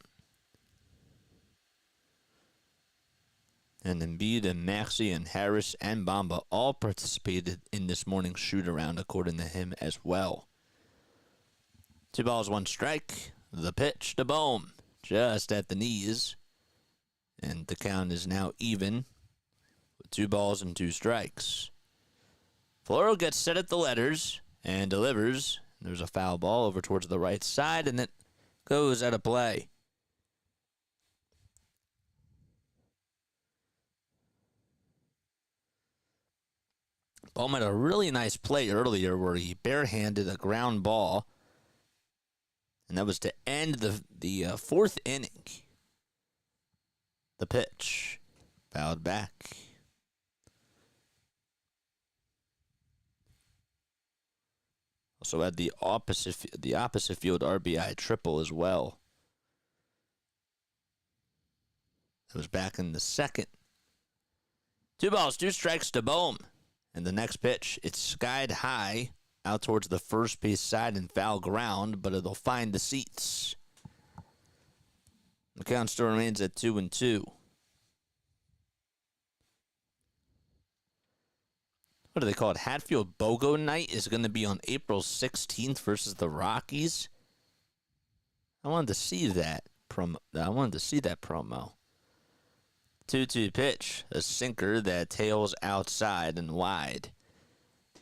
And Embiid and Maxey and Harris and Bamba all participated in this morning's shoot-around, according to him as well. 2 balls, 1 strike. The pitch to Bohm, just at the knees. And the count is now even with 2 balls and 2 strikes. Floro gets set at the letters and delivers. There's a foul ball over towards the right side, and it goes out of play. Bohm had a really nice play earlier where he barehanded a ground ball, and that was to end the 4th inning. The pitch. Fouled back. Also had the opposite field RBI triple as well. It was back in the second. 2 balls, 2 strikes to Bohm. And the next pitch, it's skied high out towards the first base side and foul ground, but it'll find the seats. The count still remains at 2-2. What do they call it? Hatfield BOGO night is going to be on April 16th versus the Rockies. I wanted to see that promo. 2-2 pitch, a sinker that tails outside and wide.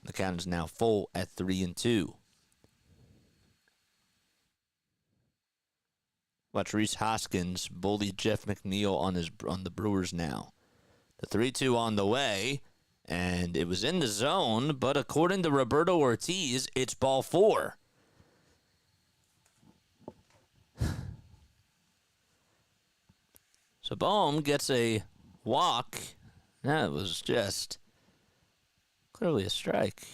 The count is now full at 3-2. Watch Rhys Hoskins bully Jeff McNeil on the Brewers now. The 3-2 on the way, and it was in the zone, but according to Roberto Ortiz, it's ball 4. So Bohm gets a walk. That was just clearly a strike.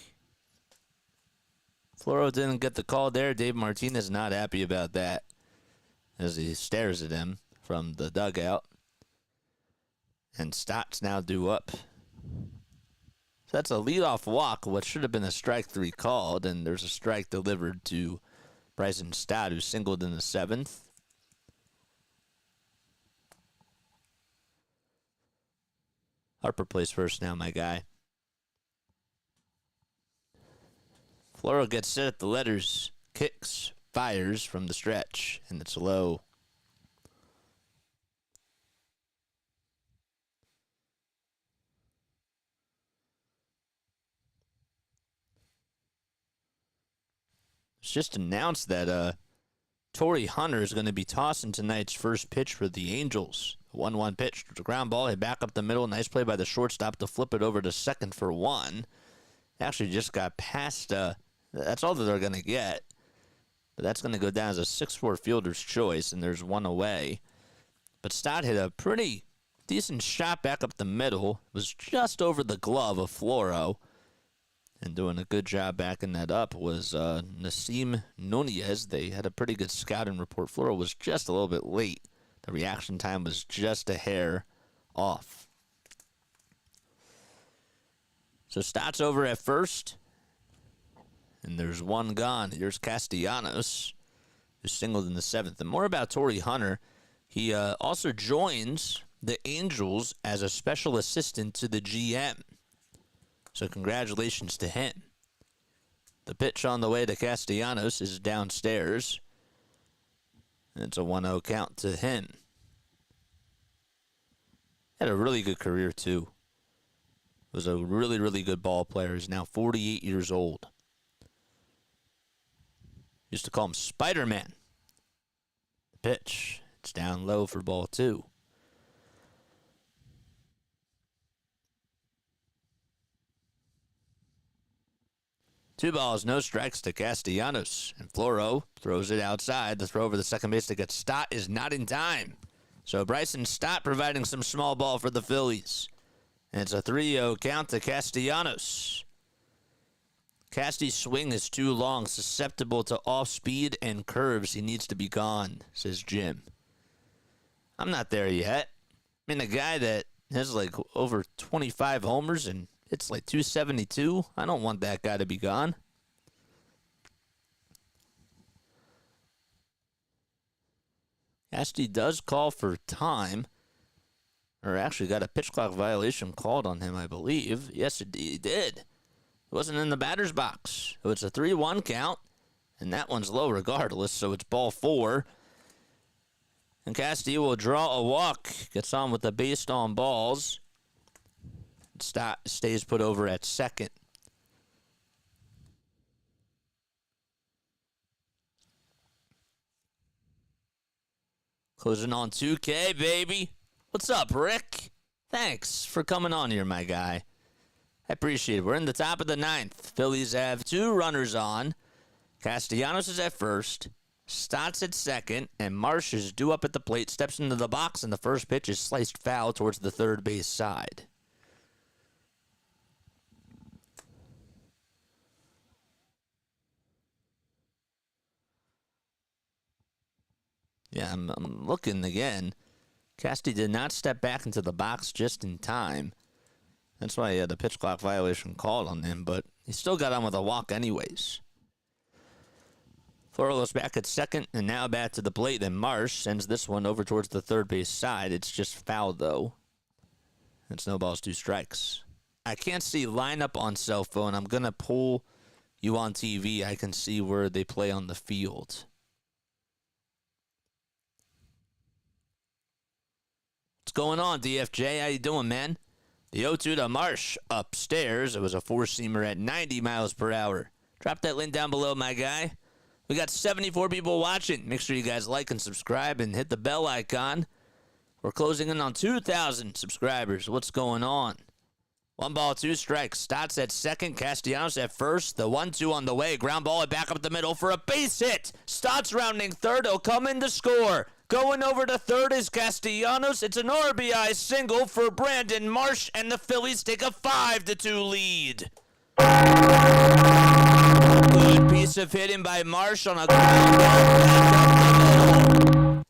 Floro didn't get the call there. Dave Martinez not happy about that as he stares at him from the dugout. And Stott's now due up. So that's a leadoff walk, what should have been a strike 3 called, and there's a strike delivered to Bryson Stott, who singled in the 7th. Harper plays first now, my guy. Floro gets set at the letters, kicks, fires from the stretch, and it's low. It's just announced that Torrey Hunter is going to be tossing tonight's first pitch for the Angels. 1-1 pitch. The ground ball hit back up the middle. Nice play by the shortstop to flip it over to second for 1. Actually just got past. That's all that they're going to get. But that's going to go down as a 6-4 fielder's choice, and there's 1 away. But Stott hit a pretty decent shot back up the middle. It was just over the glove of Floro. And doing a good job backing that up was Nasim Nunez. They had a pretty good scouting report. Floro was just a little bit late. The reaction time was just a hair off. So Stott's over at first. And there's 1 gone. Here's Castellanos, who singled in the 7th. And more about Torrey Hunter. He also joins the Angels as a special assistant to the GM. So congratulations to him. The pitch on the way to Castellanos is downstairs. And it's a 1-0 count to him. Had a really good career, too. Was a really, really good ball player. He's now 48 years old. Used to call him Spider-Man. The pitch. It's down low for ball 2. Two balls, no strikes to Castellanos. And Floro throws it outside. The throw over the second base to get Stott is not in time. So Bryson Stott providing some small ball for the Phillies. And it's a 3-0 count to Castellanos. Casty's swing is too long, susceptible to off-speed and curves. He needs to be gone, says Jim. I'm not there yet. I mean, a guy that has like over 25 homers and it's like 272. I don't want that guy to be gone. Casty does call for time. Or actually got a pitch clock violation called on him, I believe. Yes, he did. It wasn't in the batter's box. So it's a 3-1 count. And that one's low regardless, so it's ball 4. And Castillo will draw a walk. Gets on with the base on balls. Stott stays put over at second. Closing on 2K, baby. What's up, Rick? Thanks for coming on here, my guy. I appreciate it. We're in the top of the 9th. Phillies have 2 runners on. Castellanos is at first. Stott's at second, and Marsh is due up at the plate, steps into the box, and the first pitch is sliced foul towards the third base side. Yeah, I'm looking again. Casti did not step back into the box just in time. That's why he had the pitch clock violation called on him, but he still got on with a walk anyways. Florial's back at second, and now back to the plate, and Marsh sends this one over towards the third base side. It's just foul, though. It's no balls, 2 strikes. I can't see lineup on cell phone. I'm going to pull you on TV. I can see where they play on the field. What's going on, DFJ? How you doing, man? The 0-2 to Marsh upstairs. It was a 4-seamer at 90 miles per hour. Drop that link down below, my guy. We got 74 people watching. Make sure you guys like and subscribe and hit the bell icon. We're closing in on 2,000 subscribers. What's going on? 1 ball, 2 strikes. Stott's at second. Castellanos at first. The 1-2 on the way. Ground ball back up the middle for a base hit. Stott's rounding third. He'll come in to score. Going over to third is Castellanos. It's an RBI single for Brandon Marsh, and the Phillies take a 5-2 lead. Good piece of hitting by Marsh on a ground ball.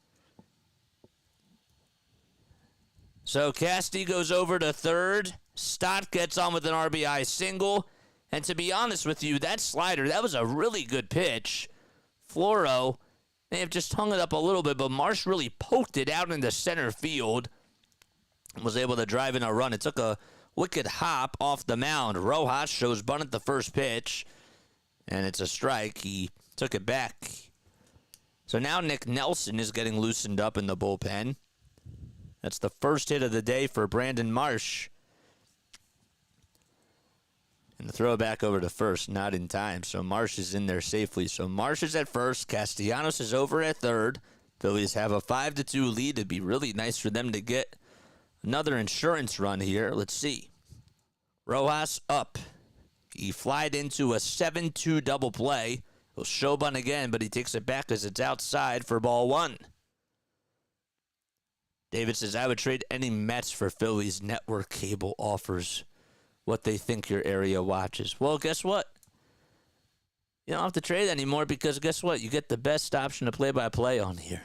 So Casti goes over to third. Stott gets on with an RBI single. And to be honest with you, that slider, that was a really good pitch. Floro may have just hung it up a little bit, but Marsh really poked it out into center field and was able to drive in a run. It took a wicked hop off the mound. Rojas shows bunt at the first pitch, and it's a strike. He took it back. So now Nick Nelson is getting loosened up in the bullpen. That's the first hit of the day for Brandon Marsh. And the throw back over to first, not in time. So Marsh is in there safely. So Marsh is at first. Castellanos is over at third. Phillies have a 5-2 lead. It'd be really nice for them to get another insurance run here. Let's see. Rojas up. He flied into a 7-2 double play. He'll show bunt again, but he takes it back as it's outside for ball 1. David says, I would trade any Mets for Phillies network cable offers what they think your area watches. Well, guess what? You don't have to trade anymore because guess what? You get the best option to play-by-play on here.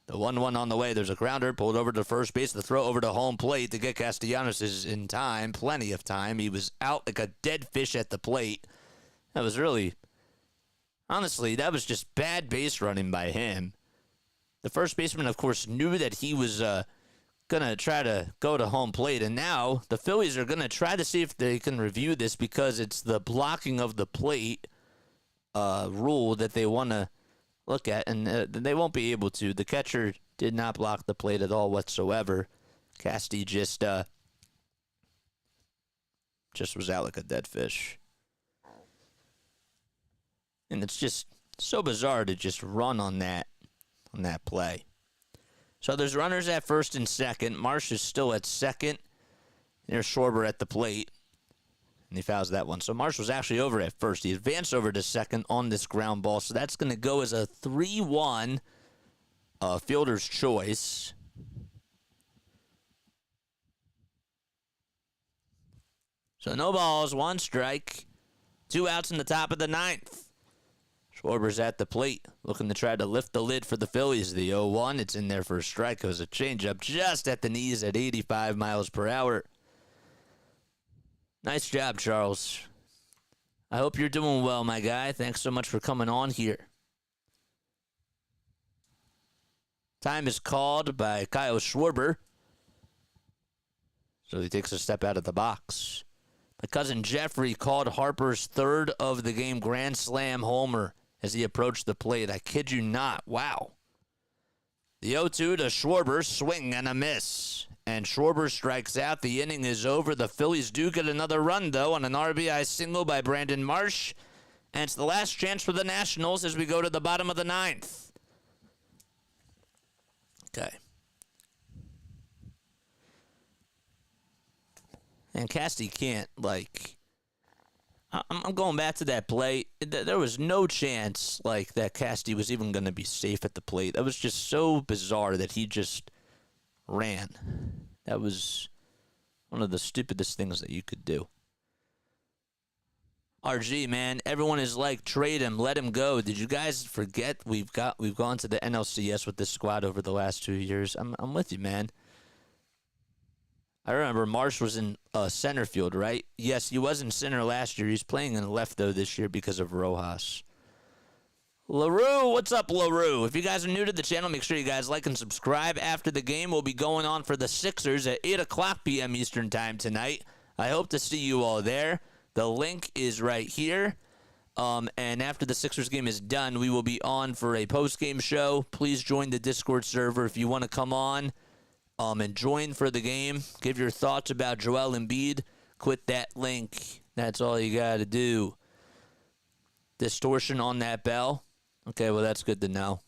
The 1-1 on the way. There's a grounder pulled over to first base. The throw over to home plate to get Castellanos is in time. Plenty of time. He was out like a dead fish at the plate. That was really, honestly, that was just bad base running by him. The first baseman, of course, knew that he was going to try to go to home plate. And now the Phillies are going to try to see if they can review this because it's the blocking of the plate rule that they want to look at. And they won't be able to. The catcher did not block the plate at all whatsoever. Casti just was out like a dead fish. And it's just so bizarre to just run on that play. So there's runners at first and second. Marsh is still at second. There's Schwarber at the plate. And he fouls that one. So Marsh was actually over at first. He advanced over to second on this ground ball. So that's going to go as a 3-1 fielder's choice. So no balls, 1 strike, 2 outs in the top of the 9th. Schwarber's at the plate, looking to try to lift the lid for the Phillies. The 0-1, it's in there for a strike. It was a changeup just at the knees at 85 miles per hour. Nice job, Charles. I hope you're doing well, my guy. Thanks so much for coming on here. Time is called by Kyle Schwarber. So he takes a step out of the box. My cousin Jeffrey called Harper's third of the game grand slam homer as he approached the plate. I kid you not. Wow. The 0-2 to Schwarber, swing and a miss. And Schwarber strikes out. The inning is over. The Phillies do get another run, though, on an RBI single by Brandon Marsh. And it's the last chance for the Nationals as we go to the bottom of the 9th. Okay. And Casti can't, I'm going back to that play. There was no chance like that Casty was even going to be safe at the plate. That was just so bizarre that he just ran. That was one of the stupidest things that you could do. RG, man, everyone is like, trade him, let him go. Did you guys forget we've gone to the NLCS with this squad over the last 2 years? I'm with you, man. I remember Marsh was in center field, right? Yes, he was in center last year. He's playing in left, though, this year because of Rojas. LaRue, what's up, LaRue? If you guys are new to the channel, make sure you guys like and subscribe. After the game, we'll be going on for the Sixers at 8 o'clock p.m. Eastern Time tonight. I hope to see you all there. The link is right here. And after the Sixers game is done, we will be on for a post-game show. Please join the Discord server if you want to come on and join for the game. Give your thoughts about Joel Embiid. Click that link. That's all you got to do. Distortion on that bell. Okay, well, that's good to know.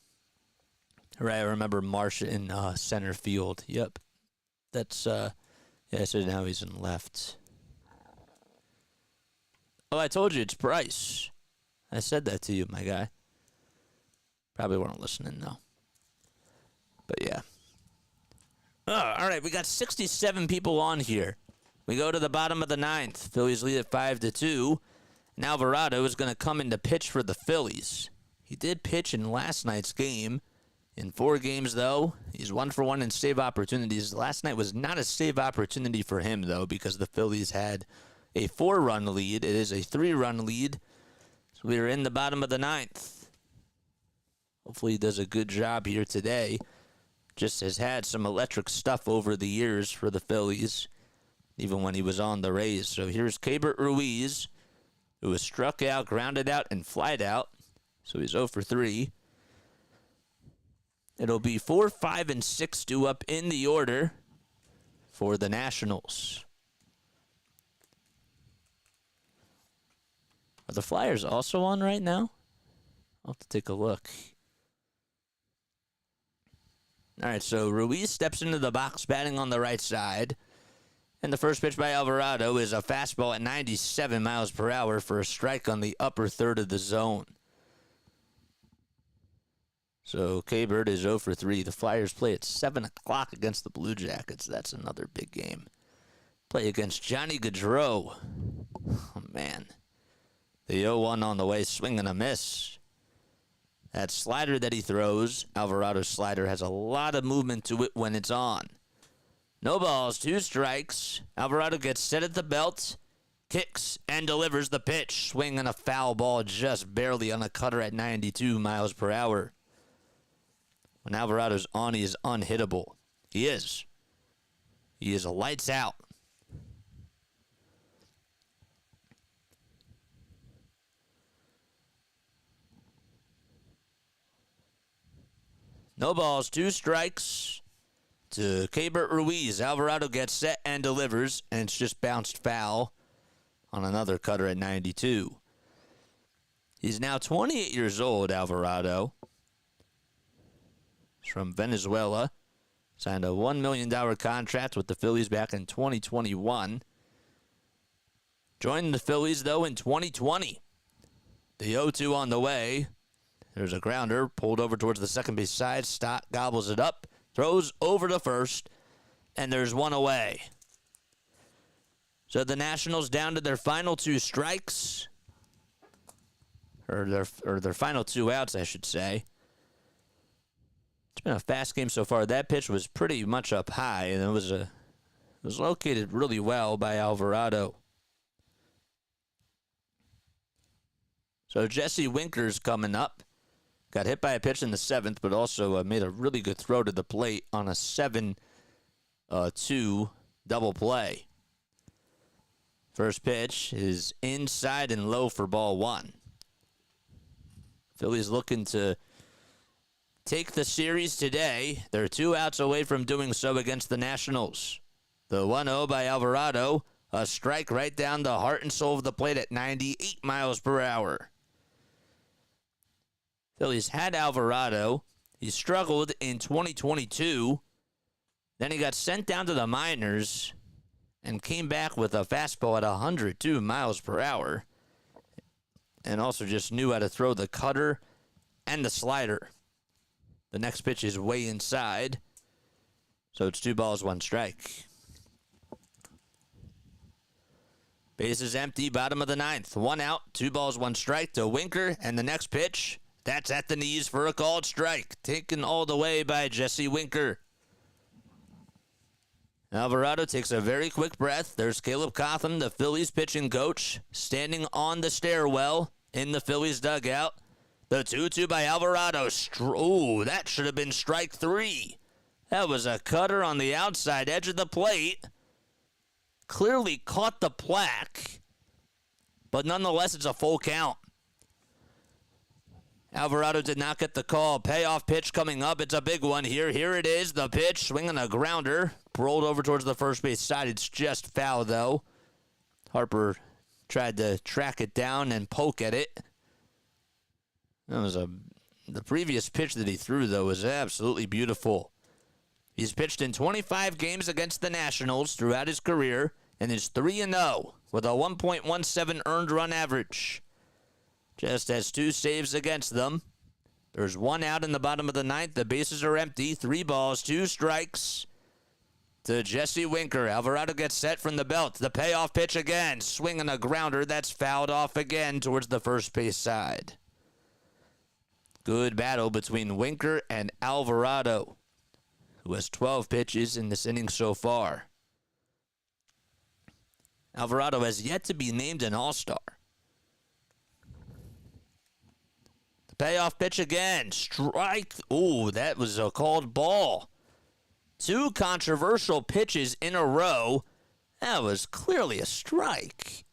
Right, I remember Marsh in center field. Yep. That's, yeah, so now he's in left. Oh, I told you it's Price. I said that to you, my guy. Probably weren't listening, though. But, yeah. Oh, all right, we got 67 people on here. We go to the bottom of the ninth. Phillies lead at 5-2. And Alvarado is going to come in to pitch for the Phillies. He did pitch in last night's game. In 4 games, though, he's 1 for 1 in save opportunities. Last night was not a save opportunity for him, though, because the Phillies had a 4-run lead. It is a 3-run lead. So we are in the bottom of the ninth. Hopefully he does a good job here today. Just has had some electric stuff over the years for the Phillies, even when he was on the Rays. So here's Keibert Ruiz, who was struck out, grounded out, and flied out. So he's 0 for 3. It'll be 4, 5, and 6 due up in the order for the Nationals. Are the Flyers also on right now? I'll have to take a look. All right, so Ruiz steps into the box batting on the right side. And the first pitch by Alvarado is a fastball at 97 miles per hour for a strike on the upper third of the zone. So Keibert is 0 for 3. The Flyers play at 7 o'clock against the Blue Jackets. That's another big game. Play against Johnny Gaudreau. Oh, man. The 0-1 on the way, swing and a miss. That slider that he throws, Alvarado's slider, has a lot of movement to it when it's on. No balls, 2 strikes. Alvarado gets set at the belt, kicks, and delivers the pitch. Swing and a foul ball just barely on a cutter at 92 miles per hour. When Alvarado's on, he is unhittable. He is. He is a lights out. No balls, 2 strikes to Keibert Ruiz. Alvarado gets set and delivers, and it's just bounced foul on another cutter at 92. He's now 28 years old, Alvarado. He's from Venezuela. Signed a $1 million contract with the Phillies back in 2021. Joined the Phillies, though, in 2020. The 0-2 on the way. There's a grounder pulled over towards the second base side. Stott gobbles it up, throws over to first, and there's 1 away. So the Nationals down to their final 2 strikes, or their final 2 outs, I should say. It's been a fast game so far. That pitch was pretty much up high, and it was located really well by Alvarado. So Jesse Winker's coming up. Got hit by a pitch in the 7th, but also made a really good throw to the plate on a 7-2 double play. First pitch is inside and low for ball 1. Phillies looking to take the series today. They're 2 outs away from doing so against the Nationals. The 1-0 by Alvarado, a strike right down the heart and soul of the plate at 98 miles per hour. Phillies had Alvarado. He struggled in 2022. Then he got sent down to the minors and came back with a fastball at 102 miles per hour. and also just knew how to throw the cutter and the slider. The next pitch is way inside, so it's 2 balls, 1 strike. Bases empty, bottom of the 9th. 1 out, 2 balls, 1 strike to Winker, and the next pitch, that's at the knees for a called strike. Taken all the way by Jesse Winker. Alvarado takes a very quick breath. There's Caleb Cotham, the Phillies pitching coach, standing on the stairwell in the Phillies dugout. The 2-2 by Alvarado. Ooh, that should have been strike 3. That was a cutter on the outside edge of the plate. Clearly caught the plaque, but nonetheless, it's a full count. Alvarado did not get the call. Payoff pitch coming up. It's a big one here. Here it is. The pitch, swinging a grounder. Rolled over towards the first base side. It's just foul, though. Harper tried to track it down and poke at it. That was the previous pitch that he threw, though, was absolutely beautiful. He's pitched in 25 games against the Nationals throughout his career and is 3-0 with a 1.17 earned run average. Just has 2 saves against them. There's 1 out in the bottom of the 9th. The bases are empty. 3 balls, 2 strikes to Jesse Winker. Alvarado gets set from the belt. The payoff pitch again. Swinging a grounder that's fouled off again towards the first base side. Good battle between Winker and Alvarado, who has 12 pitches in this inning so far. Alvarado has yet to be named an All-Star. The payoff pitch again. Strike. Ooh, that was a called ball. 2 controversial pitches in a row. That was clearly a strike.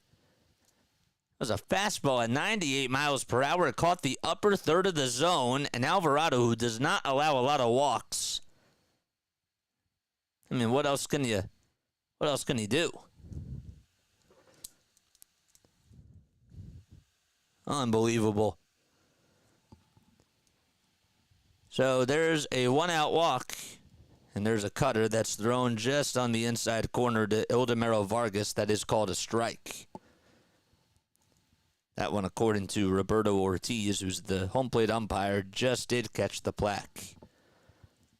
It was a fastball at 98 miles per hour. It caught the upper third of the zone, and Alvarado, who does not allow a lot of walks. I mean, what else can you do? Unbelievable. So there's a 1-out walk, and there's a cutter that's thrown just on the inside corner to Ildemaro Vargas. That is called a strike. That one, according to Roberto Ortiz, who's the home plate umpire, just did catch the plaque.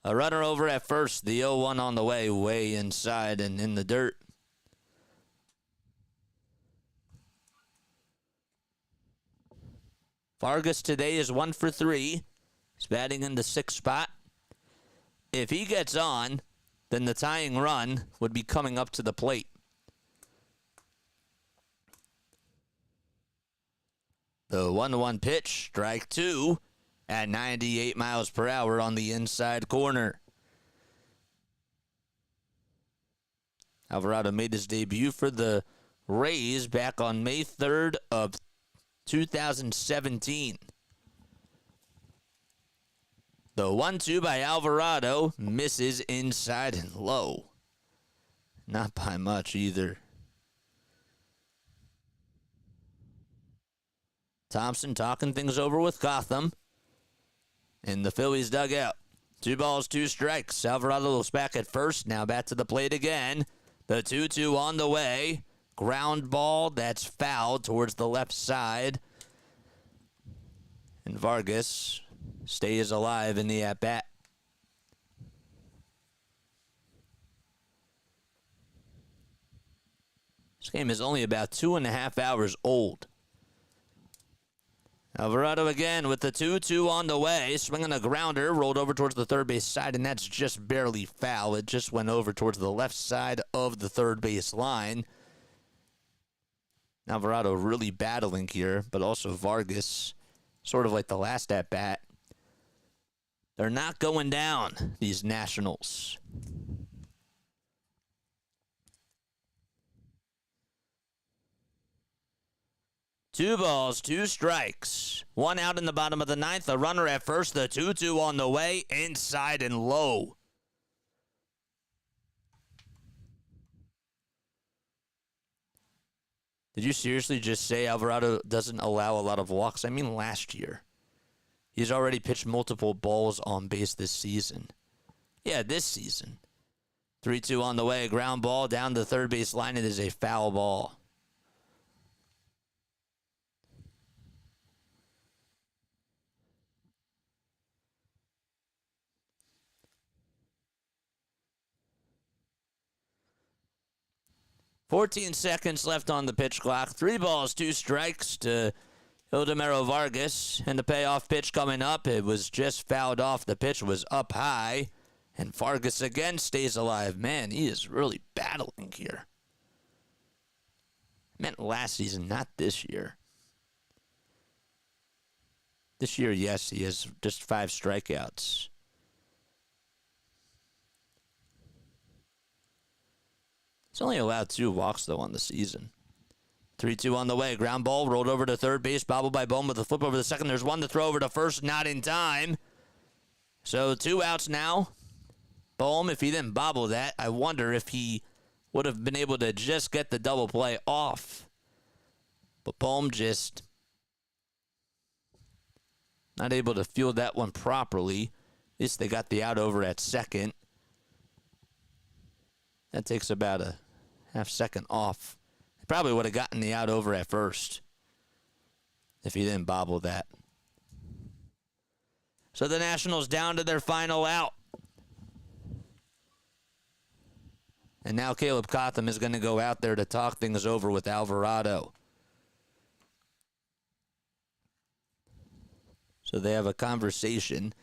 A runner over at first, the 0-1 on the way inside and in the dirt. Vargas today is 1 for 3. He's batting in the 6th spot. If he gets on, then the tying run would be coming up to the plate. The 1-1 pitch, strike 2, at 98 miles per hour on the inside corner. Alvarado made his debut for the Rays back on May 3rd of 2017. The 1-2 by Alvarado misses inside and low. Not by much either. Thompson talking things over with Cotham in the Phillies dugout. 2 balls, 2 strikes. Alvarado looks back at first. Now back to the plate again. The 2-2 on the way. Ground ball that's fouled towards the left side. And Vargas stays alive in the at-bat. This game is only about 2.5 hours old. Alvarado again with the 2-2 on the way, swinging a grounder, rolled over towards the third base side, and that's just barely foul. It just went over towards the left side of the third base line. Alvarado really battling here, but also Vargas, sort of like the last at-bat. They're not going down, these Nationals. Two balls, 2 strikes. 1 out in the bottom of the 9th. A runner at first. The 2-2 on the way. Inside and low. Did you seriously just say Alvarado doesn't allow a lot of walks? I mean last year. He's already pitched multiple balls on base this season. Yeah, this season. 3-2 on the way. Ground ball down the third base line. It is a foul ball. 14 seconds left on the pitch clock. 3 balls, 2 strikes to Ildemaro Vargas. And the payoff pitch coming up. It was just fouled off. The pitch was up high. And Vargas again stays alive. Man, he is really battling here. I meant last season, not this year. This year, yes, he has just 5 strikeouts. He's only allowed 2 walks, though, on the season. 3-2 on the way. Ground ball rolled over to third base. Bobbled by Bohm with a flip over the second. There's one to throw over to first. Not in time. So 2 outs now. Bohm, if he didn't bobble that, I wonder if he would have been able to just get the double play off. But Bohm just not able to field that one properly. At least they got the out over at second. That takes about a half second off. They probably would have gotten the out over at first if he didn't bobble that. So the Nationals down to their final out. And now Caleb Cotham is going to go out there to talk things over with Alvarado. So they have a conversation.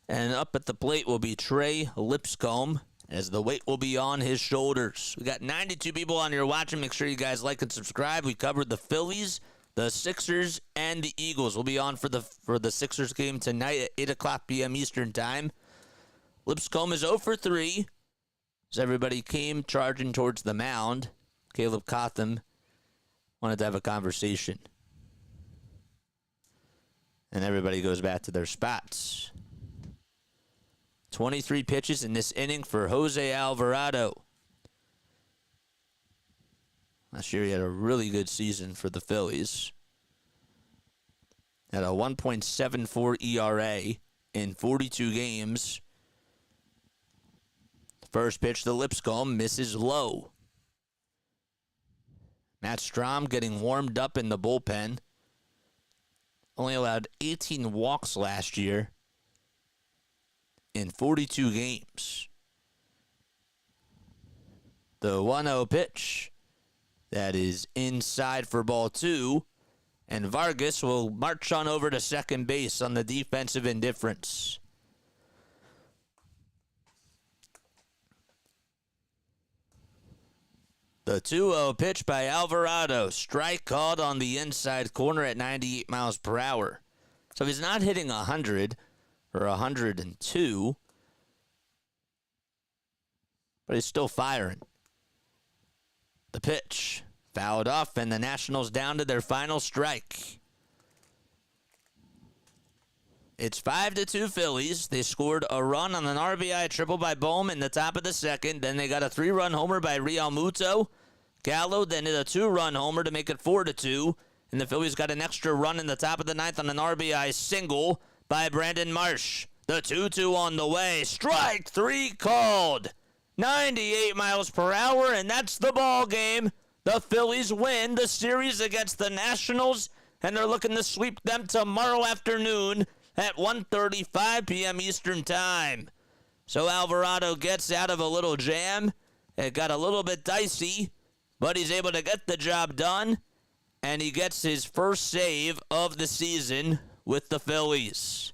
And up at the plate will be Trey Lipscomb, as the weight will be on his shoulders. We got 92 people on here watching. Make sure you guys like and subscribe. We covered the Phillies, the Sixers, and the Eagles. We'll be on for the Sixers game tonight at 8 o'clock p.m. Eastern Time. Lipscomb is 0 for 3. As everybody came charging towards the mound, Caleb Cotham wanted to have a conversation. And everybody goes back to their spots. 23 pitches in this inning for Jose Alvarado. Last year he had a really good season for the Phillies. Had a 1.74 ERA in 42 games. First pitch to Lipscomb, misses low. Matt Strom getting warmed up in the bullpen. Only allowed 18 walks last year in 42 games. The 1-0 pitch. That is inside for ball 2. And Vargas will march on over to second base on the defensive indifference. The 2-0 pitch by Alvarado. Strike called on the inside corner at 98 miles per hour. So he's not hitting 100 or 102, but he's still firing. The pitch fouled off, and the Nationals down to their final strike. It's 5-2 Phillies. They scored a run on an RBI triple by Bohm in the top of the second. Then they got a 3-run homer by Realmuto. Gallo then hit a 2-run homer to make it 4-2. And the Phillies got an extra run in the top of the ninth on an RBI single by Brandon Marsh. The 2-2 on the way. Strike 3 called. 98 miles per hour, and that's the ball game. The Phillies win the series against the Nationals, and they're looking to sweep them tomorrow afternoon at 1:35 p.m. Eastern Time. So Alvarado gets out of a little jam. It got a little bit dicey, but he's able to get the job done, and he gets his first save of the season with the Phillies.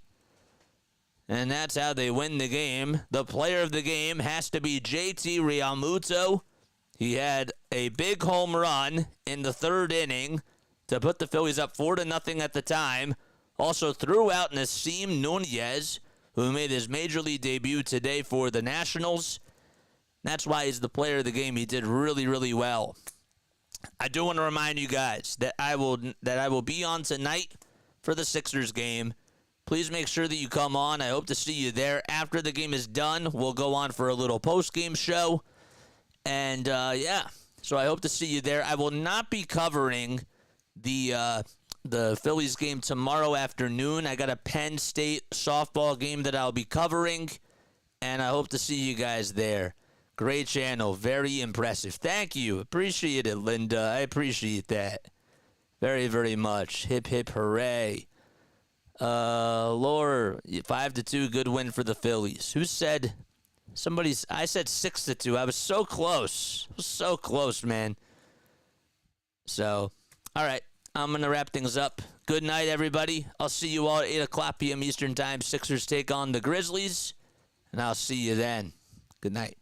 And that's how they win the game. The player of the game has to be JT Realmuto. He had a big home run in the third inning to put the Phillies up 4-0 at the time. Also threw out Nasim Nunez, who made his major league debut today for the Nationals. That's why he's the player of the game. He did really, really well. I do want to remind you guys that I will be on tonight for the Sixers game. Please make sure that you come on. I hope to see you there. After the game is done, we'll go on for a little post-game show. And, so I hope to see you there. I will not be covering the Phillies game tomorrow afternoon. I got a Penn State softball game that I'll be covering, and I hope to see you guys there. Great channel. Very impressive. Thank you. Appreciate it, Linda. I appreciate that very, very much. Hip, hip, hooray. Laura, 5-2, good win for the Phillies. Who said? I said 6-2. I was so close. Man. So, all right. I'm going to wrap things up. Good night, everybody. I'll see you all at 8 o'clock p.m. Eastern Time. Sixers take on the Grizzlies, and I'll see you then. Good night.